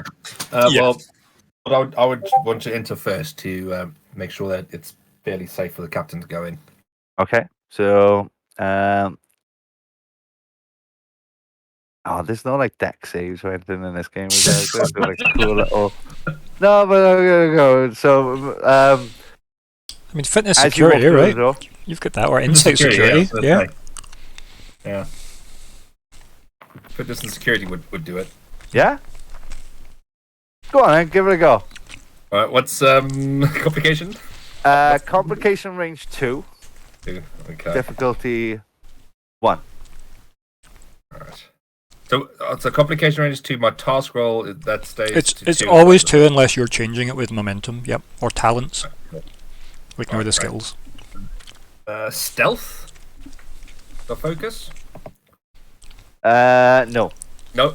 Well, I would want to enter first to make sure that it's fairly safe for the captain to go in. Okay, so there's no like deck saves or anything in this game. Is there? It's like cool little... No, but I'm gonna go. So I mean, fitness security, right? You've got that, or insight security, yeah. Yeah. Fitness and security would do it. Yeah? Go on, then, give it a go. Alright, what's complication? Complication range 2. 2, okay. Difficulty 1. Alright. So complication range is 2. My task roll that stays. It's always 2 unless you're changing it with momentum. Yep, or talents. Ignore the skills. Stealth. The focus. No. No.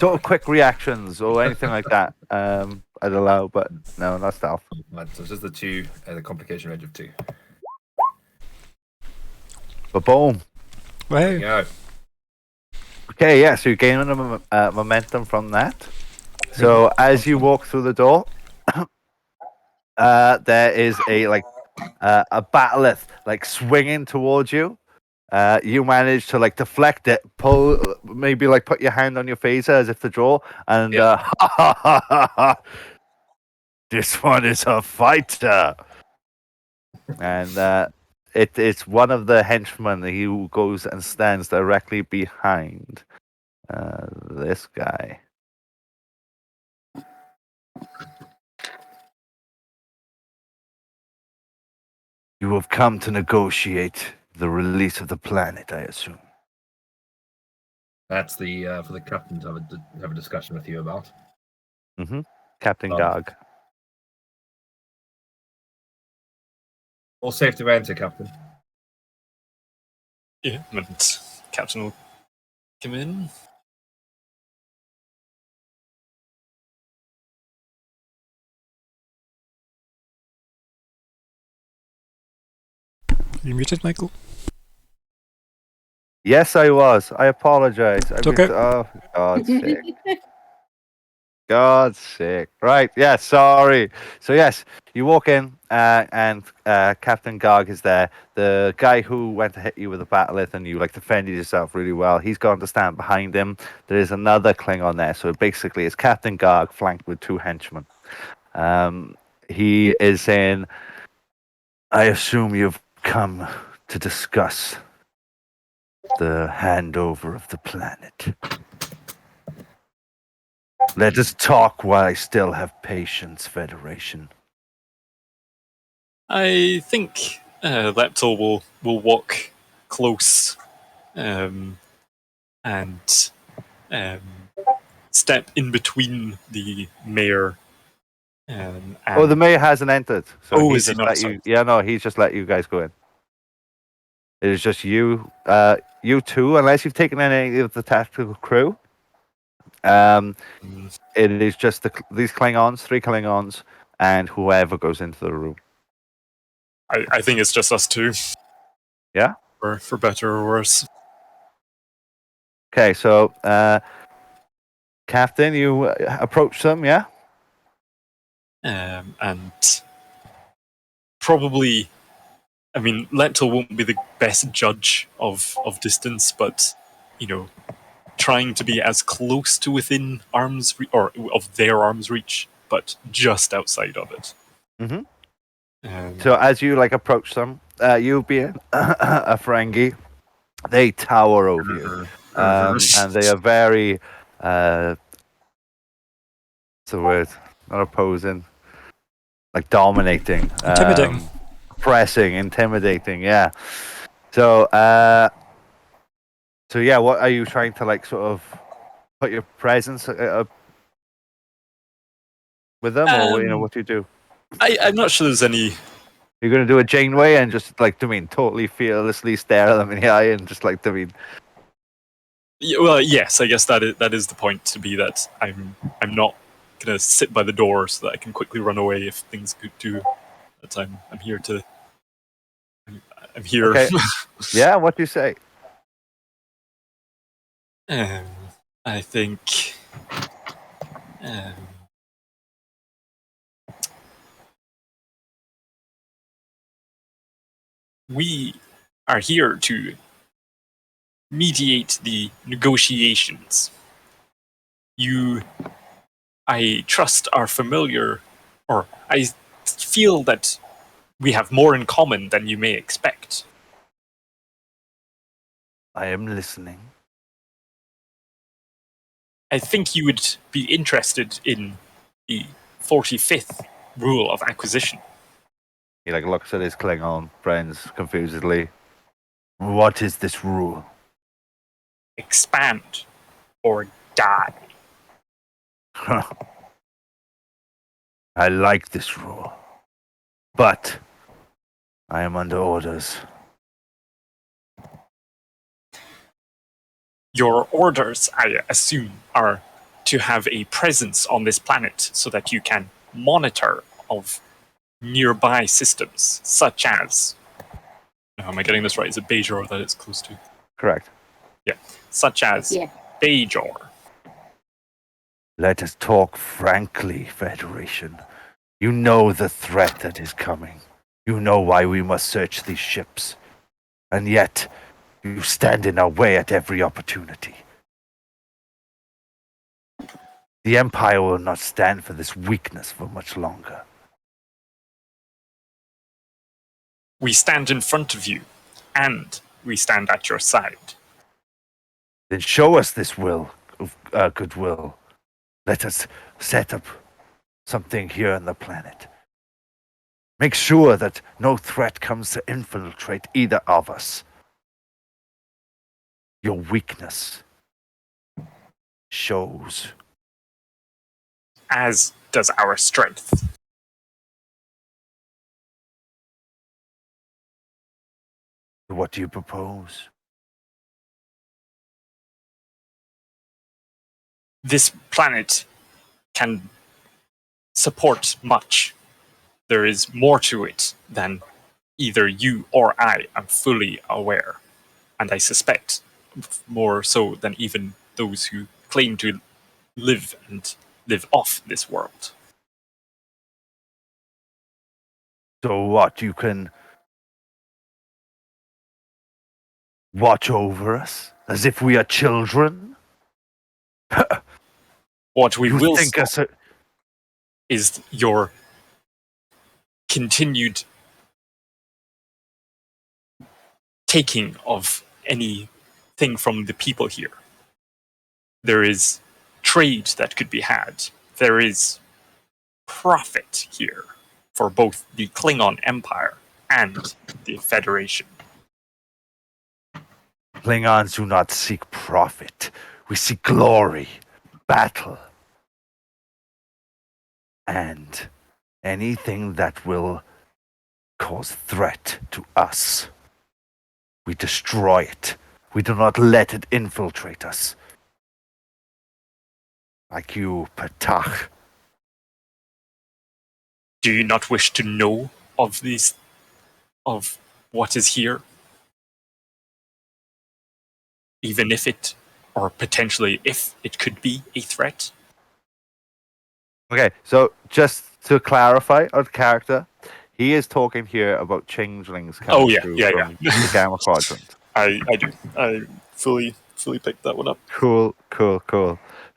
sort of quick reactions or anything like that. I'd allow, but no, not stealth. Right, so it's just the 2, the complication range of 2. But boom. There you Wow. go. Okay, yeah. So you're gaining momentum from that. So as you walk through the door, there is a bat'leth like swinging towards you. You manage to like deflect it, pull, maybe like put your hand on your phaser as if to draw, and this one is a fighter. And it's one of the henchmen who goes and stands directly behind this guy. You have come to negotiate the release of the planet, I assume. That's the for the captain to have a discussion with you about. Mm-hmm. Captain Um, Garg. All safe to enter, Captain. Yeah, and Captain will come in. You muted, Michael? Yes, I was. I apologize. okay. Oh, for God's sake. God's sake. Right. Yeah, sorry. So, yes, you walk in and Captain Garg is there. The guy who went to hit you with a bat'leth and you like defended yourself really well, he's gone to stand behind him. There is another Klingon there. So, basically, it's Captain Garg flanked with 2 henchmen. He is saying, I assume you've come to discuss the handover of the planet. Let us talk while I still have patience, Federation. I think Leptil will walk close and step in between the mayor. And The mayor hasn't entered. So Oh, he's is he just not? let Sorry. you. Yeah, no, he's just let you guys go in. It is just you, you two, unless you've taken any of the tactical crew. It is just these Klingons, 3 Klingons, and whoever goes into the room. I think it's just us 2. Yeah? For better or worse. Okay, so Captain, you approach them, yeah? And probably, I mean, Leptil won't be the best judge of distance, but you know, trying to be as close to within arm's or of their arm's reach, but just outside of it. Mm-hmm. So as you like approach them, you being a Ferengi, they tower over you, and they are very, what's the word? Not opposing, like dominating, Intimidating. pressing, intimidating. Yeah. So, yeah, what are you trying to like sort of put your presence with them, or what do you do? I'm not sure there's any. You're gonna do a Janeway and just like totally fearlessly stare at them in the eye and just like Well, yes, I guess that is the point, to be that I'm not gonna sit by the door so that I can quickly run away if things go do. That I'm here to. I'm here. Okay. Yeah, what do you say? I think. We are here to mediate the negotiations. I trust, are familiar, or I feel that we have more in common than you may expect. I am listening. I think you would be interested in the 45th rule of acquisition. He like looks at his Klingon friends confusedly. What is this rule? Expand or die. I like this rule, but I am under orders. Your orders, I assume, are to have a presence on this planet so that you can monitor of nearby systems, such as... am I getting this right? Is it Bajor that it's close to? Correct. Such as Yeah. Bajor. Let us talk frankly, Federation. You know the threat that is coming. You know why we must search these ships. And yet, you stand in our way at every opportunity. The Empire will not stand for this weakness for much longer. We stand in front of you, and we stand at your side. Then show us this goodwill. Let us set up something here on the planet. Make sure that no threat comes to infiltrate either of us. Your weakness shows. As does our strength. What do you propose? This planet can support much. There is more to it than either you or I am fully aware. And I suspect more so than even those who claim to live off this world. So what, you can watch over us as if we are children? What we You will think stop is your continued taking of anything from the people here. There is trade that could be had. There is profit here for both the Klingon Empire and the Federation. Klingons do not seek profit. We seek glory, battle, and anything that will cause threat to us. We destroy it. We do not let it infiltrate us. Like you, Patach. Do you not wish to know of what is here? Even if it, or potentially if it could be a threat? Okay, so just to clarify our character, he is talking here about changelings coming through from the Gamma Quadrant. I do. I fully picked that one up. Cool.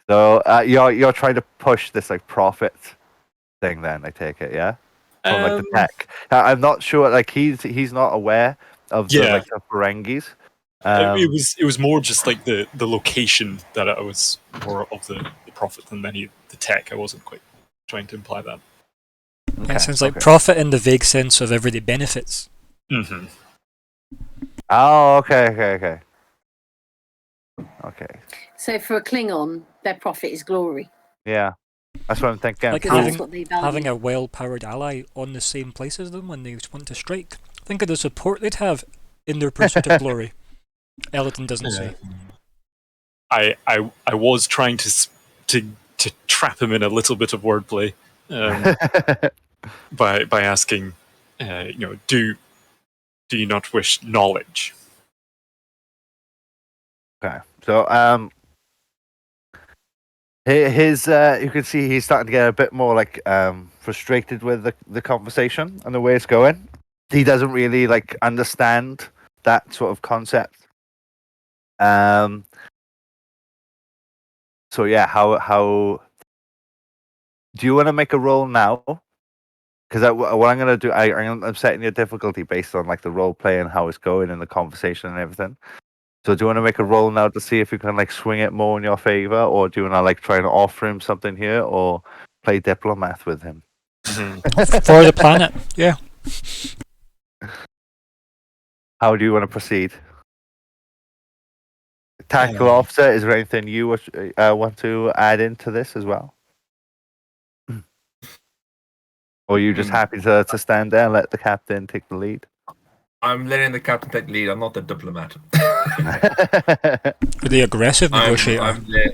So you're trying to push this like profit thing, then I take it, yeah, from like the tech. I'm not sure. Like he's not aware of the like the Ferengis. It was more just like the location that I was more of the profit than any the tech. I wasn't quite trying to imply that. Okay, it sounds like profit in the vague sense of everyday benefits. Mm-hmm. Oh, okay. So for a Klingon, their profit is glory. Yeah, that's what I'm thinking. Like That's what they value. having a well-powered ally on the same place as them when they want to strike. Think of the support they'd have in their pursuit of glory. Eliton doesn't say. I was trying to trap him in a little bit of wordplay by asking, do you not wish knowledge? Okay, so his you can see he's starting to get a bit more like frustrated with the conversation and the way it's going. He doesn't really like understand that sort of concept. So yeah, how do you want to make a roll now? Because what I'm gonna do, I'm setting your difficulty based on like the role play and how it's going and the conversation and everything. So do you want to make a roll now to see if you can like swing it more in your favor, or do you want to like try and offer him something here, or play diplomat with him? For the planet, yeah. How do you want to proceed? Tactical officer, is there anything you want to add into this as well? Or are you just happy to stand there and let the captain take the lead? I'm letting the captain take the lead. I'm not the diplomat. The aggressive negotiator. I'm there.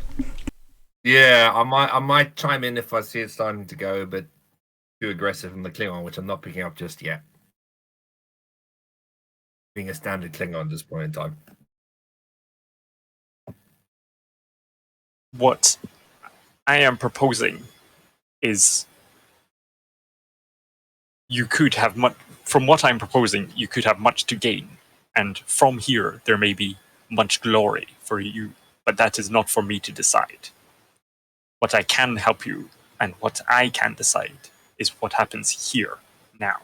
Yeah, I might chime in if I see it's starting to go a bit too aggressive from the Klingon, which I'm not picking up just yet. Being a standard Klingon at this point in time. What I am proposing is you could have much. From what I'm proposing, you could have much to gain, and from here there may be much glory for you, but that is not for me to decide. What I can help you, and what I can decide, is what happens here now.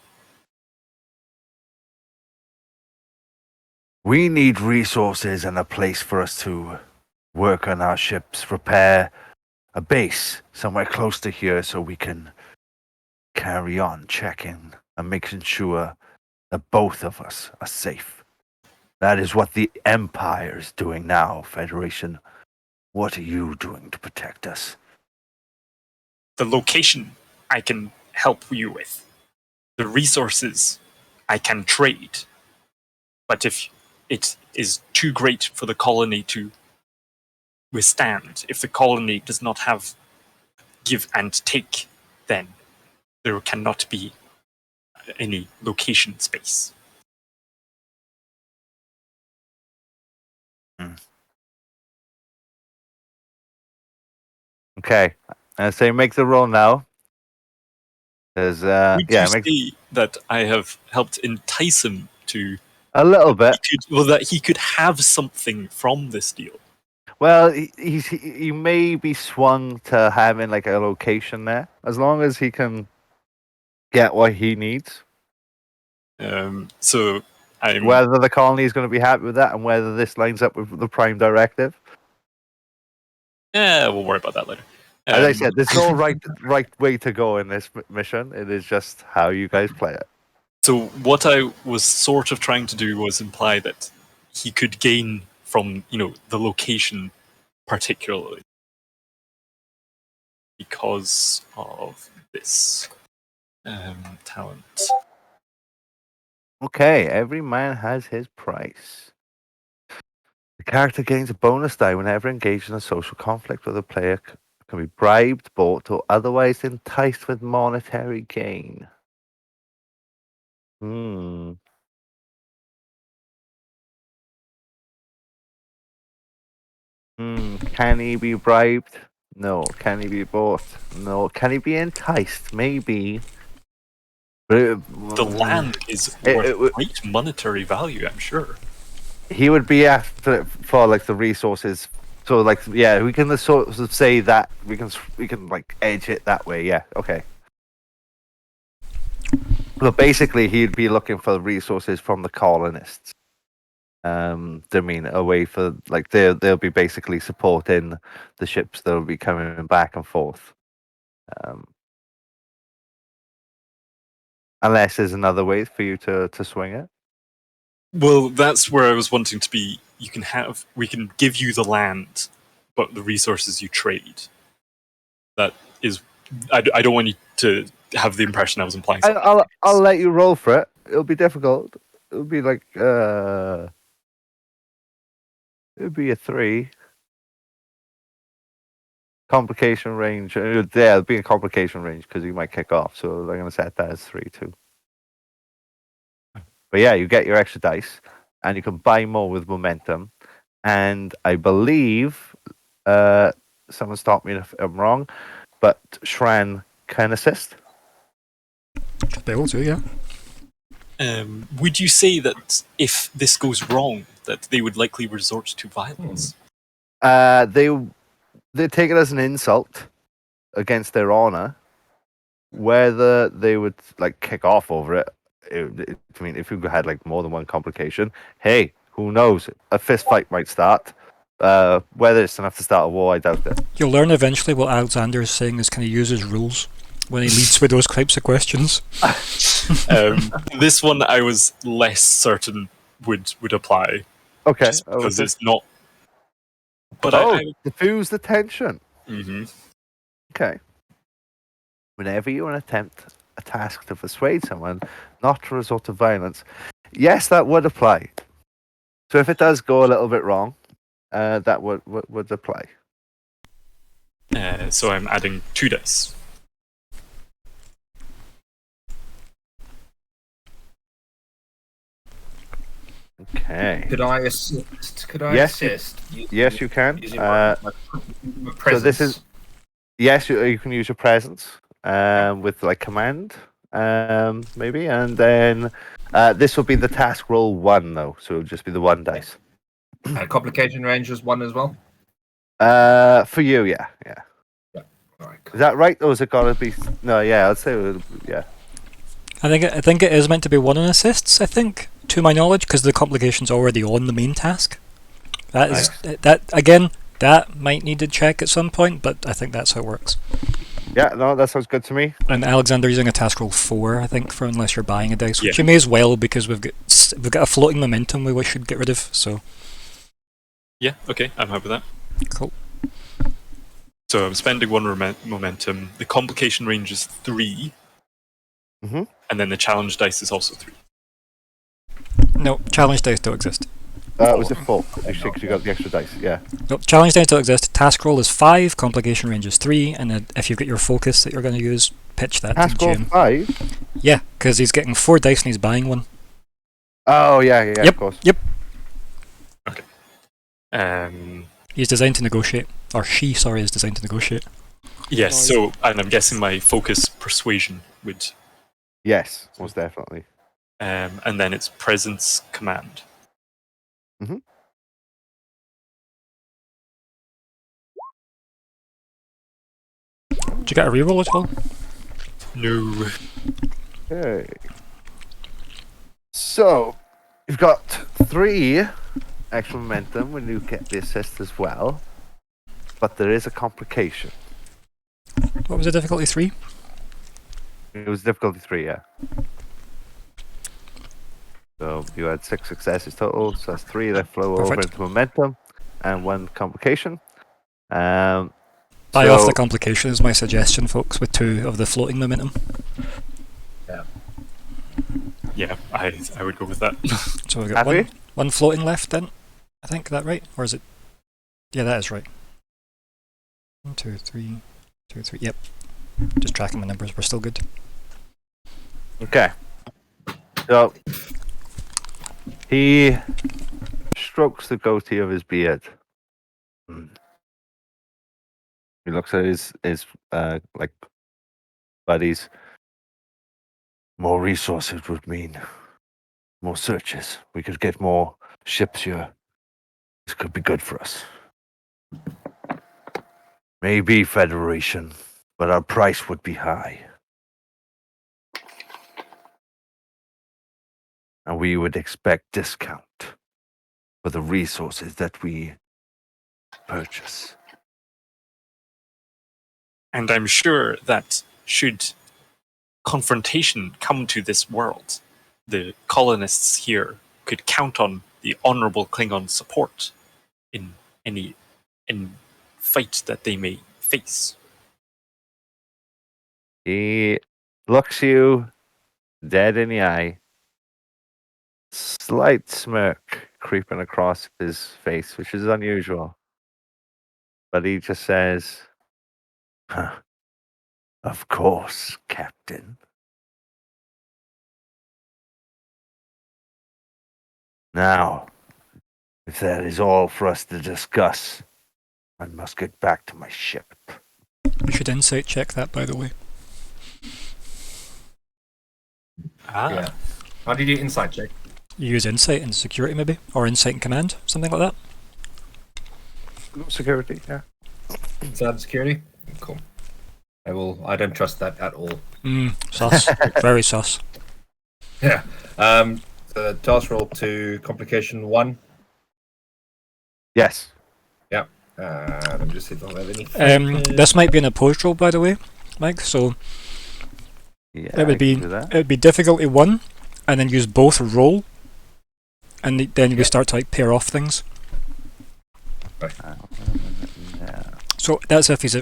We need resources and a place for us to work on our ships, repair a base somewhere close to here so we can carry on checking and making sure that both of us are safe. That is what the Empire is doing now, Federation. What are you doing to protect us? The location I can help you with. The resources I can trade. But if it is too great for the colony to withstand, if the colony does not have give and take, then there cannot be any location space. Okay, I say make the roll now. There's Would you say that I have helped entice him to a little bit. that he could have something from this deal? Well, he may be swung to having like a location there, as long as he can get what he needs. So I'm Whether the colony is going to be happy with that, and whether this lines up with the Prime Directive. we'll worry about that later. As I said, there's no right way to go in this mission. It is just how you guys play it. So what I was sort of trying to do was imply that he could gain from, the location particularly because of this talent. Okay, every man has his price. The character gains a bonus die whenever engaged in a social conflict with a player can be bribed, bought, or otherwise enticed with monetary gain. Can he be bribed? No. Can he be bought? No. Can he be enticed? Maybe. But The land is worth great monetary value, I'm sure. He would be after for like the resources. So like we can sort of say that we can like edge it that way. Yeah. Okay. But basically, he'd be looking for resources from the colonists. I mean, away for like they'll be basically supporting the ships that'll be coming back and forth. Unless there's another way for you to swing it. Well, that's where I was wanting to be. We can give you the land, but the resources you trade. That is, I don't want you to have the impression I was implying something. I'll let you roll for it. It'll be difficult. It'll be like it'll be a 3. Complication range. It'll be a complication range because you might kick off. So they're going to set that as 3 too. But yeah, you get your extra dice, and you can buy more with momentum. And I believe someone stop me if I'm wrong, but Shran can assist. Should be able to, yeah. Would you say that if this goes wrong, that they would likely resort to violence? They take it as an insult against their honor. Whether they would like kick off over it, I mean, if you had like more than one complication, hey, who knows? A fist fight might start. Whether it's enough to start a war, I doubt it. You'll learn eventually what Alexander is saying is kind of use his rules when he leads with those types of questions. This one I was less certain would apply. Okay. Just because it's not. But diffuse the tension. Mm-hmm. Okay. Whenever you attempt a task to persuade someone not to resort to violence, yes, that would apply. So if it does go a little bit wrong, that would apply. So I'm adding 2 dice. Okay. Could I assist? Could I Yes, you- assist? Yes, you can. Using my presence. So this is yes, you can use your presence with like command maybe, and then this will be the task roll 1 though, so it'll just be the 1 dice. Complication range is 1 as well. For you, yeah. All right. Cool. Is that right, or is it gotta be? No, yeah, I'd say yeah. I think it is meant to be 1 in assists. I think, to my knowledge, because the complication's already on the main task. That is that again. That might need to check at some point, but I think that's how it works. Yeah, no, that sounds good to me. And Alexander using a task roll 4, I think, for unless you're buying a dice, which Yeah. you may as well because we've got a floating momentum we should get rid of. So Yeah, okay, I'm happy with that. cool. So I'm spending 1 momentum. The complication range is 3. Mhm. And then the challenge dice is also 3. No, challenge dice don't exist. Was it 4? You got the extra dice, yeah. No, challenge dice don't exist. Task roll is 5, complication range is 3, and then if you've got your focus that you're going to use, pitch that Task to roll Jim. 5? Yeah, because he's getting 4 dice and he's buying 1. Oh, yeah, Yep. of course. Yep. Um, He's designed to negotiate, or she, sorry, is designed to negotiate. yes, so, and I'm guessing my focus persuasion would, Yes, most definitely. and then it's presence command. Did you get a reroll at all? No. Okay. So, you've got 3 extra momentum when you get the assist as well, but there is a complication. What was the difficulty? 3? It was difficulty 3, yeah. So you had 6 successes total, so that's 3 that flow over Perfect. into momentum, and 1 complication. Buy off the complication is my suggestion, folks, with 2 of the floating momentum. Yeah, I would go with that. So we've got Happy? one floating left then. I think, is that right? Or is it? Yeah, that is right. 1, 2, 3, 2, 3. Yep. Just tracking my numbers. We're still good. Okay. So he strokes the goatee of his beard. He looks at his like buddies. More resources would mean more searches. We could get more ships here. This could be good for us. Maybe Federation, but our price would be high. And we would expect discount for the resources that we purchase. And I'm sure that should confrontation come to this world, the colonists here could count on the honorable Klingon support in any fight that they may face. He looks you dead in the eye. Slight smirk creeping across his face, which is unusual. But he just says, "Huh, of course, Captain. Now, if that is all for us to discuss, I must get back to my ship." You should insight check that, by the way. Yeah. How do you do insight check? You use insight in security, maybe? Or insight in command? Something like that? Security, yeah. Inside security? Cool. I don't trust that at all. Sus. Very sus. Yeah. The task roll to complication 1. Yes. Yeah. Let me just see if I have any. This might be an opposed roll, by the way, Mike, so Yeah, it would be difficulty 1, and then use both roll, and then we start to like pair off things. So that's if he's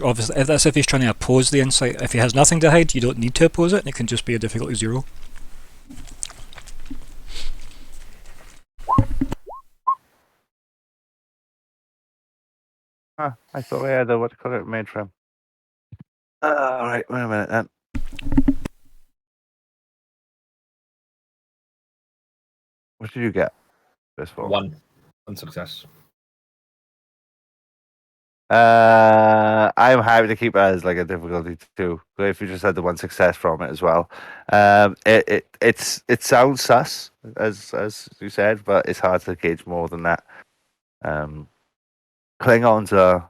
trying to oppose the insight. If he has nothing to hide, you don't need to oppose it. It can just be a difficulty 0. I thought I had a what do you call it, Maelstrom. All right, wait a minute then. What did you get? First of all, One success. I'm happy to keep it as like a difficulty 2. So if you just had the 1 success from it as well, it sounds sus as you said, but it's hard to gauge more than that. Klingons are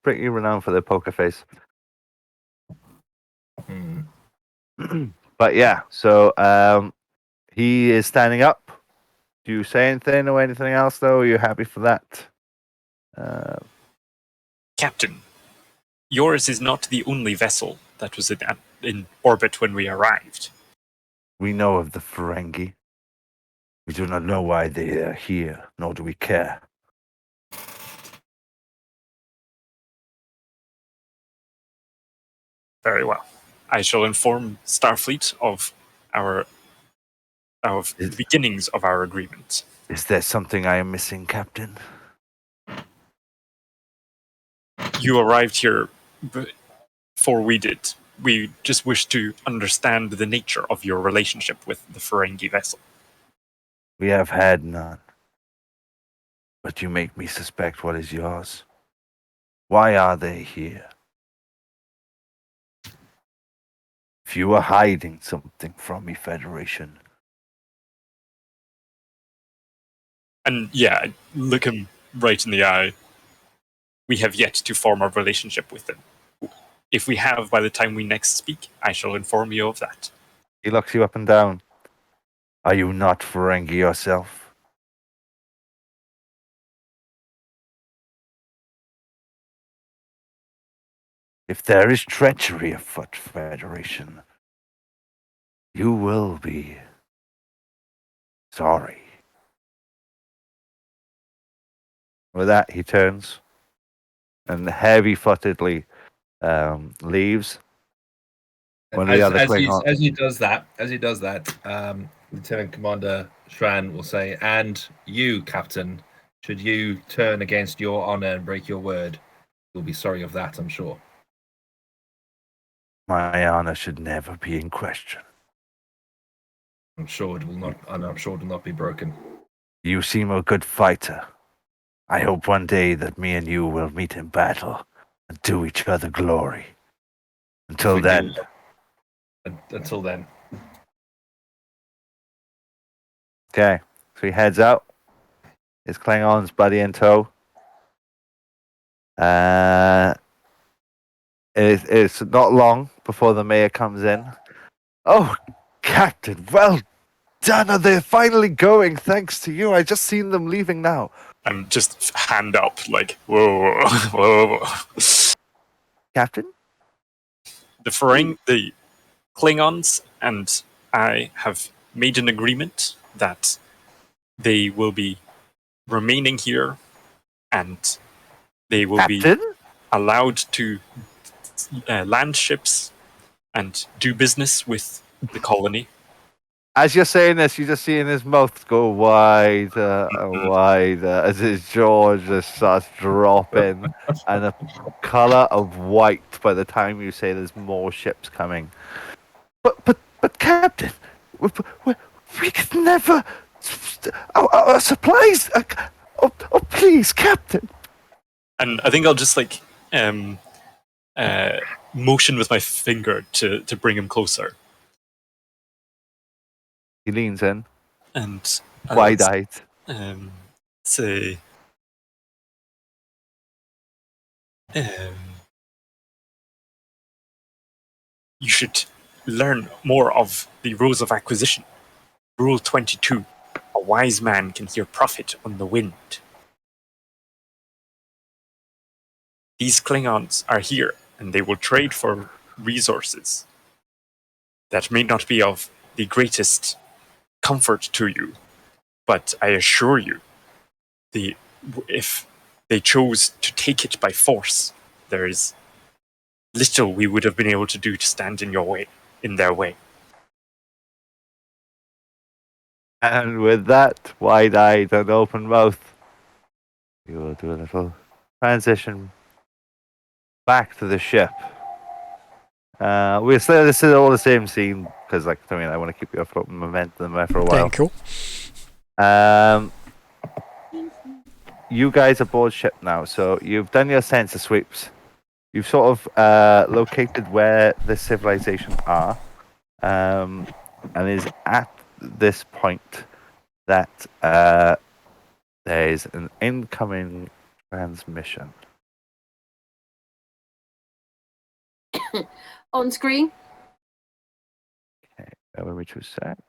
pretty renowned for their poker face. But yeah, so he is standing up. Do you say anything or anything else though? Are you happy for that? Captain, yours is not the only vessel that was in orbit when we arrived. We know of the Ferengi. We do not know why they are here, nor do we care. Very well. I shall inform Starfleet of the beginnings of our agreement. Is there something I am missing, Captain? You arrived here before we did. We just wish to understand the nature of your relationship with the Ferengi vessel. We have had none. But you make me suspect what is yours. Why are they here? If you are hiding something from me, Federation. And yeah, I look him right in the eye. We have yet to form a relationship with them. If we have by the time we next speak, I shall inform you of that. He looks you up and down. Are you not Ferengi yourself? If there is treachery afoot, Federation, you will be sorry. With that, he turns and heavy-footedly leaves. One of the other Klingons. As he does that, Lieutenant Commander Shran will say, "And you, Captain, should you turn against your honor and break your word, you'll be sorry of that, I'm sure." My honor should never be in question. I'm sure it will not. And I'm sure it will not be broken. You seem a good fighter. I hope one day that me and you will meet in battle and do each other glory. Until then. Until then. Okay, so he heads out. His Klingon's buddy in tow. It's not long before the mayor comes in. Oh, Captain, well done. Are they finally going? Thanks to you. I just seen them leaving now. And just hand up, like, whoa, whoa. Captain? The Klingons and I have made an agreement that they will be remaining here and they will Captain? be allowed to land ships and do business with the colony. As you're saying this, you just see in his mouth go wider and wider as his jaw just starts dropping, and a color of white by the time you say there's more ships coming. But Captain, we could never. Our supplies. Oh, please, Captain. And I think I'll just like motion with my finger to bring him closer. He leans in, And wide-eyed. Say, you should learn more of the rules of acquisition. Rule 22. A wise man can hear profit on the wind. These Klingons are here, and they will trade for resources that may not be of the greatest comfort to you, but I assure you, if they chose to take it by force, there is little we would have been able to do to stand in their way. And with that, wide-eyed and open mouth, you will do a little transition back to the ship. We're still this is all the same scene because, like, I mean, I want to keep you afloat in momentum there for a while. Cool. You guys are aboard ship now, so you've done your sensor sweeps. You've sort of located where the civilization are, and it is at this point that there is an incoming transmission. On screen. Bear with me 2 secs.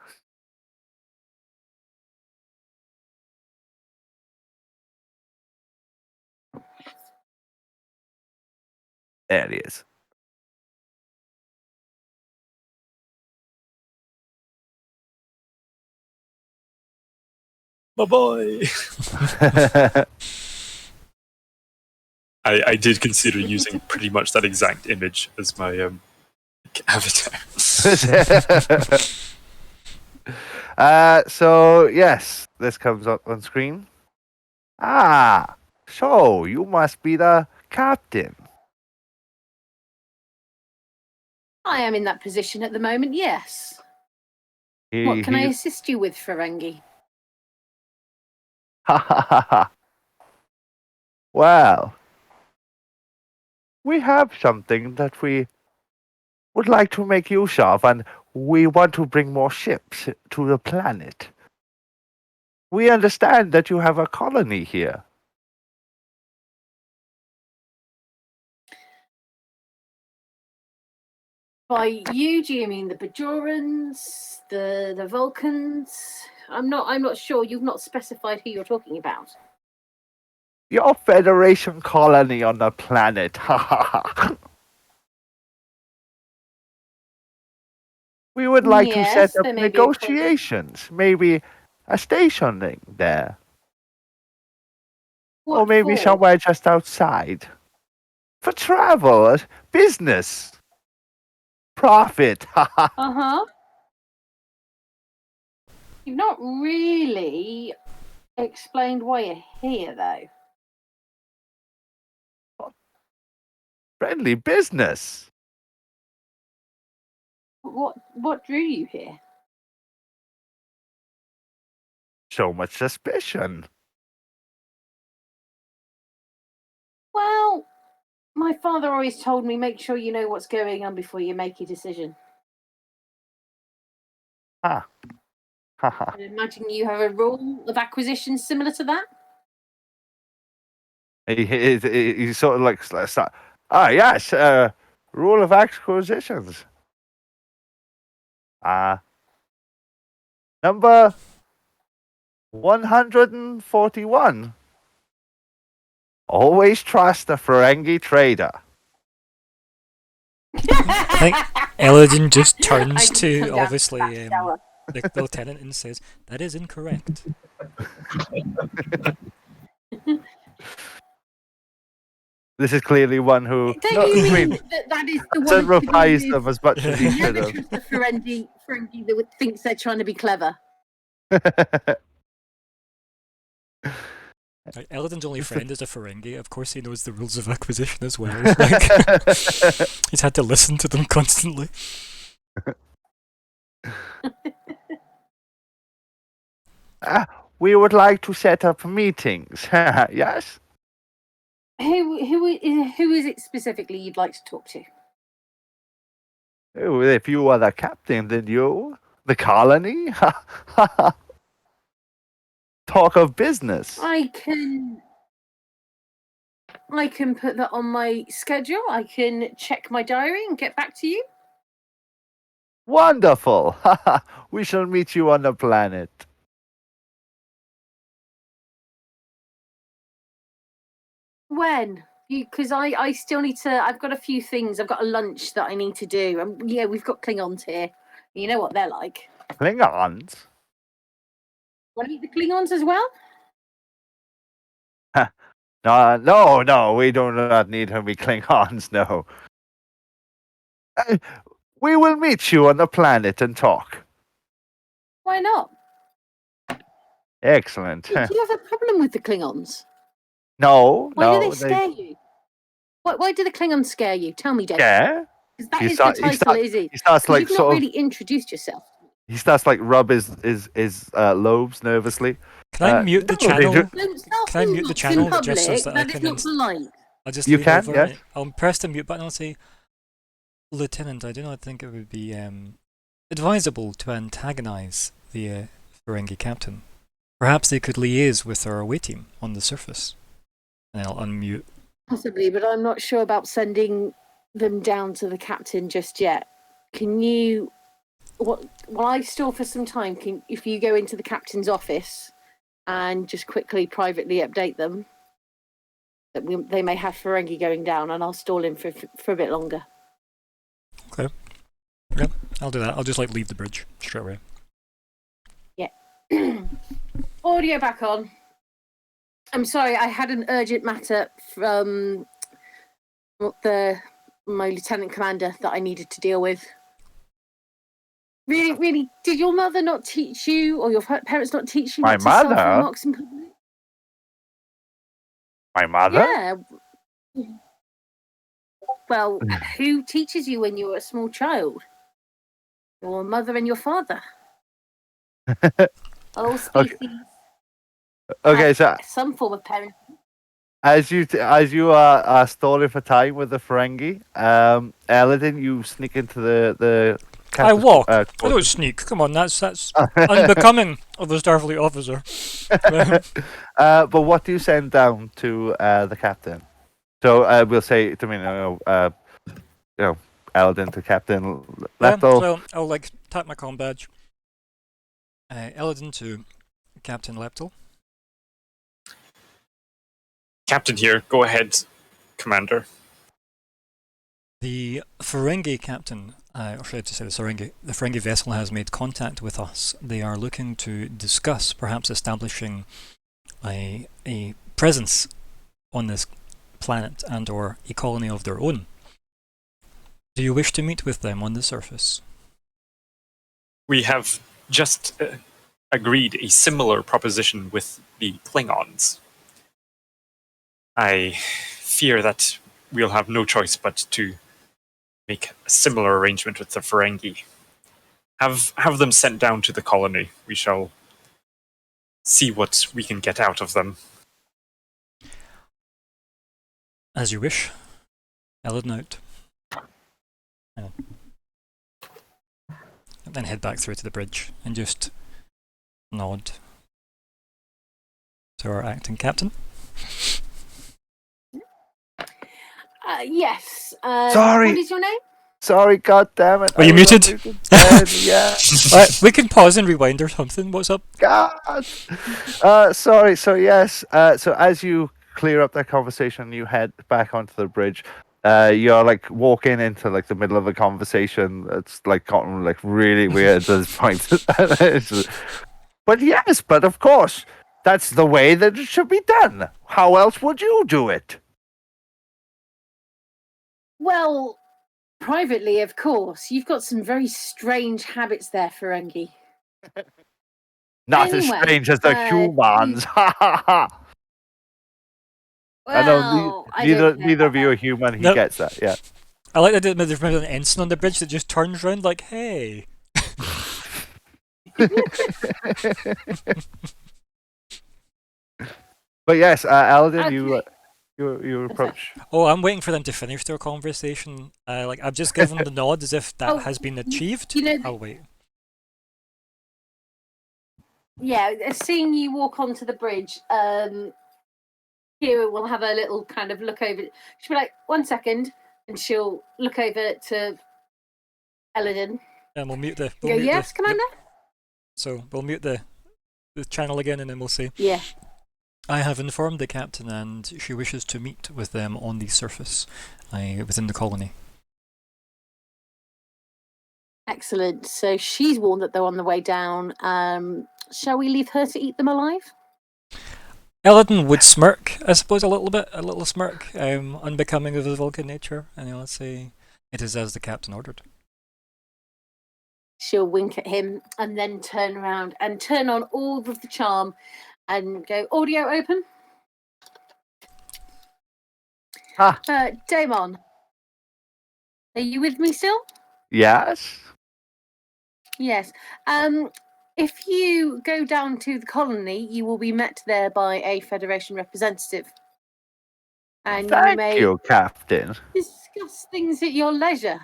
There it is. My boy. I did consider using pretty much that exact image as my avatar. So yes, this comes up on screen. Ah, so you must be the captain. I am in that position at the moment, yes. What can I assist you with, Ferengi? Well, we have something that we would like to make use of, and we want to bring more ships to the planet. We understand that you have a colony here. By you, do you mean the Bajorans, the Vulcans? I'm not sure. You've not specified who you're talking about. Your Federation colony on the planet. We would like to set Yes, up there may be a colony. negotiations, maybe a stationing there, What or maybe for? somewhere just outside. For travel, business, profit. Uh-huh. You've not really explained why you're here, though. Friendly business. What drew you here? So much suspicion. Well, my father always told me make sure you know what's going on before you make a decision. Ha. I imagine you have a rule of acquisition similar to that? He sort of like, yes, rule of acquisitions. Number 141. Always trust a Ferengi trader. I think Eladin just I turns can to, come down obviously, that shower. the lieutenant and says, "That is incorrect." This is clearly one who Don't you mean that is the one doesn't to do revise with- them as much as he You should never have. trust a Ferengi that thinks they're trying to be clever. Eladin's only friend is a Ferengi. Of course, he knows the rules of acquisition as well. Like, he's had to listen to them constantly. We would like to set up meetings. Yes? Who is it specifically you'd like to talk to? Oh, if you are the captain, then you? The colony? Talk of business. I can put that on my schedule. I can check my diary and get back to you. Wonderful. We shall meet you on the planet. When? Because I still need to. I've got a few things. I've got a lunch that I need to do. And yeah, we've got Klingons here. You know what they're like. Klingons? Want to meet the Klingons as well? No, we do not need to be Klingons, no. We will meet you on the planet and talk. Why not? Excellent. Do you have a problem with the Klingons? No, Why do no. they scare you? Why do the Klingons scare you? Tell me, Dave. Yeah. Because that He is start- the he title, start- is it? He starts 'Cause like you've not sort of. really introduced yourself. He starts like rub his lobes nervously. Can I mute the no, they channel? do- Don't start Can I mute the looks in channel just so public. that I That is can? not polite. I'll just You lean can, over. yes. And I'll press the mute button. I'll say, Lieutenant, I do not think it would be advisable to antagonize the Ferengi captain. Perhaps they could liaise with our away team on the surface. And I'll unmute. Possibly, but I'm not sure about sending them down to the captain just yet. Can you? While I stall for some time, if you go into the captain's office and just quickly privately update them that they may have Ferengi going down, and I'll stall in for a bit longer. Okay. Yep, I'll do that. I'll just like leave the bridge straight away. Audio back on. I'm sorry, I had an urgent matter from my lieutenant commander that I needed to deal with. Really, did your mother not teach you, or your parents not teach you My not to suffer mother? remarks in public? My mother? Yeah. Well, who teaches you when you were a small child? Your mother and your father. All species Okay, so have some form of parent. as you are stalling for time with the Ferengi, Eladin, you sneak into the. I captain's, walk. I quarters. don't sneak. Come on, that's unbecoming of a Starfleet officer. But what do you send down to the captain? So we'll say to me, Eldon to Captain Lepto. So I'll like tap my comm badge. Eladin to Captain Lepto. Captain here. Go ahead, Commander. The Ferengi captain, or should I just say the Ferengi vessel has made contact with us. They are looking to discuss perhaps establishing a presence on this planet and or a colony of their own. Do you wish to meet with them on the surface? We have just agreed a similar proposition with the Klingons. I fear that we'll have no choice but to make a similar arrangement with the Ferengi. Have them sent down to the colony. We shall see what we can get out of them. As you wish. Eladin out. And then head back through to the bridge and just nod to our acting captain. Yes. Sorry. What is your name? Sorry, God damn it! Are you muted? Yeah. We can pause and rewind or something. What's up? God. Sorry. So yes. So as you clear up that conversation, you head back onto the bridge. You're like walking into like the middle of a conversation. It's like gotten like really weird at this point. But yes, but of course, that's the way that it should be done. How else would you do it? Well, privately, of course. You've got some very strange habits there, Ferengi. Not Anyway, as strange as the humans. Ha ha ha. I know Well, I don't neither of you are human. He Nope. gets that. Yeah. I like that there's an ensign on the bridge that just turns around like, hey. But yes, Aladdin, Okay. you approach. Oh, I'm waiting for them to finish their conversation. I've just given the nod as if that has been achieved. You know, I'll wait. yeah, seeing you walk onto the bridge, Kira will have a little kind of look over. She'll be like, 1 second, and she'll look over to Eladin. And we'll mute the. Go, yes, Commander? Yep. So we'll mute the channel again, and then we'll say, Yeah. I have informed the captain, and she wishes to meet with them on the surface, within the colony. Excellent. So she's warned that they're on the way down. Shall we leave her to eat them alive? Eladin would smirk, I suppose, a little smirk, unbecoming of his Vulcan nature, and he'll say, "It is as the captain ordered." She'll wink at him and then turn around and turn on all of the charm and go, audio open. Damon, are you with me still? Yes. Yes. If you go down to the colony, you will be met there by a Federation representative. And you Thank may you, Captain. discuss things at your leisure.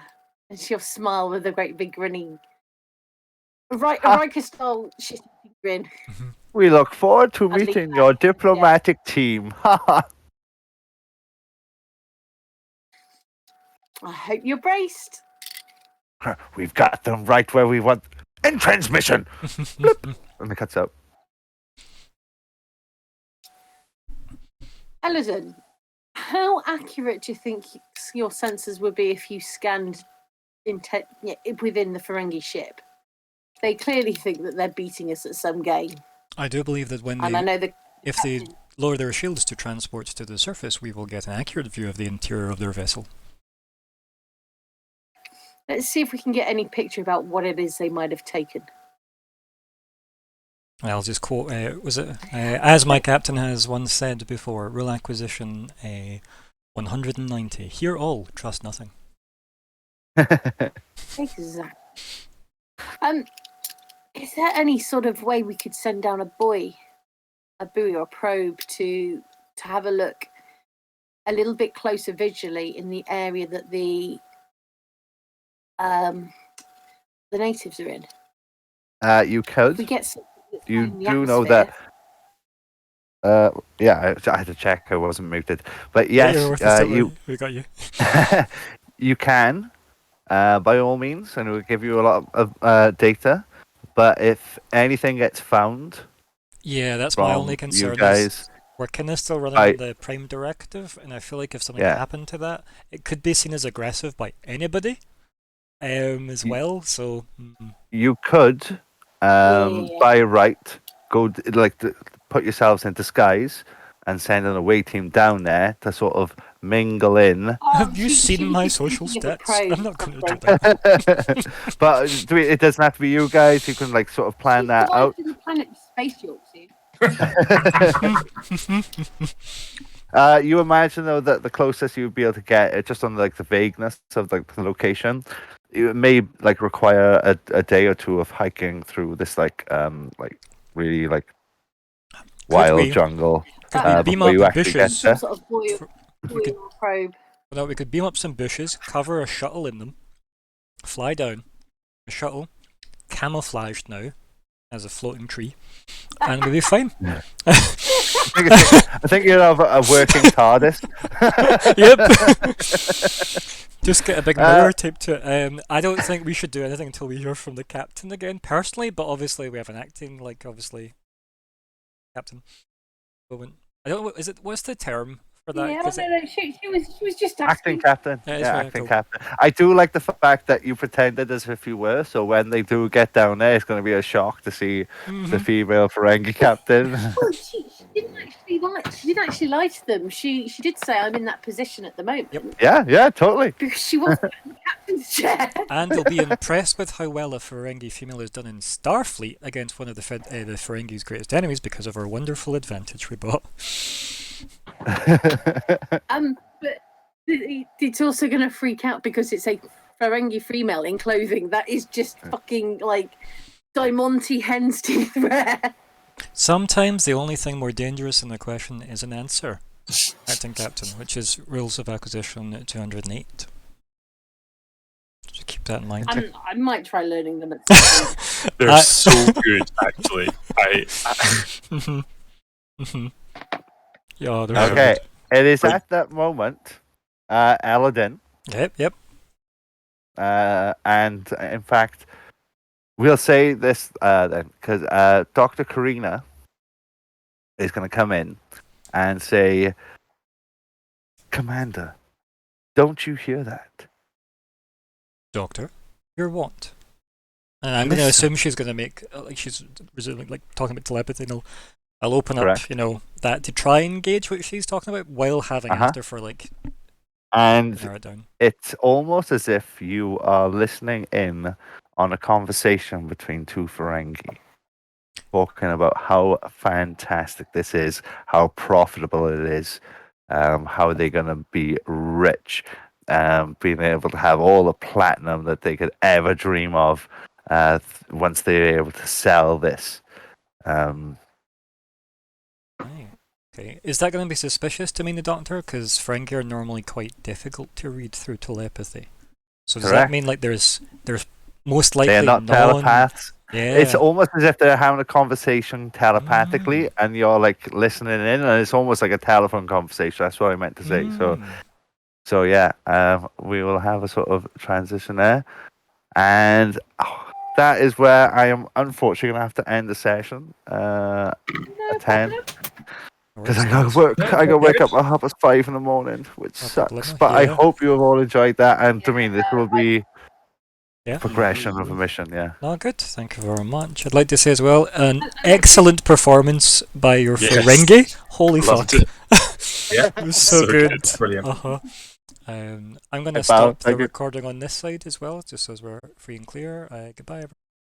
And she'll smile with a great big grinning. Riker style shitty grin. We look forward to I'd leave meeting that. your diplomatic team. I hope you're braced. We've got them right where we want. In transmission. Blip. And it cuts out. Elodin, how accurate do you think your sensors would be if you scanned within the Ferengi ship? They clearly think that they're beating us at some game. I do believe that when And I know if they lower their shields to transport to the surface, we will get an accurate view of the interior of their vessel. Let's see if we can get any picture about what it is they might have taken. I'll just quote, as my captain has once said before, rule acquisition 190. Hear all, trust nothing. Exactly. Is there any sort of way we could send down a buoy or a probe to have a look a little bit closer visually in the area that the natives are in? You could. If we get some, You in the do know that. atmosphere. Yeah, I had to check. I wasn't muted. But Yeah, yes, you're worth it, you we got you. you can, by all means, and it will give you a lot of data. But if anything gets found, Yeah, that's my only from concern. you guys, We're kind of still running on the Prime Directive, and I feel like if something happened to that, it could be seen as aggressive by anybody, as well. So you could, by right, go put yourselves in disguise and send an away team down there to sort of mingle in. have you seen my social stats? I'm not going to do that. But it doesn't have to be you guys. You can sort of plan that out. The planet space yorks. You imagine though that the closest you'd be able to get, just on the vagueness of the location, it may require a day or two of hiking through this really wild jungle. Could we beam before up you the actually get bushes? there. Sort of buoy or probe. No, we could beam up some bushes, cover a shuttle in them, fly down a shuttle, camouflaged now as a floating tree, and we'll be fine. I think you'll have a working TARDIS. Yep. Just get a big mirror taped to it. I don't think we should do anything until we hear from the captain again, personally. But obviously, we have an acting, captain. I don't know. What's the term for that? Yeah, no. She was just Acting asking. captain. Yeah, Acting cool. captain. I do like the fact that you pretended as if you were, so when they do get down there, it's going to be a shock to see the female Ferengi captain. Well, she didn't actually lie. She didn't actually lie to them. She did say, "I'm in that position at the moment." Yep. Yeah, totally. Because she was in the captain's chair. And they'll be impressed with how well a Ferengi female has done in Starfleet against one of the Ferengi's greatest enemies because of our wonderful advantage we bought. But it's also going to freak out because it's a Ferengi female in clothing that is just fucking Diamante hen's teeth rare. Sometimes the only thing more dangerous than a question is an answer, acting captain, which is rules of acquisition 208. Just keep that in mind. I might try learning them at some point. They're so good, actually. Yeah, they're Okay, good. it is at that moment, Elodin, Yep. and in fact, we'll say this then, because Dr. Karina is going to come in and say, "Commander, don't you hear that?" Doctor, you're what? And I'm going to assume she's going to make, she's resuming, talking about telepathy, and I'll open Correct. up, that to try and gauge what she's talking about while having asked her for, And narrow it down. it's almost as if you are listening in on a conversation between two Ferengi, talking about how fantastic this is, how profitable it is How are they going to be rich? Being able to have all the platinum that they could ever dream of once they're able to sell this. Right. Okay. Is that going to be suspicious to me, the Doctor? Because Ferengi are normally quite difficult to read through telepathy. So does that Correct. mean like there's most likely They're not telepaths. Yeah. It's almost as if they're having a conversation telepathically, and you're like listening in, and it's almost like a telephone conversation. That's what I meant to say. So yeah, we will have a sort of transition there, and that is where I am unfortunately going to have to end the session at 10 because I got to work. I got to wake up at 5:30 in the morning, which sucks. But I hope you have all enjoyed that, and to me, this will be progression of a mission. Yeah. No, good. Thank you very much. I'd like to say as well, an excellent performance by your Ferengi. Holy fuck! Loved it. It was so good. Brilliant. I'm going to stop the recording on this side as well, just as we're free and clear. Goodbye, everyone.